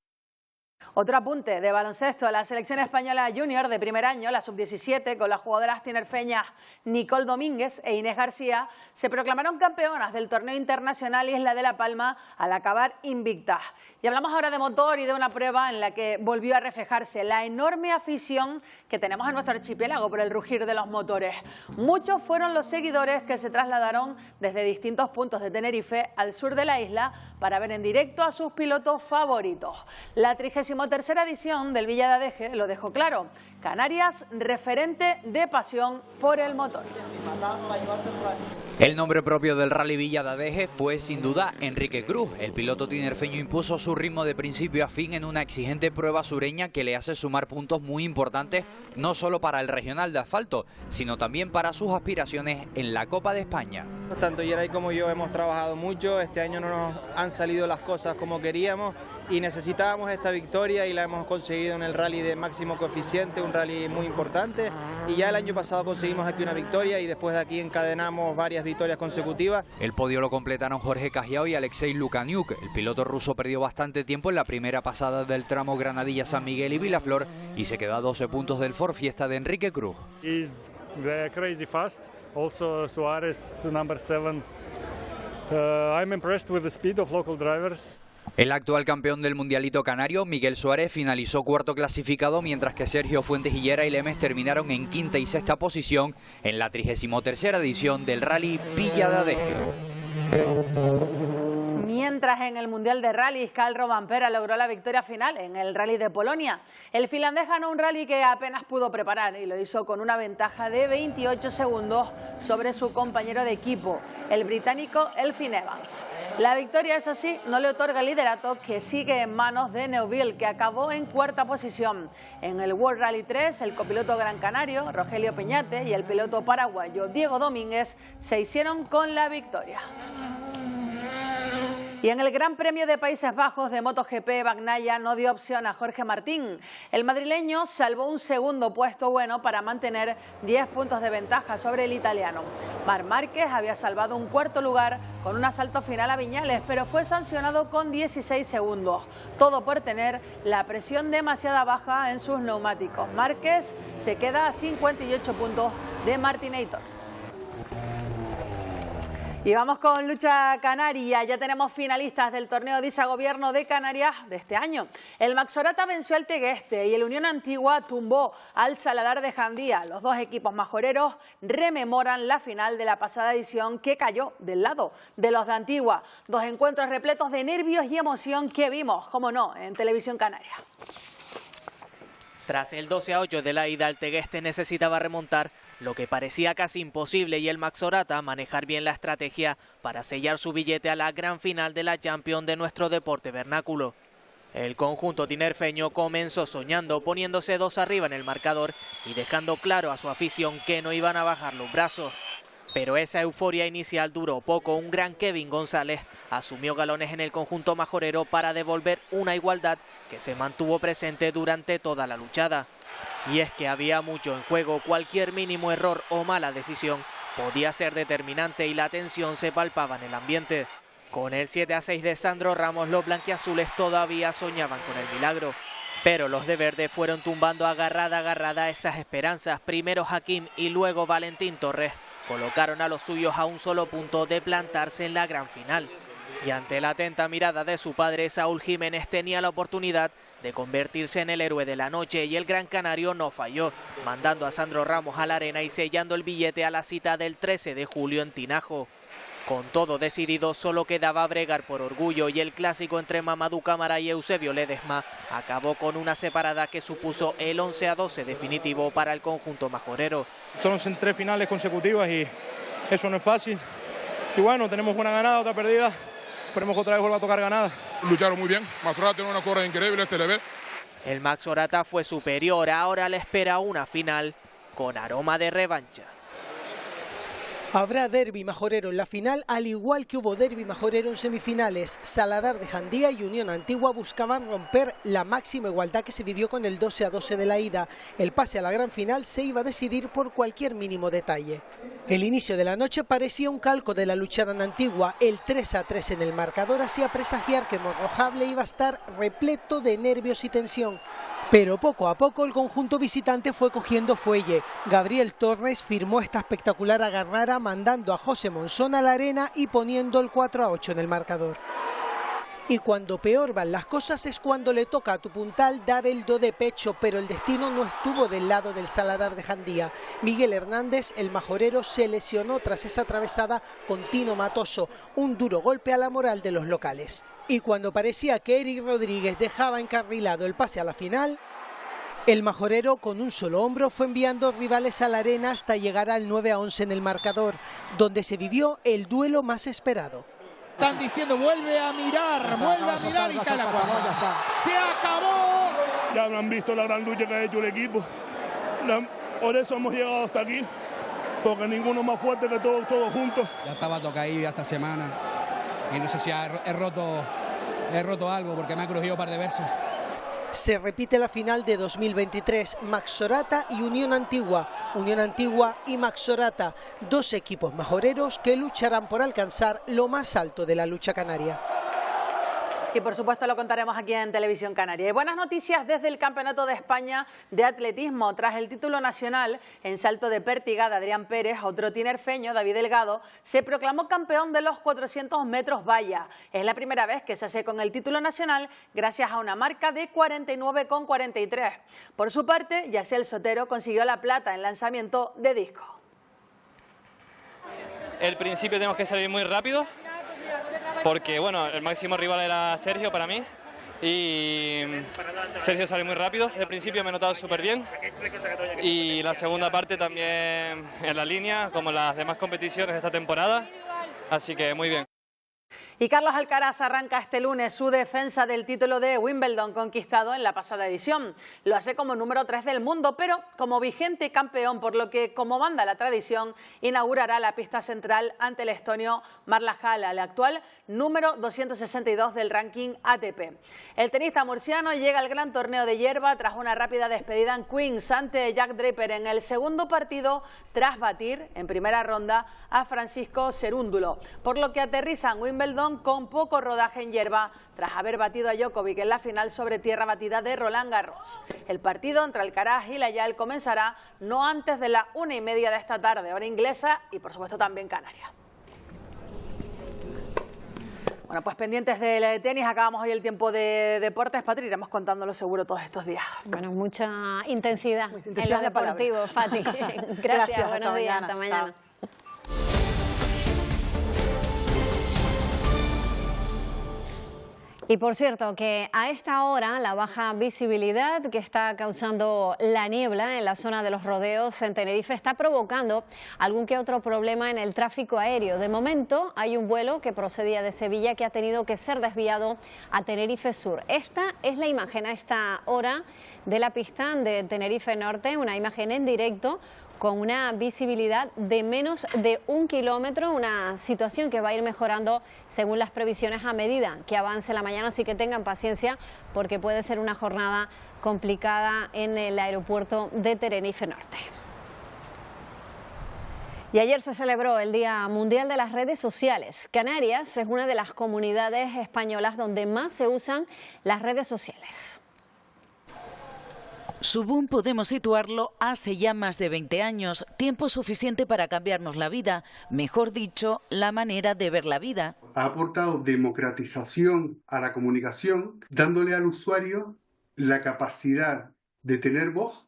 Speaker 9: Otro apunte de baloncesto, la selección española junior de primer año, la sub-17, con las jugadoras tinerfeñas Nicole Domínguez e Inés García, se proclamaron campeonas del torneo internacional Isla de la Palma al acabar invictas. Y hablamos ahora de motor y de una prueba en la que volvió a reflejarse la enorme afición que tenemos en nuestro archipiélago por el rugir de los motores. Muchos fueron los seguidores que se trasladaron desde distintos puntos de Tenerife al sur de la isla para ver en directo a sus pilotos favoritos. La 33ª edición del Villa de Adeje lo dejó claro. Canarias, referente de pasión por el motor.
Speaker 11: El nombre propio del Rally Villa de Adeje fue sin duda Enrique Cruz. El piloto tinerfeño impuso su ritmo de principio a fin en una exigente prueba sureña que le hace sumar puntos muy importantes no solo para el regional de asfalto, sino también para sus aspiraciones en la Copa de España.
Speaker 12: Tanto Geray como yo hemos trabajado mucho, este año no nos han salido las cosas como queríamos y necesitábamos esta victoria y la hemos conseguido en el rally de máximo coeficiente, un rally muy importante, y ya el año pasado conseguimos aquí una victoria y después de aquí encadenamos varias victorias consecutivas.
Speaker 11: El podio lo completaron Jorge Cajiao y Alexei Lukaniuk. El piloto ruso perdió bastante tiempo en la primera pasada del tramo Granadilla-San Miguel y Vilaflor y se quedó a 12 puntos del Ford Fiesta de Enrique Cruz.
Speaker 4: They're crazy fast. Also Suarez, number 7. I'm impressed with the speed of local drivers.
Speaker 11: El actual campeón del Mundialito Canario, Miguel Suárez, finalizó cuarto clasificado, mientras que Sergio Fuentes Higuera y Lemes terminaron en quinta y sexta posición en la 33ª edición del Rally Villa de Adeje.
Speaker 9: Mientras en el Mundial de Rallys, Karl Rovanperä logró la victoria final en el Rally de Polonia. El finlandés ganó un rally que apenas pudo preparar y lo hizo con una ventaja de 28 segundos sobre su compañero de equipo, el británico Elfyn Evans. La victoria, eso sí, no le otorga el liderato, que sigue en manos de Neuville, que acabó en cuarta posición. En el World Rally 3, el copiloto gran canario, Rogelio Peñate, y el piloto paraguayo, Diego Domínguez, se hicieron con la victoria. Y en el Gran Premio de Países Bajos de MotoGP, Bagnaia no dio opción a Jorge Martín. El madrileño salvó un segundo puesto bueno para mantener 10 puntos de ventaja sobre el italiano. Marc Márquez había salvado un cuarto lugar con un asalto final a Viñales, pero fue sancionado con 16 segundos. Todo por tener la presión demasiado baja en sus neumáticos. Márquez se queda a 58 puntos de Martinator. Y vamos con lucha canaria. Ya tenemos finalistas del torneo de ISA Gobierno de Canarias de este año. El Maxorata venció al Tegueste y el Unión Antigua tumbó al Saladar de Jandía. Los dos equipos majoreros rememoran la final de la pasada edición, que cayó del lado de los de Antigua. Dos encuentros repletos de nervios y emoción que vimos, como no, en Televisión Canaria.
Speaker 13: Tras el 12-8 de la ida, el Tegueste necesitaba remontar lo que parecía casi imposible, y el Maxorata manejar bien la estrategia para sellar su billete a la gran final de la Champions de nuestro deporte vernáculo. El conjunto tinerfeño comenzó soñando, poniéndose 2 arriba en el marcador y dejando claro a su afición que no iban a bajar los brazos. Pero esa euforia inicial duró poco. Un gran Kevin González asumió galones en el conjunto majorero para devolver una igualdad que se mantuvo presente durante toda la luchada. Y es que había mucho en juego. Cualquier mínimo error o mala decisión podía ser determinante y la tensión se palpaba en el ambiente. Con el 7-6 de Sandro Ramos, los blanquiazules todavía soñaban con el milagro. Pero los de verde fueron tumbando agarrada a agarrada esas esperanzas. Primero Hakim y luego Valentín Torres colocaron a los suyos a un solo punto de plantarse en la gran final. Y ante la atenta mirada de su padre, Saúl Jiménez tenía la oportunidad de convertirse en el héroe de la noche, y el gran canario no falló, mandando a Sandro Ramos a la arena y sellando el billete a la cita del 13 de julio en Tinajo. Con todo decidido, solo quedaba bregar por orgullo, y el clásico entre Mamadou Cámara y Eusebio Ledesma acabó con una separada que supuso el 11-12 definitivo para el conjunto majorero.
Speaker 14: Son 3 finales consecutivas y eso no es fácil. Y bueno, tenemos una ganada, otra perdida. Esperemos que otra vez vuelva a tocar ganada.
Speaker 15: Lucharon muy bien. Maxorata tiene una correa increíble, se le ve.
Speaker 13: El Maxorata fue superior. Ahora le espera una final con aroma de revancha.
Speaker 23: Habrá derbi majorero en la final, al igual que hubo derbi majorero en semifinales. Saladar de Jandía y Unión Antigua buscaban romper la máxima igualdad que se vivió con el 12-12 de la ida. El pase a la gran final se iba a decidir por cualquier mínimo detalle. El inicio de la noche parecía un calco de la luchada en Antigua. El 3-3 en el marcador hacía presagiar que Morrojable iba a estar repleto de nervios y tensión. Pero poco a poco el conjunto visitante fue cogiendo fuelle. Gabriel Torres firmó esta espectacular agarrara, mandando a José Monzón a la arena y poniendo el 4-8 en el marcador. Y cuando peor van las cosas es cuando le toca a tu puntal dar el do de pecho, pero el destino no estuvo del lado del Saladar de Jandía. Miguel Hernández, el majorero, se lesionó tras esa atravesada con Tino Matoso, un duro golpe a la moral de los locales. Y cuando parecía que Eric Rodríguez dejaba encarrilado el pase a la final, el majorero con un solo hombro fue enviando rivales a la arena hasta llegar al 9-11 en el marcador, donde se vivió el duelo más esperado.
Speaker 16: Están diciendo vuelve a mirar y cae la cuarta. ¡Se acabó!
Speaker 14: Ya han visto la gran lucha que ha hecho el equipo. Por eso hemos llegado hasta aquí, porque ninguno más fuerte que todos juntos.
Speaker 17: Ya estaba tocadillo esta semana y no sé si he roto algo, porque me ha crujido un par de veces.
Speaker 23: Se repite la final de 2023, Maxorata y Unión Antigua y Maxorata, 2 equipos majoreros que lucharán por alcanzar lo más alto de la lucha canaria.
Speaker 9: Y por supuesto lo contaremos aquí en Televisión Canaria. Y buenas noticias desde el Campeonato de España de Atletismo. Tras el título nacional en salto de pértiga de Adrián Pérez, otro tinerfeño, David Delgado, se proclamó campeón de los 400 metros valla. Es la primera vez que se hace con el título nacional gracias a una marca de 49,43. Por su parte, Yaciel Sotero consiguió la plata en lanzamiento de disco.
Speaker 2: El principio tenemos que salir muy rápido, porque bueno, el máximo rival era Sergio para mí y Sergio sale muy rápido. El principio me he notado súper bien y la segunda parte también en la línea, como las demás competiciones de esta temporada, así que muy bien.
Speaker 9: Y Carlos Alcaraz arranca este lunes su defensa del título de Wimbledon conquistado en la pasada edición. Lo hace como número 3 del mundo, pero como vigente campeón, por lo que, como manda la tradición, inaugurará la pista central ante el estonio Marla Hala, el actual número 262 del ranking ATP. El tenista murciano llega al gran torneo de hierba tras una rápida despedida en Queens ante Jack Draper en el segundo partido, tras batir en primera ronda a Francisco Cerúndulo, por lo que aterriza en Wimbledon con poco rodaje en hierba tras haber batido a Djokovic en la final sobre tierra batida de Roland Garros. El partido entre Alcaraz y Layal comenzará no antes de la 1:30 de esta tarde, hora inglesa y por supuesto también canaria. Bueno, pues pendientes del tenis, acabamos hoy el tiempo de deportes. Patri, iremos contándolo seguro todos estos días.
Speaker 1: Bueno, mucha intensidad en lo deportivo, Fati. Gracias, buenos días, hasta mañana. Chao. Y por cierto, que a esta hora la baja visibilidad que está causando la niebla en la zona de los rodeos en Tenerife está provocando algún que otro problema en el tráfico aéreo. De momento hay un vuelo que procedía de Sevilla que ha tenido que ser desviado a Tenerife Sur. Esta es la imagen a esta hora de la pista de Tenerife Norte, una imagen en directo con una visibilidad de menos de 1 kilómetro, una situación que va a ir mejorando según las previsiones a medida que avance la mañana, así que tengan paciencia porque puede ser una jornada complicada en el aeropuerto de Tenerife Norte. Y ayer se celebró el Día Mundial de las Redes Sociales. Canarias es una de las comunidades españolas donde más se usan las redes sociales.
Speaker 3: Su boom podemos situarlo hace ya más de 20 años, tiempo suficiente para cambiarnos la vida, mejor dicho, la manera de ver la vida.
Speaker 7: Ha aportado democratización a la comunicación, dándole al usuario la capacidad de tener voz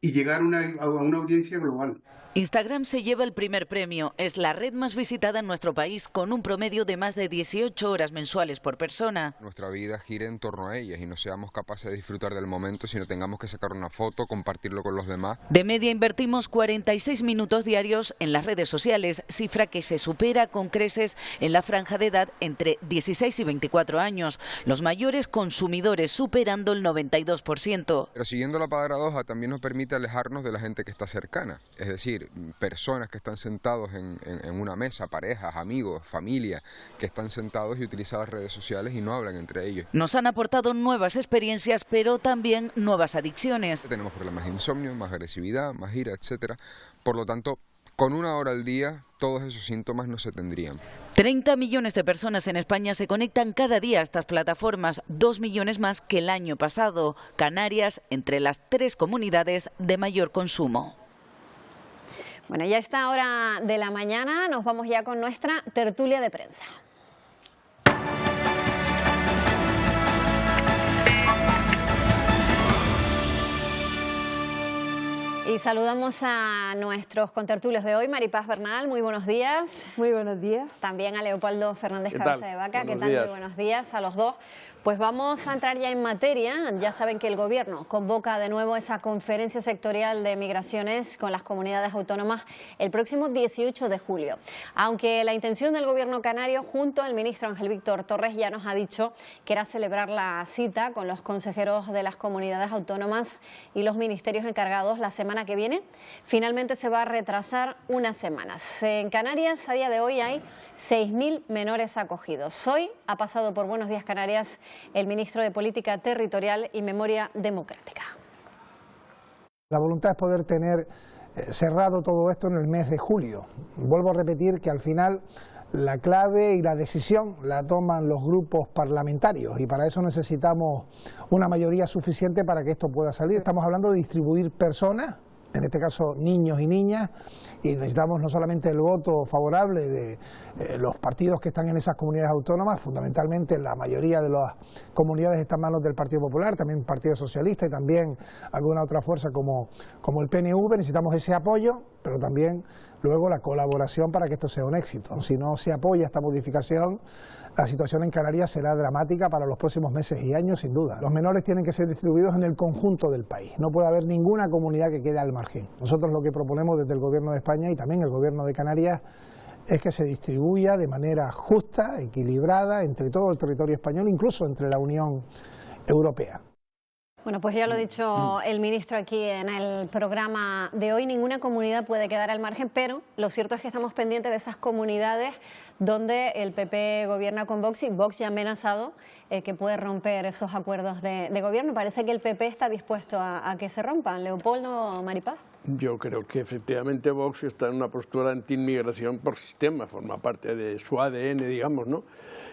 Speaker 7: y llegar a una audiencia global.
Speaker 3: Instagram se lleva el primer premio. Es la red más visitada en nuestro país, con un promedio de más de 18 horas mensuales por persona.
Speaker 18: Nuestra vida gira en torno a ellas y no seamos capaces de disfrutar del momento, sino tengamos que sacar una foto, compartirlo con los demás.
Speaker 3: De media invertimos 46 minutos diarios en las redes sociales, cifra que se supera con creces en la franja de edad entre 16 y 24 años. Los mayores consumidores superando el 92%.
Speaker 18: Pero siguiendo la paradoja también nos permite alejarnos de la gente que está cercana, es decir, personas que están sentados en una mesa, parejas, amigos, familia, que están sentados y utilizan las redes sociales y no hablan entre ellos.
Speaker 3: Nos han aportado nuevas experiencias, pero también nuevas adicciones.
Speaker 18: Tenemos problemas de insomnio, más agresividad, más ira, etcétera. Por lo tanto, con 1 hora al día, todos esos síntomas no se tendrían.
Speaker 3: 30 millones de personas en España se conectan cada día a estas plataformas, 2 millones más que el año pasado. Canarias, entre las 3 comunidades de mayor consumo.
Speaker 1: Bueno, ya a esta hora de la mañana nos vamos ya con nuestra tertulia de prensa. Y saludamos a nuestros contertulios de hoy, Maripaz Bernal, muy buenos días.
Speaker 19: Muy buenos días.
Speaker 1: También a Leopoldo Fernández Cabeza de Vaca, ¿qué tal? Muy buenos días a los dos. Pues vamos a entrar ya en materia. Ya saben que el Gobierno convoca de nuevo esa conferencia sectorial de migraciones con las comunidades autónomas el próximo 18 de julio. Aunque la intención del Gobierno canario, junto al ministro Ángel Víctor Torres, ya nos ha dicho que era celebrar la cita con los consejeros de las comunidades autónomas y los ministerios encargados la semana que viene, finalmente se va a retrasar unas semanas. En Canarias, a día de hoy, hay 6.000 menores acogidos. Hoy ha pasado por Buenos Días Canarias el ministro de Política Territorial y Memoria Democrática.
Speaker 5: La voluntad es poder tener cerrado todo esto en el mes de julio. Vuelvo a repetir que al final la clave y la decisión la toman los grupos parlamentarios y para eso necesitamos una mayoría suficiente para que esto pueda salir. Estamos hablando de distribuir personas, en este caso niños y niñas, y necesitamos no solamente el voto favorable de los partidos que están en esas comunidades autónomas, fundamentalmente la mayoría de las comunidades están en manos del Partido Popular, también el Partido Socialista y también alguna otra fuerza como el PNV, necesitamos ese apoyo, pero también luego la colaboración para que esto sea un éxito. Si no se apoya esta modificación, la situación en Canarias será dramática para los próximos meses y años, sin duda. Los menores tienen que ser distribuidos en el conjunto del país. No puede haber ninguna comunidad que quede al margen. Nosotros lo que proponemos desde el Gobierno de España y también el Gobierno de Canarias es que se distribuya de manera justa, equilibrada, entre todo el territorio español, incluso entre la Unión Europea.
Speaker 1: Bueno, pues ya lo ha dicho el ministro aquí en el programa de hoy, ninguna comunidad puede quedar al margen, pero lo cierto es que estamos pendientes de esas comunidades donde el PP gobierna con Vox y Vox ya ha amenazado que puede romper esos acuerdos de gobierno. Parece que el PP está dispuesto a que se rompan. Leopoldo, Maripaz.
Speaker 19: Yo creo que efectivamente Vox está en una postura anti-inmigración por sistema, forma parte de su ADN, digamos, ¿no?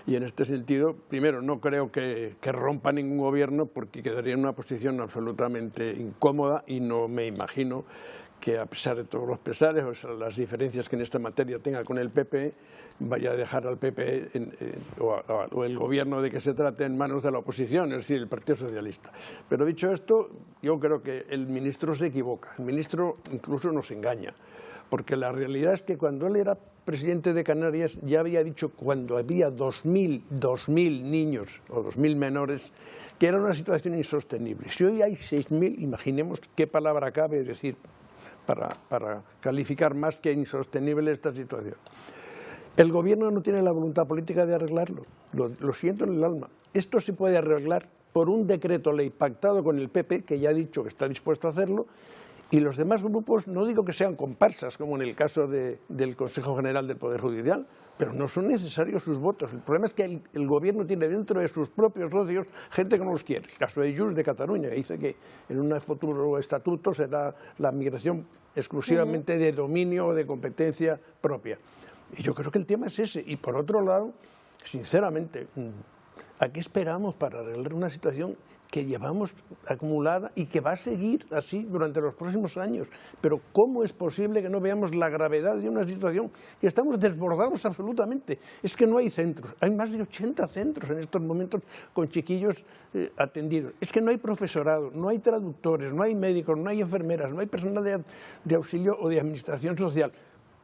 Speaker 19: Y en este sentido, primero, no creo que rompa ningún gobierno porque quedaría en una posición absolutamente incómoda y no me imagino que a pesar de todos los pesares o las diferencias que en esta materia tenga con el PP, vaya a dejar al PP o el gobierno de que se trate en manos de la oposición, es decir, el Partido Socialista. Pero dicho esto, yo creo que el ministro se equivoca, el ministro incluso nos engaña, porque la realidad es que cuando él era presidente de Canarias ya había dicho cuando había 2.000 niños o 2.000 menores que era una situación insostenible. Si hoy hay 6.000, imaginemos qué palabra cabe decir para calificar más que insostenible esta situación. El gobierno no tiene la voluntad política de arreglarlo, lo siento en el alma. Esto se puede arreglar por un decreto ley pactado con el PP, que ya ha dicho que está dispuesto a hacerlo, y los demás grupos, no digo que sean comparsas, como en el caso del Consejo General del Poder Judicial, pero no son necesarios sus votos. El problema es que el gobierno tiene dentro de sus propios socios gente que no los quiere. El caso de Junts de Cataluña, que dice que en un futuro estatuto será la migración exclusivamente de dominio o de competencia propia. Y yo creo que el tema es ese. Y por otro lado, sinceramente, ¿a qué esperamos para arreglar una situación que llevamos acumulada y que va a seguir así durante los próximos años? Pero ¿cómo es posible que no veamos la gravedad de una situación que estamos desbordados absolutamente? Es que no hay centros, hay más de 80 centros en estos momentos con chiquillos atendidos. Es que no hay profesorado, no hay traductores, no hay médicos, no hay enfermeras, no hay personal de auxilio o de administración social.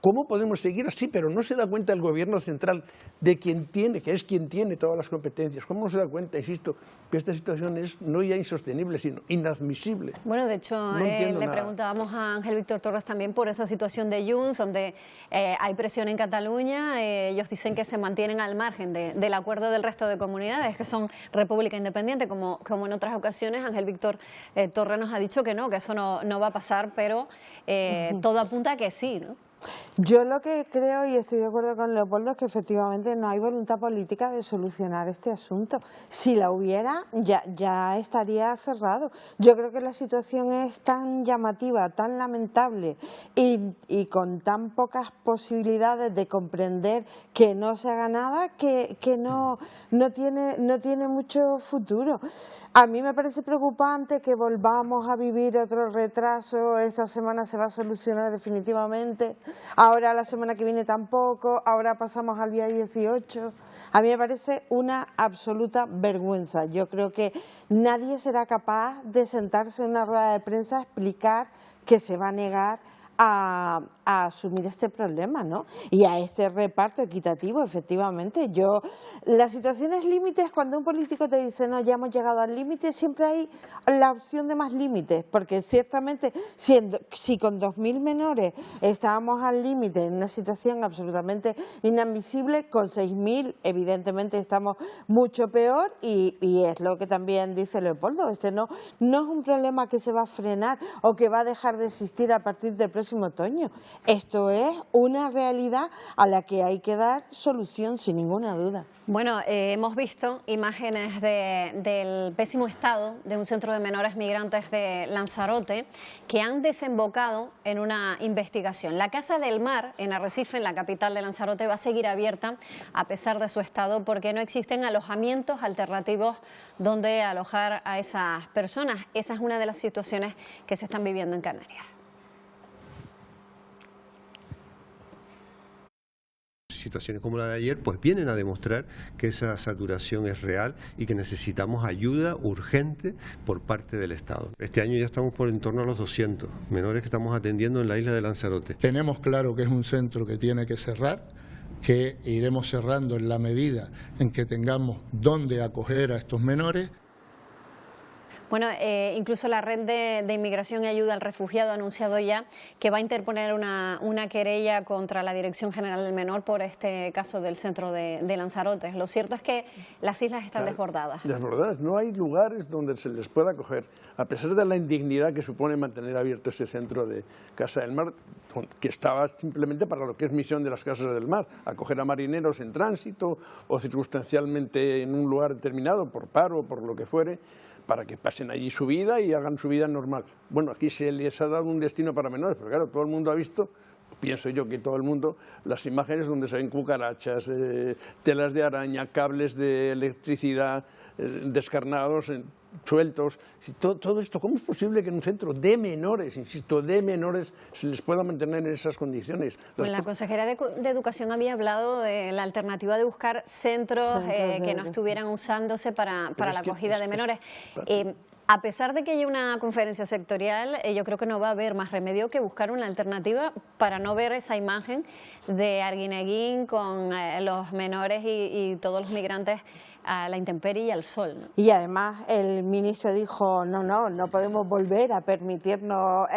Speaker 19: ¿Cómo podemos seguir así? Pero no se da cuenta el gobierno central de quien tiene, que es quien tiene todas las competencias. ¿Cómo no se da cuenta, insisto, que esta situación es no ya insostenible, sino inadmisible?
Speaker 1: Bueno, de hecho,
Speaker 19: no
Speaker 1: le preguntábamos a Ángel Víctor Torres también por esa situación de Junts, donde hay presión en Cataluña. Ellos dicen que se mantienen al margen del acuerdo del resto de comunidades, que son república independiente, como en otras ocasiones. Ángel Víctor Torres nos ha dicho que eso no va a pasar, pero todo apunta a que sí, ¿no?
Speaker 20: Yo lo que creo, y estoy de acuerdo con Leopoldo, es que efectivamente no hay voluntad política de solucionar este asunto. Si la hubiera, ya estaría cerrado. Yo creo que la situación es tan llamativa, tan lamentable y con tan pocas posibilidades de comprender que no se haga nada, que no tiene mucho futuro. A mí me parece preocupante que volvamos a vivir otro retraso. Esta semana se va a solucionar definitivamente. Ahora la semana que viene tampoco, ahora pasamos al día 18. A mí me parece una absoluta vergüenza. Yo creo que nadie será capaz de sentarse en una rueda de prensa a explicar que se va a negar a asumir este problema, ¿no? Y a este reparto equitativo, efectivamente. Las situaciones límites, cuando un político te dice, no, ya hemos llegado al límite, siempre hay la opción de más límites, porque ciertamente si con 2.000 menores estábamos al límite en una situación absolutamente inadmisible, con 6.000 evidentemente estamos mucho peor y es lo que también dice Leopoldo, no es un problema que se va a frenar o que va a dejar de existir a partir del próximo próximo otoño. Esto es una realidad a la que hay que dar solución sin ninguna duda.
Speaker 1: Bueno, hemos visto imágenes del pésimo estado de un centro de menores migrantes de Lanzarote que han desembocado en una investigación. La Casa del Mar en Arrecife, en la capital de Lanzarote, va a seguir abierta a pesar de su estado porque no existen alojamientos alternativos donde alojar a esas personas. Esa es una de las situaciones que se están viviendo en Canarias.
Speaker 8: Situaciones como la de ayer pues vienen a demostrar que esa saturación es real y que necesitamos ayuda urgente por parte del Estado. Este año ya estamos por en torno a los 200 menores que estamos atendiendo en la isla de Lanzarote.
Speaker 16: Tenemos claro que es un centro que tiene que cerrar, que iremos cerrando en la medida en que tengamos dónde acoger a estos menores.
Speaker 1: Bueno, incluso la Red de Inmigración y Ayuda al Refugiado ha anunciado ya que va a interponer una querella contra la Dirección General del Menor por este caso del centro de Lanzarote. Lo cierto es que las islas están desbordadas.
Speaker 19: Desbordadas, no hay lugares donde se les pueda acoger, a pesar de la indignidad que supone mantener abierto ese centro de Casa del Mar, que estaba simplemente para lo que es misión de las Casas del Mar, acoger a marineros en tránsito o circunstancialmente en un lugar determinado, por paro o por lo que fuere, para que pasen allí su vida y hagan su vida normal. Bueno, aquí se les ha dado un destino para menores, pero claro, todo el mundo ha visto, pienso yo que todo el mundo, las imágenes donde se ven cucarachas, telas de araña, cables de electricidad descarnados, sueltos. Todo esto, ¿cómo es posible que en un centro de menores, insisto, de menores, se les pueda mantener en esas condiciones?
Speaker 1: Pues la consejera de Educación había hablado de la alternativa de buscar centros que no estuvieran usándose para la acogida de menores. A pesar de que haya una conferencia sectorial, yo creo que no va a haber más remedio que buscar una alternativa para no ver esa imagen de Arguineguín con los menores y todos los migrantes a la intemperie y al sol, ¿no?
Speaker 20: Y además el ministro dijo, no podemos volver a permitirnos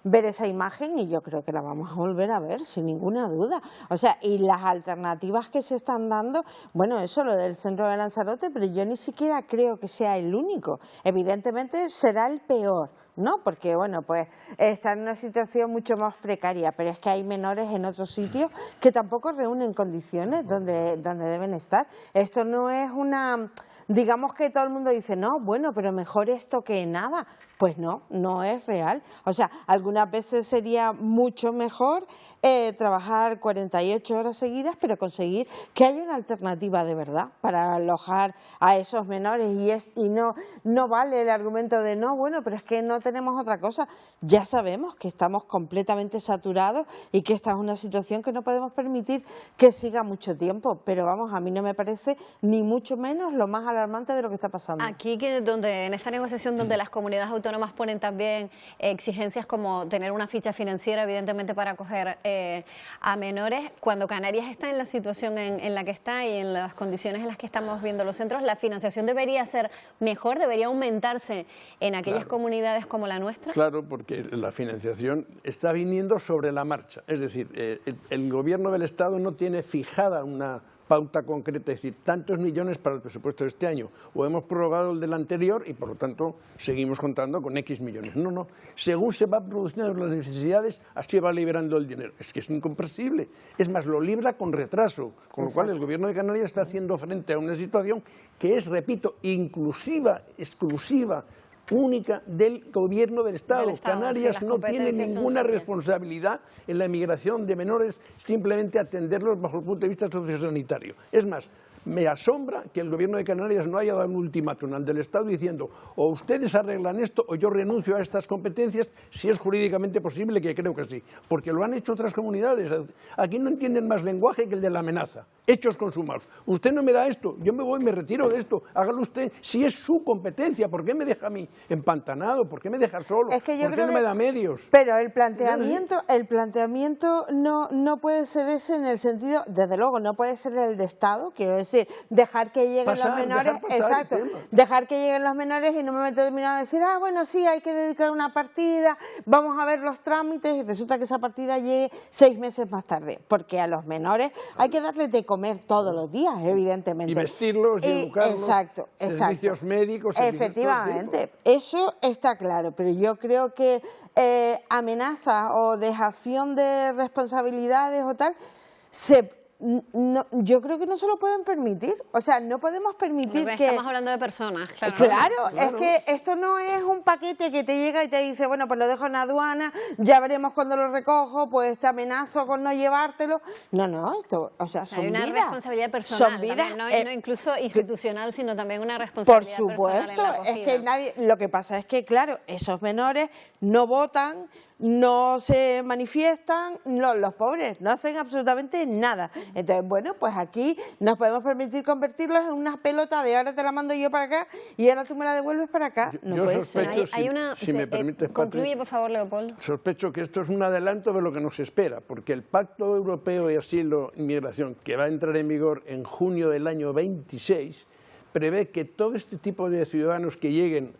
Speaker 20: ver esa imagen, y yo creo que la vamos a volver a ver sin ninguna duda. O sea, y las alternativas que se están dando, bueno, eso lo del centro de Lanzarote, pero yo ni siquiera creo que sea el único. Evidentemente será el peor, ¿no? Porque, bueno, pues está en una situación mucho más precaria, pero es que hay menores en otros sitios que tampoco reúnen condiciones donde deben estar. Esto no es una, digamos que todo el mundo dice, no, bueno, pero mejor esto que nada. Pues no es real. O sea, algunas veces sería mucho mejor trabajar 48 horas seguidas, pero conseguir que haya una alternativa de verdad para alojar a esos menores. Y no vale el argumento de no, bueno, pero es que no tenemos otra cosa. Ya sabemos que estamos completamente saturados y que esta es una situación que no podemos permitir que siga mucho tiempo. Pero vamos, a mí no me parece ni mucho menos lo más alarmante de lo que está pasando.
Speaker 1: Aquí, en esta negociación donde las comunidades autónomas ponen también exigencias como tener una ficha financiera, evidentemente, para acoger a menores, cuando Canarias está en la situación en la que está y en las condiciones en las que estamos viendo los centros, la financiación debería ser mejor, debería aumentarse en aquellas comunidades como la nuestra.
Speaker 19: Claro, porque la financiación está viniendo sobre la marcha, es decir, el gobierno del Estado no tiene fijada una pauta concreta, es decir, tantos millones para el presupuesto de este año, o hemos prorrogado el del anterior y por lo tanto seguimos contando con X millones. No, según se va produciendo las necesidades, así va liberando el dinero. Es que es incomprensible, es más, lo libra con retraso, con lo cual el gobierno de Canarias está haciendo frente a una situación que es, repito, inclusiva, exclusiva, única del gobierno del Estado. Canarias no tiene ninguna responsabilidad en la emigración de menores, simplemente atenderlos bajo el punto de vista sociosanitario. Es más, me asombra que el gobierno de Canarias no haya dado un ultimátum al del Estado diciendo o ustedes arreglan esto o yo renuncio a estas competencias, si es jurídicamente posible, que creo que sí, porque lo han hecho otras comunidades. Aquí no entienden más lenguaje que el de la amenaza, hechos consumados. Usted no me da esto, yo me voy, me retiro de esto, hágalo usted, si es su competencia. ¿Por qué me deja a mí empantanado? ¿Por qué me deja solo?
Speaker 20: Es que yo
Speaker 19: ¿Por qué no me da medios?
Speaker 20: Pero el planteamiento no puede ser ese en el sentido, desde luego no puede ser el de Estado, quiero decir, Es decir, dejar que lleguen los menores, exacto, dejar que lleguen los menores y en un momento determinado decir, ah, bueno, sí, hay que dedicar una partida, vamos a ver los trámites, y resulta que esa partida llegue 6 meses más tarde, porque a los menores hay que darles de comer todos los días, evidentemente.
Speaker 19: Y vestirlos, y educarlos,
Speaker 20: exacto,
Speaker 19: servicios médicos.
Speaker 20: Efectivamente, eso está claro, pero yo creo que amenaza o dejación de responsabilidades o tal, yo creo que no se lo pueden permitir. O sea, no podemos permitir que...
Speaker 1: Estamos hablando de personas, claro.
Speaker 20: Claro, es que esto no es un paquete que te llega y te dice, bueno, pues lo dejo en aduana, ya veremos cuando lo recojo, pues te amenazo con no llevártelo. No, esto, o sea, son vidas.
Speaker 1: Hay una responsabilidad personal,
Speaker 20: son vidas,
Speaker 1: también, no incluso institucional, sino también una responsabilidad personal.
Speaker 20: Por supuesto, es que nadie, lo que pasa es que, claro, esos menores no votan, no se manifiestan, los pobres no hacen absolutamente nada. Entonces, bueno, pues aquí nos podemos permitir convertirlos en una pelota de ahora te la mando yo para acá y ahora tú me la devuelves para acá. No puede ser.
Speaker 19: Si me permites,
Speaker 1: concluye, por favor, Leopoldo.
Speaker 19: Sospecho que esto es un adelanto de lo que nos espera, porque el Pacto Europeo de Asilo y Migración, que va a entrar en vigor en junio del año 26, prevé que todo este tipo de ciudadanos que lleguen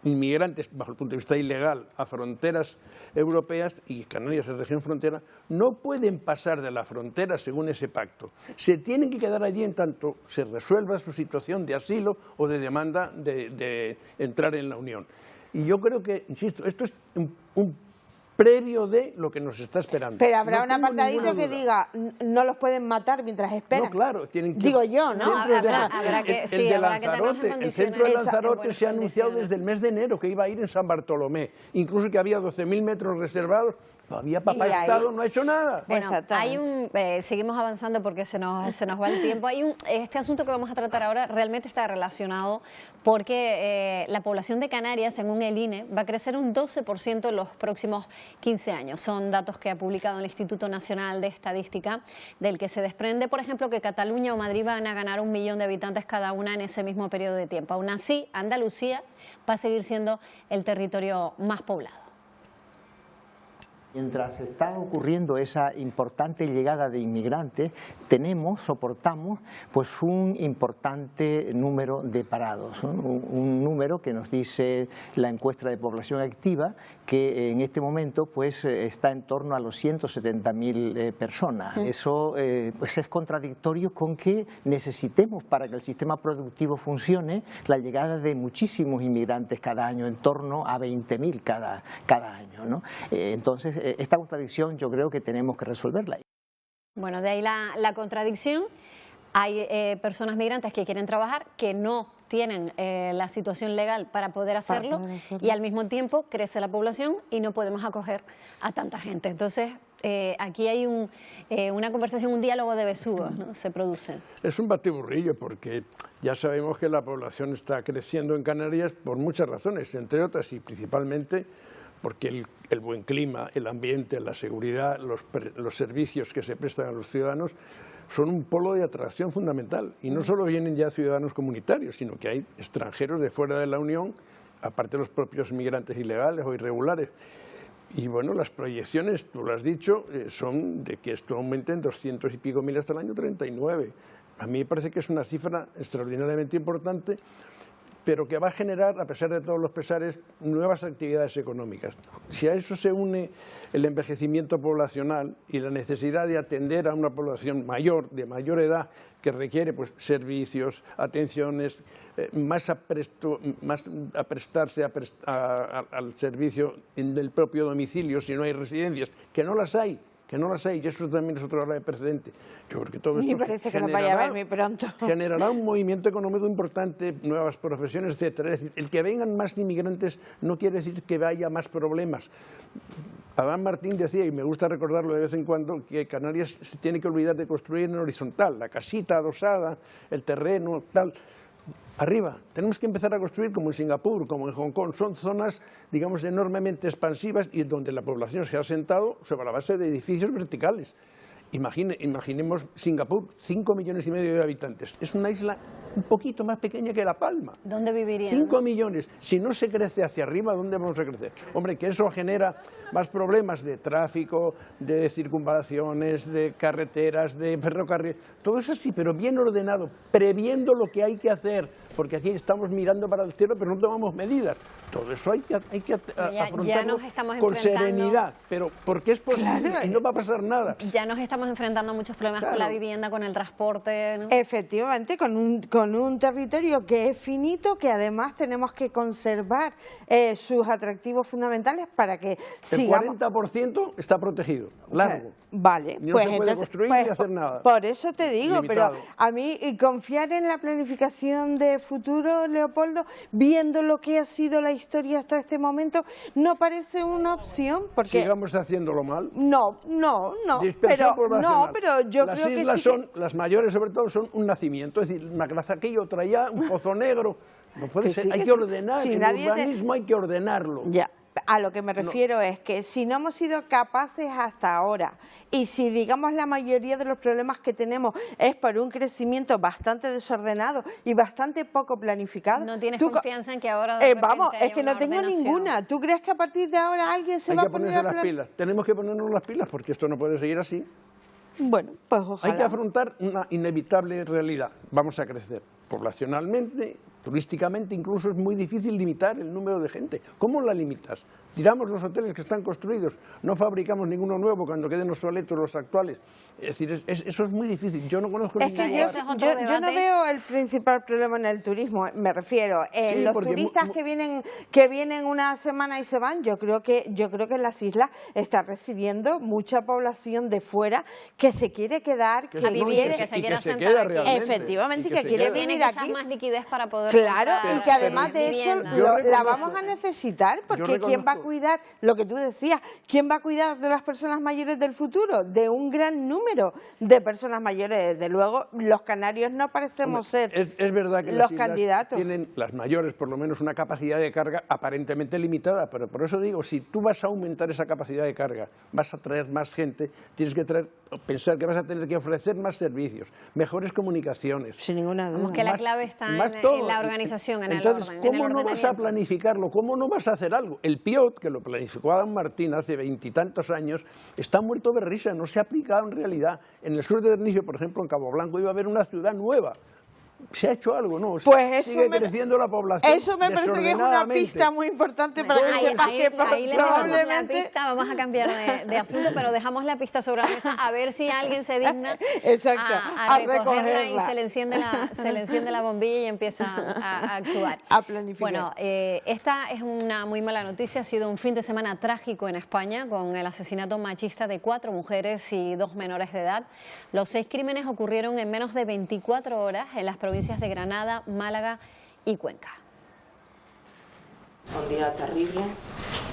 Speaker 19: inmigrantes, bajo el punto de vista ilegal, a fronteras europeas, y Canarias es región frontera, no pueden pasar de la frontera según ese pacto. Se tienen que quedar allí en tanto se resuelva su situación de asilo o de demanda de entrar en la Unión. Y yo creo que, insisto, esto es un previo de lo que nos está esperando.
Speaker 20: Pero habrá un apartadito que diga, no los pueden matar mientras esperan.
Speaker 19: No, claro, tienen que...
Speaker 20: Digo yo, ¿no?
Speaker 19: El centro de Lanzarote se ha anunciado desde el mes de enero que iba a ir en San Bartolomé, incluso que había 12.000 metros reservados. Todavía Papá Estado no ha hecho nada.
Speaker 1: Bueno, seguimos avanzando porque se nos va el tiempo. Este asunto que vamos a tratar ahora realmente está relacionado porque la población de Canarias, según el INE, va a crecer un 12% en los próximos 15 años. Son datos que ha publicado el Instituto Nacional de Estadística, del que se desprende, por ejemplo, que Cataluña o Madrid van a ganar 1 millón de habitantes cada una en ese mismo periodo de tiempo. Aún así, Andalucía va a seguir siendo el territorio más poblado.
Speaker 6: Mientras está ocurriendo esa importante llegada de inmigrantes, soportamos pues un importante número de parados, ¿no? Un número que nos dice la encuesta de población activa, que en este momento pues está en torno a los 170.000 personas. Eso pues es contradictorio con que necesitemos, para que el sistema productivo funcione, la llegada de muchísimos inmigrantes cada año, en torno a 20.000 cada año, ¿no? Entonces, esta contradicción yo creo que tenemos que resolverla.
Speaker 1: Bueno, de ahí la contradicción. Hay personas migrantes que quieren trabajar, que no tienen la situación legal para poder hacerlo, y al mismo tiempo crece la población y no podemos acoger a tanta gente. Entonces, aquí hay una conversación, un diálogo de besugos, ¿no? Se produce.
Speaker 19: Es un batiburrillo porque ya sabemos que la población está creciendo en Canarias por muchas razones, entre otras y principalmente porque el buen clima, el ambiente, la seguridad, los servicios que se prestan a los ciudadanos son un polo de atracción fundamental. Y no solo vienen ya ciudadanos comunitarios, sino que hay extranjeros de fuera de la Unión, aparte de los propios migrantes ilegales o irregulares. Y bueno, las proyecciones, tú lo has dicho, son de que esto aumente en 200 y pico mil hasta el año 39. A mí me parece que es una cifra extraordinariamente importante, pero que va a generar, a pesar de todos los pesares, nuevas actividades económicas. Si a eso se une el envejecimiento poblacional y la necesidad de atender a una población mayor, de mayor edad, que requiere pues, servicios, atenciones, más a prestarse al servicio en el propio domicilio, si no hay residencias, que no las hay, y eso también es otro grave precedente. Yo creo que todo esto
Speaker 20: parece que nos vaya a ver muy pronto.
Speaker 19: Generará un movimiento económico importante, nuevas profesiones, etcétera. Es decir, el que vengan más inmigrantes no quiere decir que haya más problemas. Adán Martín decía, y me gusta recordarlo de vez en cuando, que Canarias se tiene que olvidar de construir en horizontal, la casita adosada, el terreno, tal. Arriba, tenemos que empezar a construir como en Singapur, como en Hong Kong. Son zonas, digamos, enormemente expansivas y donde la población se ha asentado sobre la base de edificios verticales. Imaginemos Singapur, 5,5 millones de habitantes. Es una isla un poquito más pequeña que La Palma.
Speaker 1: ¿Dónde vivirían?
Speaker 19: 5 millones. Si no se crece hacia arriba, ¿dónde vamos a crecer? Hombre, que eso genera más problemas de tráfico, de circunvalaciones, de carreteras, de ferrocarril. Todo eso sí, pero bien ordenado, previendo lo que hay que hacer, porque aquí estamos mirando para el cielo, pero no tomamos medidas. Todo eso hay que afrontarlo con serenidad, pero porque es posible y no va a pasar nada.
Speaker 1: Ya nos estamos enfrentando a muchos problemas con la vivienda, con el transporte, ¿no?
Speaker 20: Efectivamente, con un territorio que es finito, que además tenemos que conservar sus atractivos fundamentales para que sigamos...
Speaker 19: El 40% está protegido, largo.
Speaker 20: Vale,
Speaker 19: no
Speaker 20: pues
Speaker 19: se puede
Speaker 20: entonces,
Speaker 19: construir ni hacer nada.
Speaker 20: Por eso te digo,
Speaker 19: Limitado.
Speaker 20: pero a mí confiar en la planificación de futuro, Leopoldo, viendo lo que ha sido la historia hasta este momento, no parece una opción. Porque
Speaker 19: sigamos haciéndolo mal.
Speaker 20: No, pero yo
Speaker 19: las
Speaker 20: creo que
Speaker 19: islas
Speaker 20: sí
Speaker 19: son, las mayores sobre todo, son un nacimiento, es decir, Nagasaki, otra allá, un pozo negro. No puede ser, hay que ordenar, el urbanismo hay que ordenarlo.
Speaker 20: Ya. A lo que me refiero es que si no hemos sido capaces hasta ahora y si digamos la mayoría de los problemas que tenemos es por un crecimiento bastante desordenado y bastante poco planificado.
Speaker 1: ¿No tienes confianza en que ahora de
Speaker 20: vamos,
Speaker 1: repente
Speaker 20: es que no tengo
Speaker 1: ordenación?
Speaker 20: Ninguna. ¿Tú crees que a partir de ahora alguien se va a poner
Speaker 19: las pilas? Tenemos que ponernos las pilas porque esto no puede seguir así.
Speaker 20: Bueno, pues ojalá.
Speaker 19: Hay que afrontar una inevitable realidad. Vamos a crecer poblacionalmente, turísticamente, incluso es muy difícil limitar el número de gente. ¿Cómo la limitas? Tiramos los hoteles que están construidos, no fabricamos ninguno nuevo cuando queden obsoletos los actuales. Es decir, eso es muy difícil. Yo no conozco ningún lugar.
Speaker 20: Yo no veo el principal problema en el turismo, me refiero. Los turistas que vienen una semana y se van, yo creo que en las islas está recibiendo mucha población de fuera que se quiere quedar,
Speaker 1: a vivir, que se quiera sentar aquí.
Speaker 20: Efectivamente, que quiere venir aquí.
Speaker 1: Más liquidez para poder
Speaker 20: y que además de hecho la vamos a necesitar, porque ¿quién va a cuidar lo que tú decías? ¿Quién va a cuidar de las personas mayores del futuro? De un gran número de personas mayores. Desde luego, los canarios no parecemos ser
Speaker 19: es verdad que
Speaker 20: los
Speaker 19: las islas
Speaker 20: candidatos.
Speaker 19: Tienen, las mayores, por lo menos, una capacidad de carga aparentemente limitada, pero por eso digo, si tú vas a aumentar esa capacidad de carga, vas a traer más gente, tienes que pensar que vas a tener que ofrecer más servicios, mejores comunicaciones.
Speaker 20: Sin ninguna duda.
Speaker 1: Vamos, que la clave está en la organización, en
Speaker 19: Entonces,
Speaker 1: el orden.
Speaker 19: ¿cómo no vas a planificarlo? ¿Cómo no vas a hacer algo? El PIOT, que lo planificó Adam Martín hace 20 y tantos años, está muerto de risa, no se ha aplicado en realidad. En el sur de Tenerife, por ejemplo, en Cabo Blanco, iba a haber una ciudad nueva. ¿Se ha hecho algo? No,
Speaker 20: pues
Speaker 19: sigue creciendo la población.
Speaker 20: Eso me parece que es una pista muy importante para que sepas que
Speaker 1: probablemente... Vamos a cambiar de asunto, pero dejamos la pista sobre la mesa a ver si alguien se digna a recogerla y se le enciende la bombilla y empieza a actuar.
Speaker 20: A planificar.
Speaker 1: Bueno, esta es una muy mala noticia. Ha sido un fin de semana trágico en España con el asesinato machista de 4 mujeres y 2 menores de edad. Los 6 crímenes ocurrieron en menos de 24 horas en las provincias de Granada, Málaga y Cuenca.
Speaker 10: Un día terrible.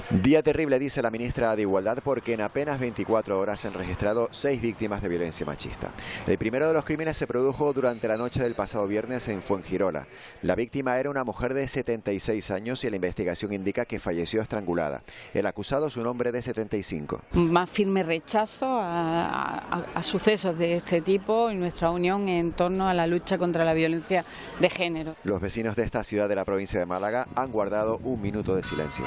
Speaker 21: Día terrible, dice la ministra de Igualdad, porque en apenas 24 horas se han registrado 6 víctimas de violencia machista. El primero de los crímenes se produjo durante la noche del pasado viernes en Fuengirola. La víctima era una mujer de 76 años y la investigación indica que falleció estrangulada. El acusado es un hombre de 75.
Speaker 22: Más firme rechazo a sucesos de este tipo y nuestra unión en torno a la lucha contra la violencia de género.
Speaker 21: Los vecinos de esta ciudad de la provincia de Málaga han guardado un minuto de silencio.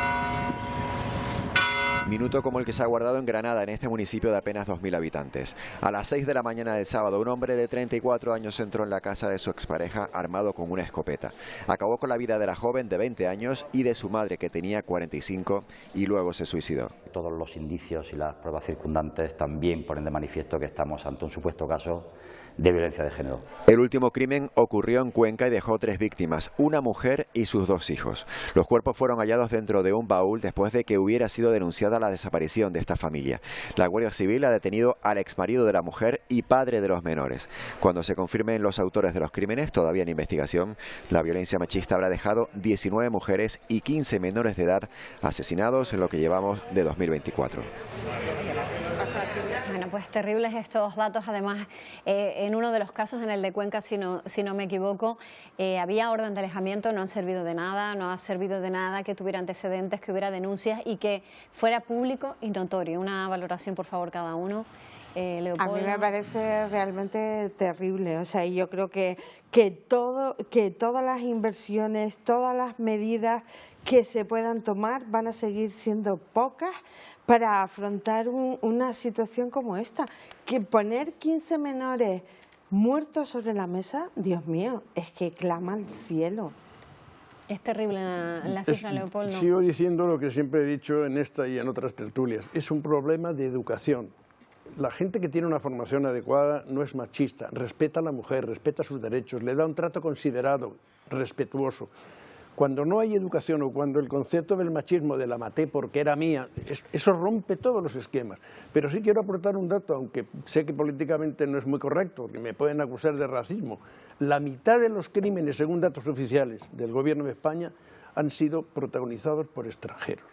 Speaker 21: Minuto como el que se ha guardado en Granada, en este municipio de apenas 2.000 habitantes. A las 6 de la mañana del sábado, un hombre de 34 años entró en la casa de su expareja armado con una escopeta. Acabó con la vida de la joven de 20 años y de su madre, que tenía 45, y luego se suicidó.
Speaker 24: Todos los indicios y las pruebas circundantes también ponen de manifiesto que estamos ante un supuesto caso de violencia de género.
Speaker 21: El último crimen ocurrió en Cuenca y dejó 3 víctimas, una mujer y sus 2 hijos. Los cuerpos fueron hallados dentro de un baúl después de que hubiera sido denunciada la desaparición de esta familia. La Guardia Civil ha detenido al exmarido de la mujer y padre de los menores. Cuando se confirmen los autores de los crímenes, todavía en investigación, la violencia machista habrá dejado 19 mujeres y 15 menores de edad asesinados en lo que llevamos de 2024.
Speaker 1: Bueno, pues terribles estos datos. Además, en uno de los casos, en el de Cuenca, si no me equivoco, había orden de alejamiento, no ha servido de nada que tuviera antecedentes, que hubiera denuncias y que fuera público y notorio. Una valoración, por favor, cada uno. Leopoldo.
Speaker 20: A mí me parece realmente terrible, o sea, y yo creo que todas las inversiones, todas las medidas que se puedan tomar van a seguir siendo pocas para afrontar una situación como esta. Que poner 15 menores muertos sobre la mesa, Dios mío, es que clama al cielo.
Speaker 1: Es terrible la cifra, Leopoldo.
Speaker 19: Sigo diciendo lo que siempre he dicho en esta y en otras tertulias. Es un problema de educación. La gente que tiene una formación adecuada no es machista, respeta a la mujer, respeta sus derechos, le da un trato considerado, respetuoso. Cuando no hay educación o cuando el concepto del machismo, de la maté porque era mía, eso rompe todos los esquemas. Pero sí quiero aportar un dato, aunque sé que políticamente no es muy correcto, porque me pueden acusar de racismo. La mitad de los crímenes, según datos oficiales del Gobierno de España, han sido protagonizados por extranjeros.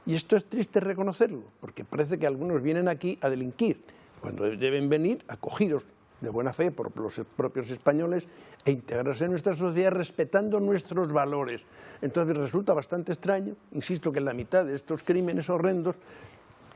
Speaker 19: Y esto es triste reconocerlo, porque parece que algunos vienen aquí a delinquir, cuando deben venir acogidos de buena fe por los propios españoles e integrarse en nuestra sociedad respetando nuestros valores. Entonces resulta bastante extraño, insisto, que la mitad de estos crímenes horrendos,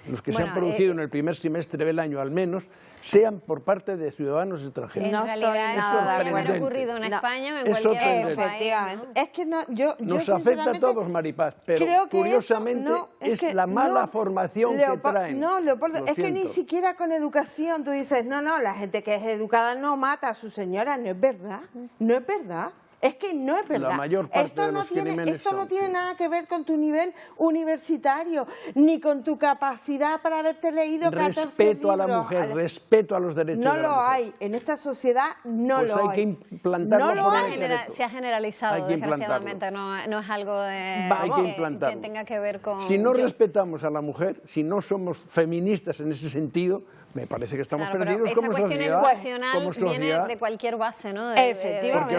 Speaker 19: los que se han producido en el primer semestre del año al menos, sean por parte de ciudadanos extranjeros.
Speaker 1: En realidad puede haber ocurrido en España o en cualquier país, ¿no?
Speaker 20: Es que
Speaker 19: nos afecta a todos, Maripaz, pero curiosamente es la mala formación que traen.
Speaker 20: No, Leopoldo, es que ni siquiera con educación tú dices, no, la gente que es educada no mata a su señora, no es verdad, no es verdad. Es que no es verdad.
Speaker 19: La mayor parte de los crímenes
Speaker 20: esto no tiene nada que ver con tu nivel universitario, ni con tu capacidad para haberte leído 14 libros.
Speaker 19: Respeto a la mujer, respeto a los derechos de la mujer.
Speaker 20: No lo hay. En esta sociedad no lo hay.
Speaker 19: Pues hay que implantarlo.
Speaker 1: No se ha generalizado, desgraciadamente. No es algo que tenga que ver con...
Speaker 19: Si no respetamos a la mujer, si no somos feministas en ese sentido, me parece que estamos perdidos como sociedad.
Speaker 1: Esa cuestión educacional viene de cualquier base, ¿no?
Speaker 20: Efectivamente.
Speaker 19: Porque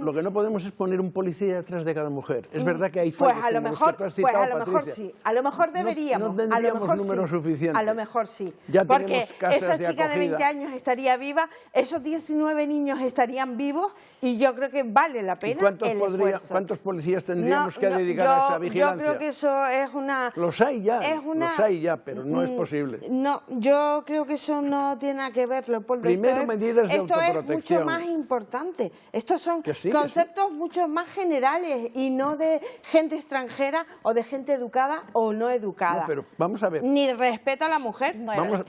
Speaker 20: lo
Speaker 19: que no podemos es poner un policía detrás de cada mujer. Es verdad que hay fallos
Speaker 20: pues a lo mejor sí. A lo mejor deberíamos.
Speaker 19: No tendríamos números suficientes.
Speaker 20: A lo mejor sí.
Speaker 19: Ya
Speaker 20: porque esa
Speaker 19: de
Speaker 20: chica de 20 años estaría viva, esos 19 niños estarían vivos y yo creo que vale la pena el esfuerzo.
Speaker 19: ¿Cuántos policías tendríamos que dedicar a esa vigilancia?
Speaker 20: Yo creo que eso es una...
Speaker 19: Los hay ya, pero no es posible.
Speaker 20: No, yo creo que eso no tiene nada que ver, Leopoldo.
Speaker 19: Primero, medidas de autoprotección.
Speaker 20: Esto es mucho más importante. Estos son conceptos mucho más generales y no de gente extranjera o de gente educada o no educada.
Speaker 19: No, pero vamos a ver.
Speaker 20: Ni respeto a la mujer.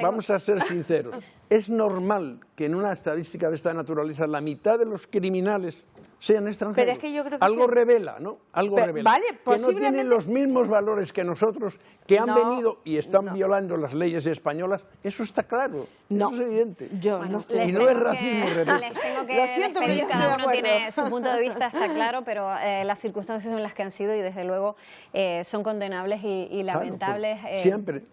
Speaker 19: Vamos a ser sinceros. Es normal que en una estadística de esta naturaleza la mitad de los criminales sean extranjeros.
Speaker 20: Pero es que yo creo que
Speaker 19: algo revela, ¿no? Algo revela.
Speaker 20: Vale,
Speaker 19: que no tienen los mismos valores que nosotros, que han venido y están violando las leyes españolas. Eso está claro. Eso es evidente. Y no es racismo.
Speaker 1: Les tengo que despedir, cada uno tiene su punto de vista, está claro, pero las circunstancias son las que han sido y desde luego son condenables y lamentables.
Speaker 19: Siempre.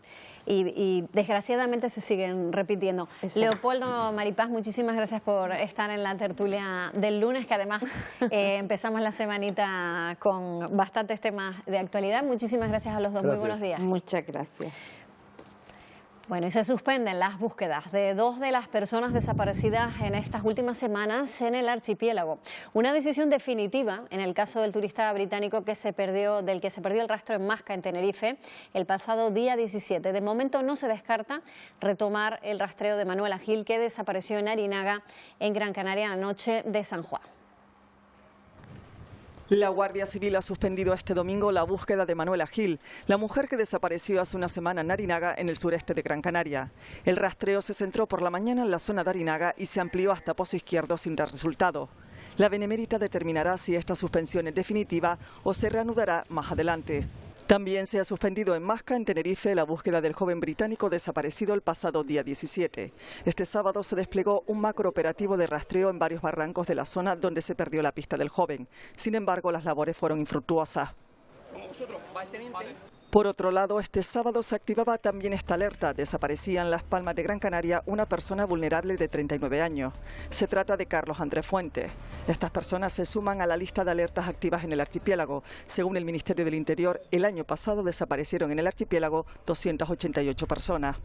Speaker 1: Y desgraciadamente se siguen repitiendo. Exacto. Leopoldo, Maripaz, muchísimas gracias por estar en la tertulia del lunes, que además empezamos la semanita con bastantes temas de actualidad. Muchísimas gracias a los dos. Muy buenos días.
Speaker 20: Muchas gracias.
Speaker 1: Bueno, y se suspenden las búsquedas de 2 de las personas desaparecidas en estas últimas semanas en el archipiélago. Una decisión definitiva en el caso del turista británico del que se perdió el rastro en Masca, en Tenerife, el pasado día 17. De momento no se descarta retomar el rastreo de Manuela Gil, que desapareció en Arinaga, en Gran Canaria, la noche de San Juan.
Speaker 4: La Guardia Civil ha suspendido este domingo la búsqueda de Manuela Gil, la mujer que desapareció hace una semana en Arinaga, en el sureste de Gran Canaria. El rastreo se centró por la mañana en la zona de Arinaga y se amplió hasta Pozo Izquierdo sin dar resultado. La Benemérita determinará si esta suspensión es definitiva o se reanudará más adelante. También se ha suspendido en Masca, en Tenerife, la búsqueda del joven británico desaparecido el pasado día 17. Este sábado se desplegó un macrooperativo de rastreo en varios barrancos de la zona donde se perdió la pista del joven. Sin embargo, las labores fueron infructuosas. Por otro lado, este sábado se activaba también esta alerta. Desaparecía en Las Palmas de Gran Canaria una persona vulnerable de 39 años. Se trata de Carlos Andrés Fuentes. Estas personas se suman a la lista de alertas activas en el archipiélago. Según el Ministerio del Interior, el año pasado desaparecieron en el archipiélago 288 personas.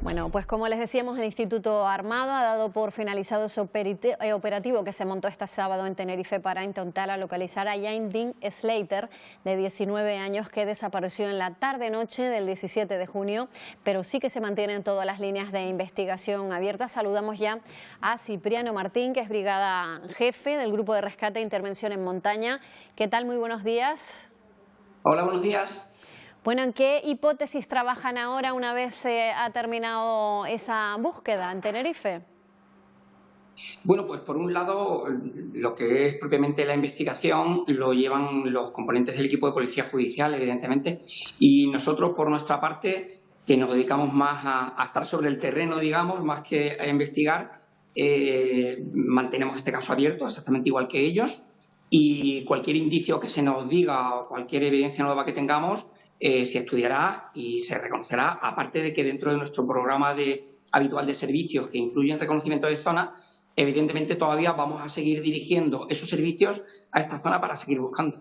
Speaker 1: Bueno, pues como les decíamos, el Instituto Armado ha dado por finalizado ese operativo que se montó este sábado en Tenerife para intentar localizar a Jane Dean Slater, de 19 años, que desapareció en la tarde-noche del 17 de junio, pero sí que se mantienen todas las líneas de investigación abiertas. Saludamos ya a Cipriano Martín, que es brigada jefe del Grupo de Rescate e Intervención en Montaña. ¿Qué tal? Muy buenos días.
Speaker 10: Hola, buenos días.
Speaker 1: Bueno, ¿en qué hipótesis trabajan ahora una vez se ha terminado esa búsqueda en Tenerife?
Speaker 10: Bueno, pues por un lado, lo que es propiamente la investigación lo llevan los componentes del equipo de policía judicial, evidentemente, y nosotros, por nuestra parte, que nos dedicamos más a estar sobre el terreno, digamos, más que a investigar, mantenemos este caso abierto, exactamente igual que ellos, y cualquier indicio que se nos diga o cualquier evidencia nueva que tengamos, se estudiará y se reconocerá, aparte de que dentro de nuestro programa habitual de servicios que incluyen reconocimiento de zona, evidentemente todavía vamos a seguir dirigiendo esos servicios a esta zona para seguir buscando.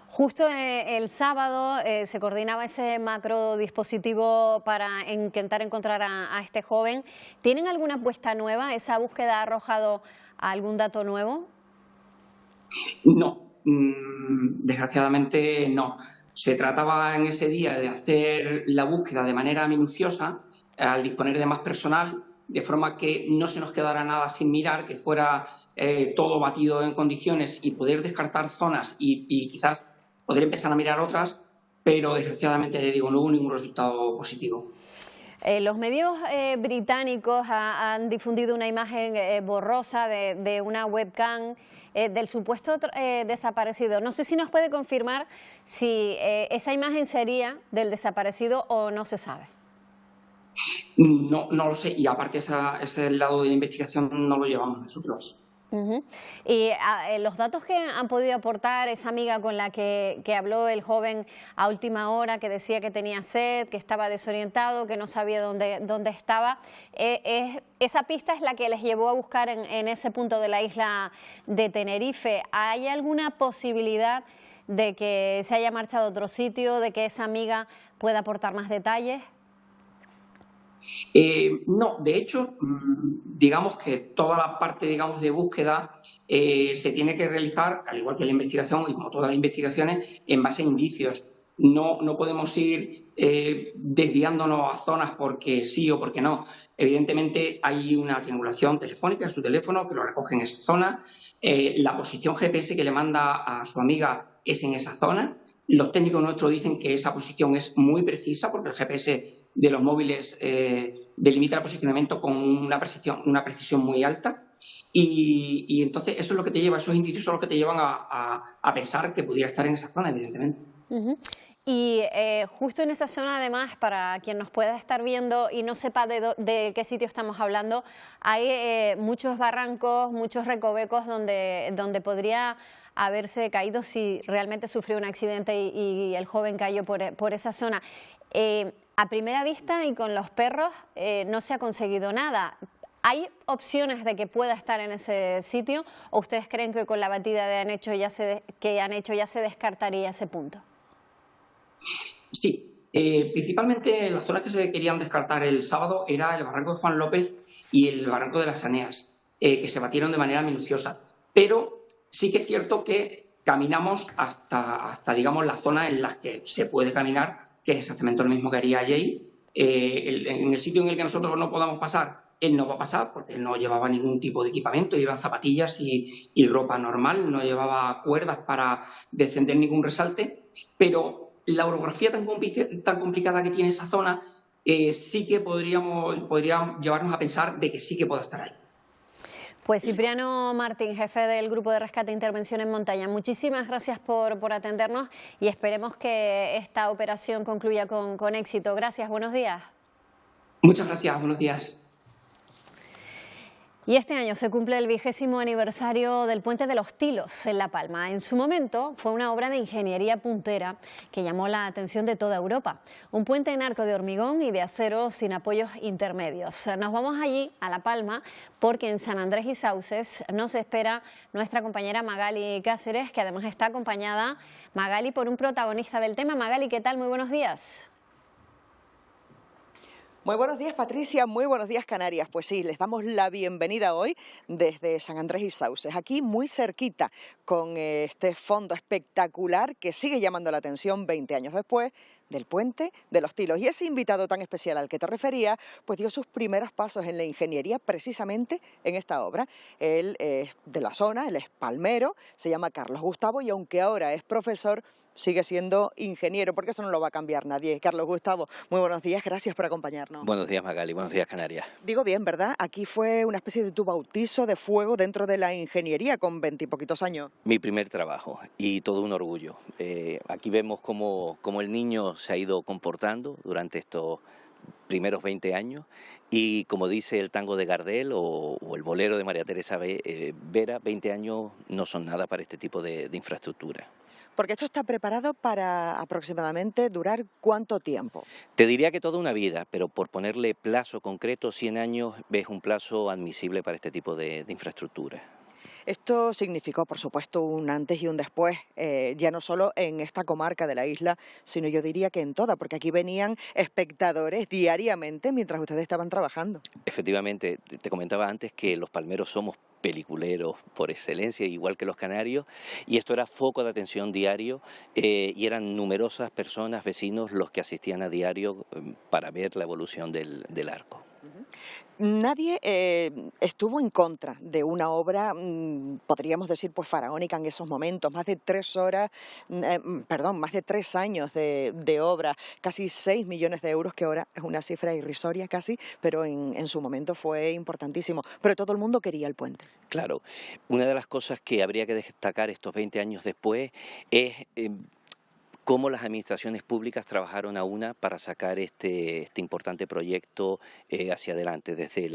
Speaker 1: Justo el sábado se coordinaba ese macro dispositivo para intentar encontrar a este joven. ¿Tienen alguna apuesta nueva? ¿Esa búsqueda ha arrojado algún dato nuevo?
Speaker 10: No, desgraciadamente no. Se trataba en ese día de hacer la búsqueda de manera minuciosa, al disponer de más personal, de forma que no se nos quedara nada sin mirar, que fuera todo batido en condiciones y poder descartar zonas y quizás poder empezar a mirar otras, pero desgraciadamente, digo, no hubo ningún resultado positivo.
Speaker 1: Los medios británicos han difundido una imagen borrosa de una webcam del supuesto desaparecido. No sé si nos puede confirmar si esa imagen sería del desaparecido o no se sabe.
Speaker 10: No lo sé, y aparte ese lado de la investigación no lo llevamos nosotros.
Speaker 1: Y los datos que han podido aportar esa amiga con la que habló el joven a última hora, que decía que tenía sed, que estaba desorientado, que no sabía dónde estaba, esa pista es la que les llevó a buscar en ese punto de la isla de Tenerife. ¿Hay alguna posibilidad de que se haya marchado a otro sitio, de que esa amiga pueda aportar más detalles?
Speaker 10: No, de hecho, digamos que toda la parte, digamos, de búsqueda se tiene que realizar, al igual que la investigación y como todas las investigaciones, en base a indicios. No podemos ir desviándonos a zonas porque sí o porque no. Evidentemente hay una triangulación telefónica en su teléfono que lo recoge en esa zona. La posición GPS que le manda a su amiga es en esa zona. Los técnicos nuestros dicen que esa posición es muy precisa porque el GPS de los móviles delimita el posicionamiento con una precisión muy alta. Y entonces eso es lo que te lleva, esos indicios son los que te llevan a pensar que pudiera estar en esa zona, evidentemente.
Speaker 1: Y justo en esa zona, además, para quien nos pueda estar viendo y no sepa de qué sitio estamos hablando, hay muchos barrancos, muchos recovecos donde podría haberse caído si realmente sufrió un accidente y el joven cayó por esa zona. A primera vista y con los perros no se ha conseguido nada. ¿Hay opciones de que pueda estar en ese sitio o ustedes creen que con la batida que han hecho ya se descartaría ese punto?
Speaker 10: Sí, principalmente las zonas que se querían descartar el sábado era el barranco de Juan López y el barranco de las Aneas, que se batieron de manera minuciosa. Pero sí que es cierto que caminamos hasta digamos, la zona en la que se puede caminar, que es exactamente lo mismo que haría Jay. En el sitio en el que nosotros no podamos pasar, él no va a pasar porque él no llevaba ningún tipo de equipamiento, llevaba zapatillas y ropa normal, no llevaba cuerdas para descender ningún resalte, pero la orografía tan complicada que tiene esa zona sí que podría llevarnos a pensar de que sí que pueda estar ahí.
Speaker 1: Pues Cipriano Martín, jefe del Grupo de Rescate e Intervención en Montaña, muchísimas gracias por atendernos y esperemos que esta operación concluya con éxito. Gracias, buenos días.
Speaker 10: Muchas gracias, buenos días.
Speaker 1: Y este año se cumple el 20º aniversario del Puente de los Tilos en La Palma. En su momento fue una obra de ingeniería puntera que llamó la atención de toda Europa. Un puente en arco de hormigón y de acero sin apoyos intermedios. Nos vamos allí, a La Palma, porque en San Andrés y Sauces nos espera nuestra compañera Magali Cáceres, que además está acompañada, Magali, por un protagonista del tema. Magali, ¿qué tal? Muy buenos días.
Speaker 11: Muy buenos días, Patricia, muy buenos días, Canarias. Pues sí, les damos la bienvenida hoy desde San Andrés y Sauces, aquí muy cerquita, con este fondo espectacular que sigue llamando la atención 20 años después del Puente de los Tilos. Y ese invitado tan especial al que te refería, pues dio sus primeros pasos en la ingeniería precisamente en esta obra. Él es de la zona, él es palmero, se llama Carlos Gustavo y aunque ahora es profesor, sigue siendo ingeniero, porque eso no lo va a cambiar nadie. Carlos Gustavo, muy buenos días, gracias por acompañarnos.
Speaker 12: Buenos días, Magali, buenos días, Canarias.
Speaker 11: Digo bien, ¿verdad? Aquí fue una especie de tu bautizo de fuego dentro de la ingeniería con 20 y poquitos años.
Speaker 12: Mi primer trabajo y todo un orgullo. Aquí vemos cómo el niño se ha ido comportando durante estos primeros 20 años y como dice el tango de Gardel o el bolero de María Teresa Vera, 20 años no son nada para este tipo de infraestructura.
Speaker 11: Porque esto está preparado para aproximadamente durar ¿cuánto tiempo?
Speaker 12: Te diría que toda una vida, pero por ponerle plazo concreto, 100 años es un plazo admisible para este tipo de infraestructura.
Speaker 11: Esto significó, por supuesto, un antes y un después, ya no solo en esta comarca de la isla, sino yo diría que en toda, porque aquí venían espectadores diariamente mientras ustedes estaban trabajando.
Speaker 12: Efectivamente, te comentaba antes que los palmeros somos peliculeros por excelencia, igual que los canarios, y esto era foco de atención diario y eran numerosas personas, vecinos, los que asistían a diario para ver la evolución del arco.
Speaker 11: Nadie estuvo en contra de una obra, podríamos decir, pues faraónica en esos momentos, más de 3 años de obra, casi 6 millones de euros, que ahora es una cifra irrisoria casi, pero en su momento fue importantísimo. Pero todo el mundo quería el puente.
Speaker 12: Claro, una de las cosas que habría que destacar estos 20 años después es cómo las administraciones públicas trabajaron a una para sacar este importante proyecto hacia adelante, desde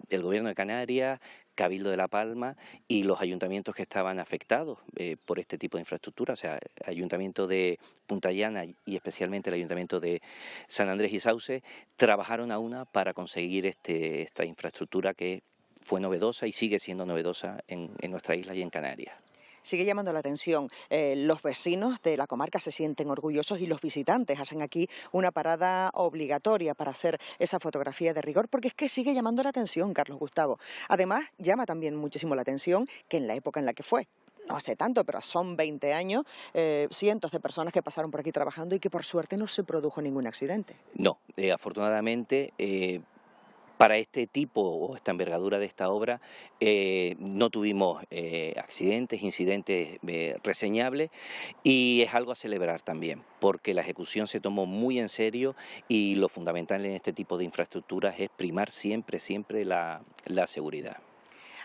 Speaker 12: el Gobierno de Canarias, Cabildo de La Palma y los ayuntamientos que estaban afectados por este tipo de infraestructura, o sea, Ayuntamiento de Punta Llana y especialmente el Ayuntamiento de San Andrés y Sauces, trabajaron a una para conseguir esta infraestructura que fue novedosa y sigue siendo novedosa en nuestra isla y en Canarias.
Speaker 11: Sigue llamando la atención. Los vecinos de la comarca se sienten orgullosos y los visitantes hacen aquí una parada obligatoria para hacer esa fotografía de rigor, porque es que sigue llamando la atención, Carlos Gustavo. Además, llama también muchísimo la atención que en la época en la que fue, no hace tanto, pero son 20 años, cientos de personas que pasaron por aquí trabajando y que por suerte no se produjo ningún accidente.
Speaker 12: No, afortunadamente para este tipo o esta envergadura de esta obra no tuvimos accidentes, incidentes reseñables y es algo a celebrar también porque la ejecución se tomó muy en serio y lo fundamental en este tipo de infraestructuras es primar siempre la seguridad.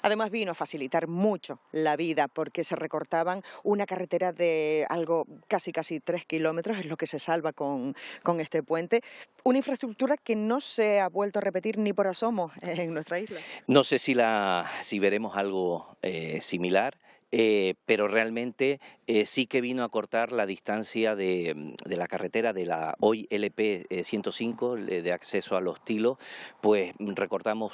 Speaker 11: Además vino a facilitar mucho la vida porque se recortaban una carretera de algo casi 3 kilómetros, es lo que se salva con este puente. Una infraestructura que no se ha vuelto a repetir ni por asomo en nuestra isla.
Speaker 12: No sé si veremos algo similar. Pero realmente sí que vino a cortar la distancia de la carretera de la hoy LP 105 de acceso a Los Tilos, pues recortamos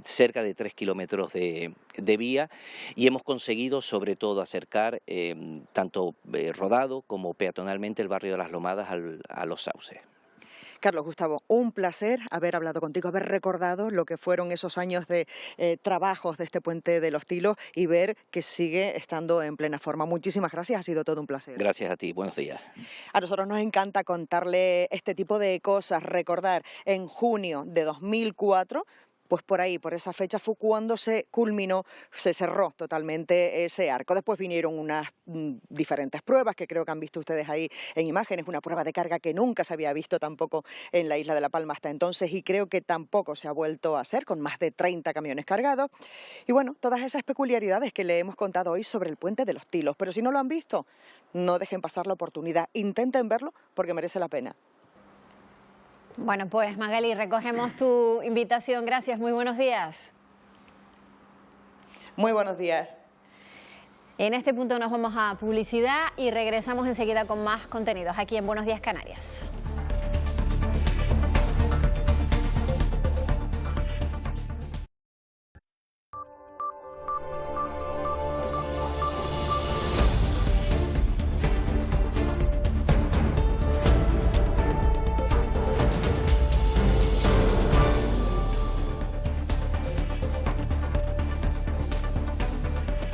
Speaker 12: cerca de 3 kilómetros de vía y hemos conseguido sobre todo acercar tanto rodado como peatonalmente el barrio de Las Lomadas a Los Sauces.
Speaker 11: Carlos Gustavo, un placer haber hablado contigo, haber recordado lo que fueron esos años de trabajos de este puente de Los Tilos y ver que sigue estando en plena forma. Muchísimas gracias, ha sido todo un placer.
Speaker 12: Gracias a ti, buenos días.
Speaker 11: A nosotros nos encanta contarle este tipo de cosas, recordar en junio de 2004, pues por ahí, por esa fecha fue cuando se culminó, se cerró totalmente ese arco. Después vinieron unas diferentes pruebas que creo que han visto ustedes ahí en imágenes, una prueba de carga que nunca se había visto tampoco en la isla de La Palma hasta entonces y creo que tampoco se ha vuelto a hacer con más de 30 camiones cargados. Y bueno, todas esas peculiaridades que le hemos contado hoy sobre el puente de Los Tilos. Pero si no lo han visto, no dejen pasar la oportunidad, intenten verlo porque merece la pena.
Speaker 1: Bueno, pues Magali, recogemos tu invitación. Gracias, muy buenos días.
Speaker 11: Muy buenos días.
Speaker 1: En este punto nos vamos a publicidad y regresamos enseguida con más contenidos aquí en Buenos Días Canarias.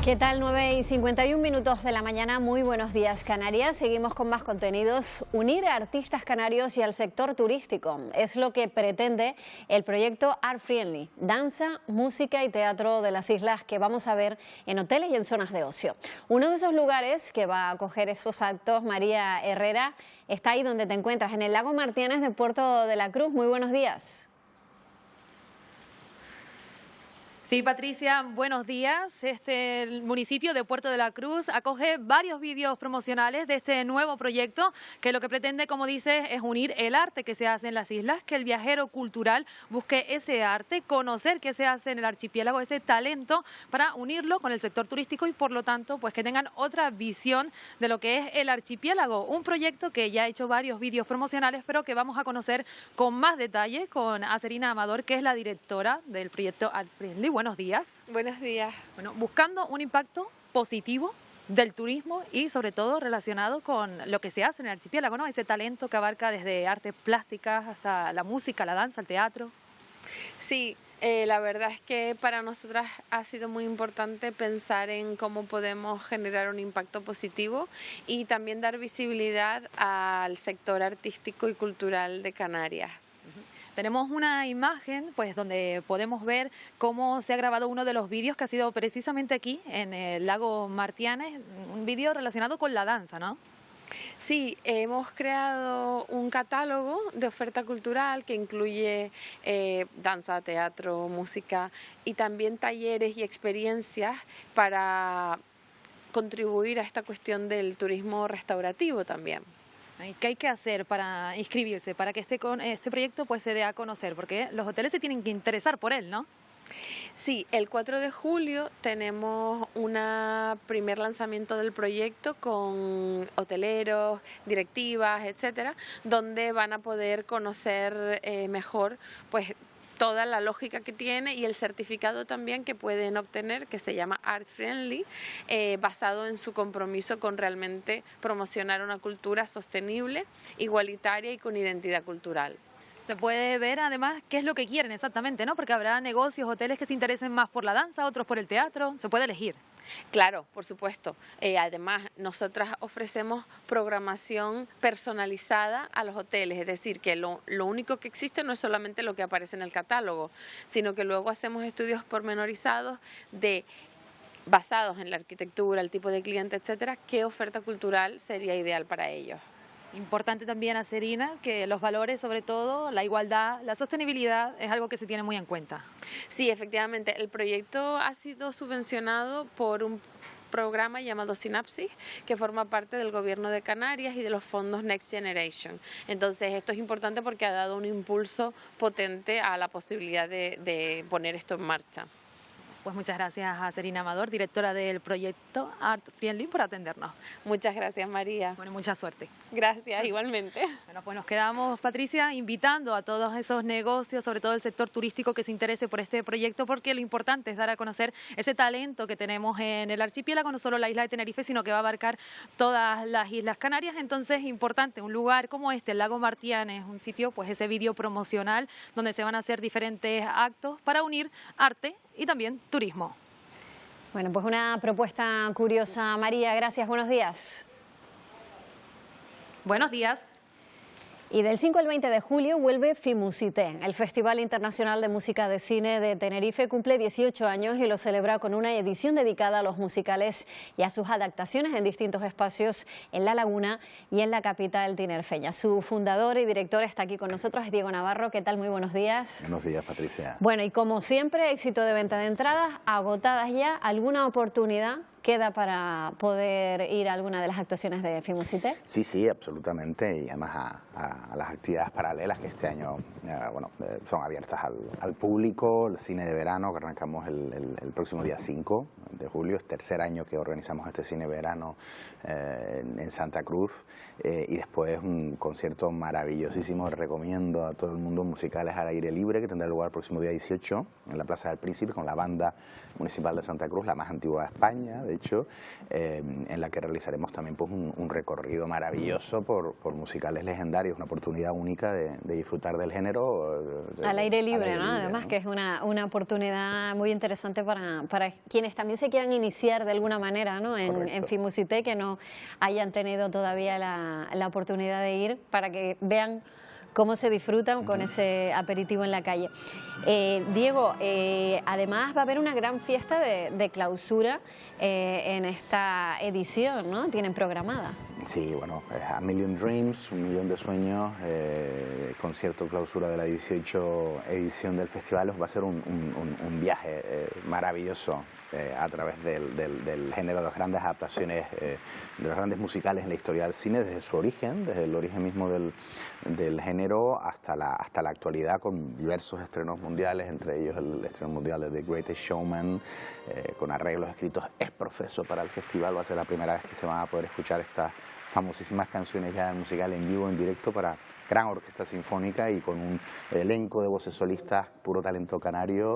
Speaker 1: ¿Qué tal? 9:51 de la mañana, muy buenos días Canarias. Seguimos con más contenidos. Unir a artistas canarios y al sector turístico es lo que pretende el proyecto Art Friendly, danza, música y teatro de las islas que vamos a ver en hoteles y en zonas de ocio. Uno de esos lugares que va a acoger estos actos, María Herrera, está ahí donde te encuentras, en el Lago Martianes de Puerto de la Cruz. Muy buenos días.
Speaker 13: Sí, Patricia, buenos días. El municipio de Puerto de la Cruz acoge varios vídeos promocionales de este nuevo proyecto que lo que pretende, como dices, es unir el arte que se hace en las islas, que el viajero cultural busque ese arte, conocer qué se hace en el archipiélago, ese talento, para unirlo con el sector turístico y, por lo tanto, pues que tengan otra visión de lo que es el archipiélago. Un proyecto que ya ha hecho varios vídeos promocionales, pero que vamos a conocer con más detalle con Acerina Amador, que es la directora del proyecto Art Friendly. Buenos días.
Speaker 14: Buenos días.
Speaker 13: Bueno, buscando un impacto positivo del turismo y sobre todo relacionado con lo que se hace en el archipiélago, ¿no? Ese talento que abarca desde artes plásticas hasta la música, la danza, el teatro.
Speaker 14: Sí, la verdad es que para nosotras ha sido muy importante pensar en cómo podemos generar un impacto positivo y también dar visibilidad al sector artístico y cultural de Canarias.
Speaker 13: Tenemos una imagen pues donde podemos ver cómo se ha grabado uno de los vídeos que ha sido precisamente aquí en el Lago Martianes, un vídeo relacionado con la danza, ¿no?
Speaker 14: Sí, hemos creado un catálogo de oferta cultural que incluye danza, teatro, música y también talleres y experiencias para contribuir a esta cuestión del turismo restaurativo también.
Speaker 13: ¿Qué hay que hacer para inscribirse, para que este proyecto pues se dé a conocer? Porque los hoteles se tienen que interesar por él, ¿no?
Speaker 14: Sí, el 4 de julio tenemos un primer lanzamiento del proyecto con hoteleros, directivas, etcétera, donde van a poder conocer mejor pues toda la lógica que tiene y el certificado también que pueden obtener, que se llama Art Friendly, basado en su compromiso con realmente promocionar una cultura sostenible, igualitaria y con identidad cultural.
Speaker 13: Se puede ver además qué es lo que quieren exactamente, ¿no? Porque habrá negocios, hoteles que se interesen más por la danza, otros por el teatro, se puede elegir.
Speaker 14: Claro, por supuesto. Además, nosotras ofrecemos programación personalizada a los hoteles, es decir, que lo único que existe no es solamente lo que aparece en el catálogo, sino que luego hacemos estudios pormenorizados basados en la arquitectura, el tipo de cliente, etcétera, qué oferta cultural sería ideal para ellos.
Speaker 13: Importante también, Acerina, que los valores, sobre todo la igualdad, la sostenibilidad, es algo que se tiene muy en cuenta.
Speaker 14: Sí, efectivamente, el proyecto ha sido subvencionado por un programa llamado Sinapsis, que forma parte del Gobierno de Canarias y de los fondos Next Generation. Entonces, esto es importante porque ha dado un impulso potente a la posibilidad de poner esto en marcha.
Speaker 13: Pues muchas gracias a Acerina Amador, directora del proyecto Art Friendly, por atendernos.
Speaker 14: Muchas gracias, María.
Speaker 13: Bueno, mucha suerte.
Speaker 14: Gracias, igualmente.
Speaker 13: Bueno, pues nos quedamos, Patricia, invitando a todos esos negocios, sobre todo el sector turístico, que se interese por este proyecto, porque lo importante es dar a conocer ese talento que tenemos en el archipiélago, no solo la isla de Tenerife, sino que va a abarcar todas las islas canarias. Entonces, importante, un lugar como este, el Lago Martianes, un sitio, pues ese vídeo promocional, donde se van a hacer diferentes actos para unir arte y también turismo.
Speaker 1: Bueno, pues una propuesta curiosa. María, gracias, buenos días.
Speaker 13: Buenos días.
Speaker 1: Y del 5 al 20 de julio vuelve FIMUSITE. El Festival Internacional de Música de Cine de Tenerife cumple 18 años y lo celebra con una edición dedicada a los musicales y a sus adaptaciones en distintos espacios en La Laguna y en la capital tinerfeña. Su fundador y director está aquí con nosotros, es Diego Navarro. ¿Qué tal? Muy buenos días.
Speaker 15: Buenos días, Patricia.
Speaker 1: Bueno, y como siempre, éxito de venta de entradas, agotadas ya. ¿Alguna oportunidad queda para poder ir a alguna de las actuaciones de FIMUSITE?
Speaker 15: Sí, absolutamente, y además a las actividades paralelas que este año son abiertas al público, el cine de verano que arrancamos el próximo día 5 de julio, es tercer año que organizamos este cine verano en Santa Cruz, y después un concierto maravillosísimo, recomiendo a todo el mundo, musicales al aire libre, que tendrá lugar el próximo día 18 en la Plaza del Príncipe con la Banda Municipal de Santa Cruz, la más antigua de España, de hecho, en la que realizaremos también pues, un recorrido maravilloso por musicales legendarios, una oportunidad única de disfrutar del género.
Speaker 1: Al aire libre, ¿no? Además, ¿no? Que es una oportunidad muy interesante para quienes también se quieran iniciar de alguna manera, ¿no? En Filmusité, que no hayan tenido todavía la oportunidad de ir, para que vean cómo se disfrutan con ese aperitivo en la calle. Diego, además va a haber una gran fiesta de clausura en esta edición, ¿no? Tienen programada.
Speaker 15: Sí, bueno, A Million Dreams, 1.000.000 de sueños, concierto clausura de la 18 edición del festival. Va a ser un viaje maravilloso a través del género de las grandes adaptaciones, de los grandes musicales en la historia del cine, desde su origen, desde el origen mismo del género hasta la actualidad, con diversos estrenos mundiales, entre ellos el estreno mundial de The Greatest Showman, con arreglos escritos ex profeso para el festival. Va a ser la primera vez que se van a poder escuchar estas famosísimas canciones ya musical en vivo, en directo, para gran orquesta sinfónica y con un elenco de voces solistas, puro talento canario,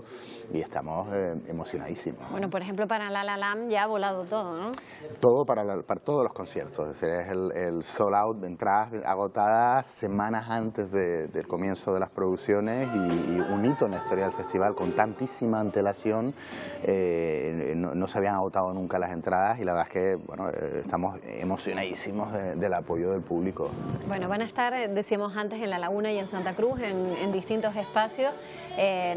Speaker 15: y estamos emocionadísimos.
Speaker 1: Bueno, por ejemplo, para La La Land ya ha volado todo, ¿no?
Speaker 15: Todo para todos los conciertos, es decir, es el sold out de entradas agotadas semanas antes del comienzo de las producciones, y un hito en la historia del festival, con tantísima antelación. No se habían agotado nunca las entradas, y la verdad es que bueno, estamos emocionadísimos del apoyo del público.
Speaker 1: Bueno, van a estar, decíamos antes, en La Laguna y en Santa Cruz, en distintos espacios,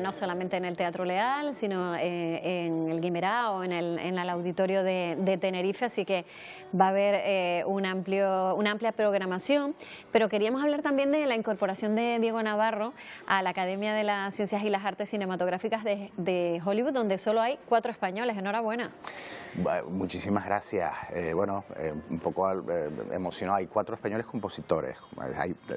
Speaker 1: no solamente en el Teatro Leal, sino en el Guimerá o en el Auditorio de Tenerife, así que va a haber una amplia programación. Pero queríamos hablar también de la incorporación de Diego Navarro a la Academia de las Ciencias y las Artes Cinematográficas de Hollywood, donde solo hay 4 españoles. Enhorabuena.
Speaker 15: Muchísimas gracias. Bueno, un poco emocionado. Hay 4 españoles compositores.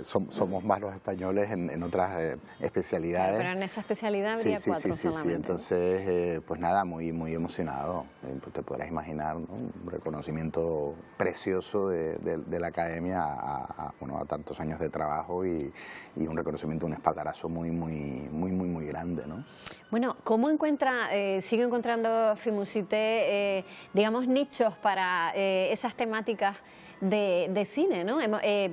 Speaker 15: Somos más los españoles en otras especialidades.
Speaker 1: Pero en esa especialidad habría 4 solamente.
Speaker 15: Sí. Entonces, pues nada, muy emocionado. Te podrás imaginar, ¿no? Un reconocimiento precioso de la academia a tantos años de trabajo, y un reconocimiento, un espaldarazo muy grande, ¿no?
Speaker 1: Bueno, ¿cómo sigue encontrando Filmusité, digamos, nichos para esas temáticas de cine, ¿no?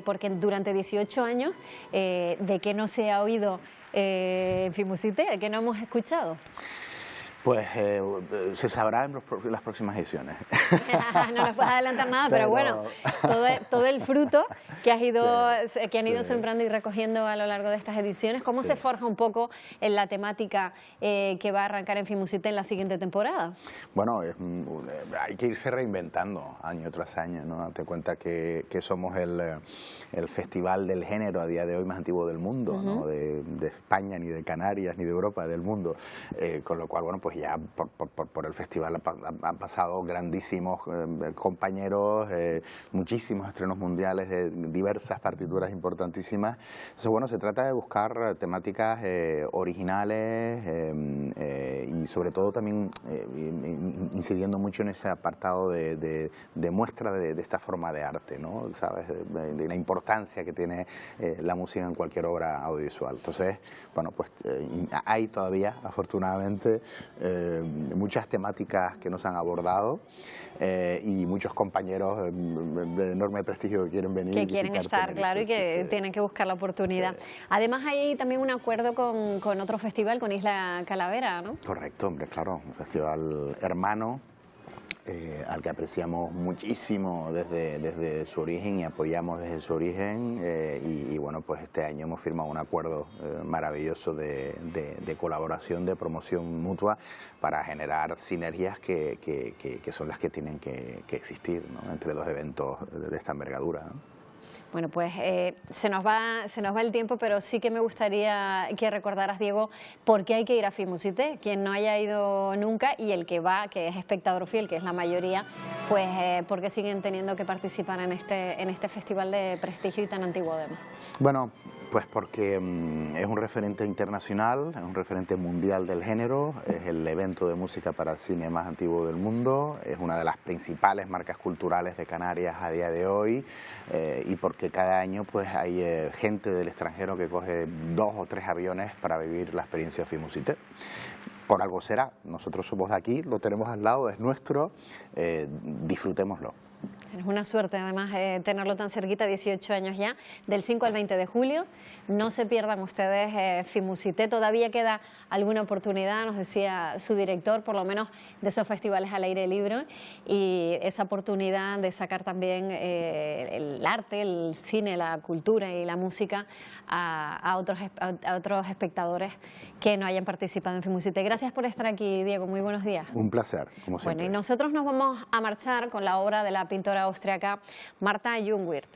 Speaker 1: Porque durante 18 años, ¿de qué no se ha oído Filmusité? ¿De qué no hemos escuchado?
Speaker 15: Pues se sabrá en las próximas ediciones.
Speaker 1: No nos puedes adelantar nada, pero bueno, todo el fruto que han ido sembrando y recogiendo a lo largo de estas ediciones, ¿cómo se forja un poco en la temática que va a arrancar en Filmusité en la siguiente temporada?
Speaker 15: Bueno, hay que irse reinventando año tras año, ¿no? Date cuenta que somos el festival del género a día de hoy más antiguo del mundo, ¿no? De España, ni de Canarias, ni de Europa, del mundo. Con lo cual, bueno, pues ya por el festival han pasado grandísimos compañeros, muchísimos estrenos mundiales de diversas partituras importantísimas. Entonces, bueno, se trata de buscar temáticas originales, y sobre todo también incidiendo mucho en ese apartado de muestra de esta forma de arte, ¿no? ¿Sabes? De la importancia que tiene la música en cualquier obra audiovisual. Entonces, bueno, pues hay todavía, afortunadamente, muchas temáticas que nos han abordado, y muchos compañeros de enorme prestigio que quieren venir.
Speaker 1: Que quieren estar, claro, y que tienen que buscar la oportunidad. Sí. Además, hay también un acuerdo con otro festival, con Isla Calavera, ¿no?
Speaker 15: Correcto, hombre, claro, un festival hermano, al que apreciamos muchísimo desde su origen y apoyamos desde su origen, y bueno, pues este año hemos firmado un acuerdo maravilloso de colaboración, de promoción mutua, para generar sinergias que son las que tienen que existir, ¿no? Entre 2 eventos de esta envergadura, ¿no?
Speaker 1: Bueno, pues se nos va el tiempo, pero sí que me gustaría que recordaras, Diego, por qué hay que ir a Filmusité. Quien no haya ido nunca, y el que va, que es espectador fiel, que es la mayoría, pues ¿por qué siguen teniendo que participar en este festival de prestigio y tan antiguo además?
Speaker 15: Bueno, Pues porque es un referente internacional, es un referente mundial del género, es el evento de música para el cine más antiguo del mundo, es una de las principales marcas culturales de Canarias a día de hoy, y porque cada año pues hay gente del extranjero que coge 2 o 3 aviones para vivir la experiencia FIMUSITE. Por algo será, nosotros somos de aquí, lo tenemos al lado, es nuestro, disfrutémoslo.
Speaker 1: Es una suerte además tenerlo tan cerquita, 18 años ya, del 5 al 20 de julio. No se pierdan ustedes FIMUSITE, todavía queda alguna oportunidad, nos decía su director, por lo menos de esos festivales al aire libre, y esa oportunidad de sacar también el arte, el cine, la cultura y la música a otros espectadores que no hayan participado en FIMUSITE. Gracias por estar aquí, Diego, muy buenos días.
Speaker 15: Un placer, como siempre.
Speaker 1: Bueno, y nosotros nos vamos a marchar con la obra de la pintora austriaca Martha Jungwirth.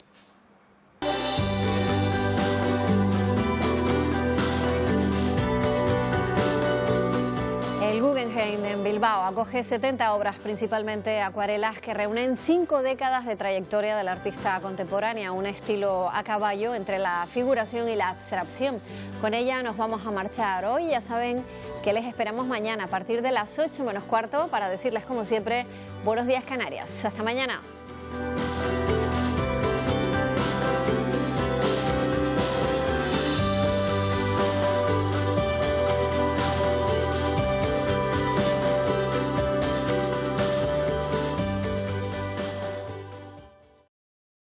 Speaker 1: El Guggenheim en Bilbao acoge 70 obras, principalmente acuarelas, que reúnen 5 décadas de trayectoria del artista contemporánea, un estilo a caballo entre la figuración y la abstracción. Con ella nos vamos a marchar hoy. Ya saben que les esperamos mañana a partir de las 8 menos cuarto para decirles, como siempre, buenos días Canarias. Hasta mañana.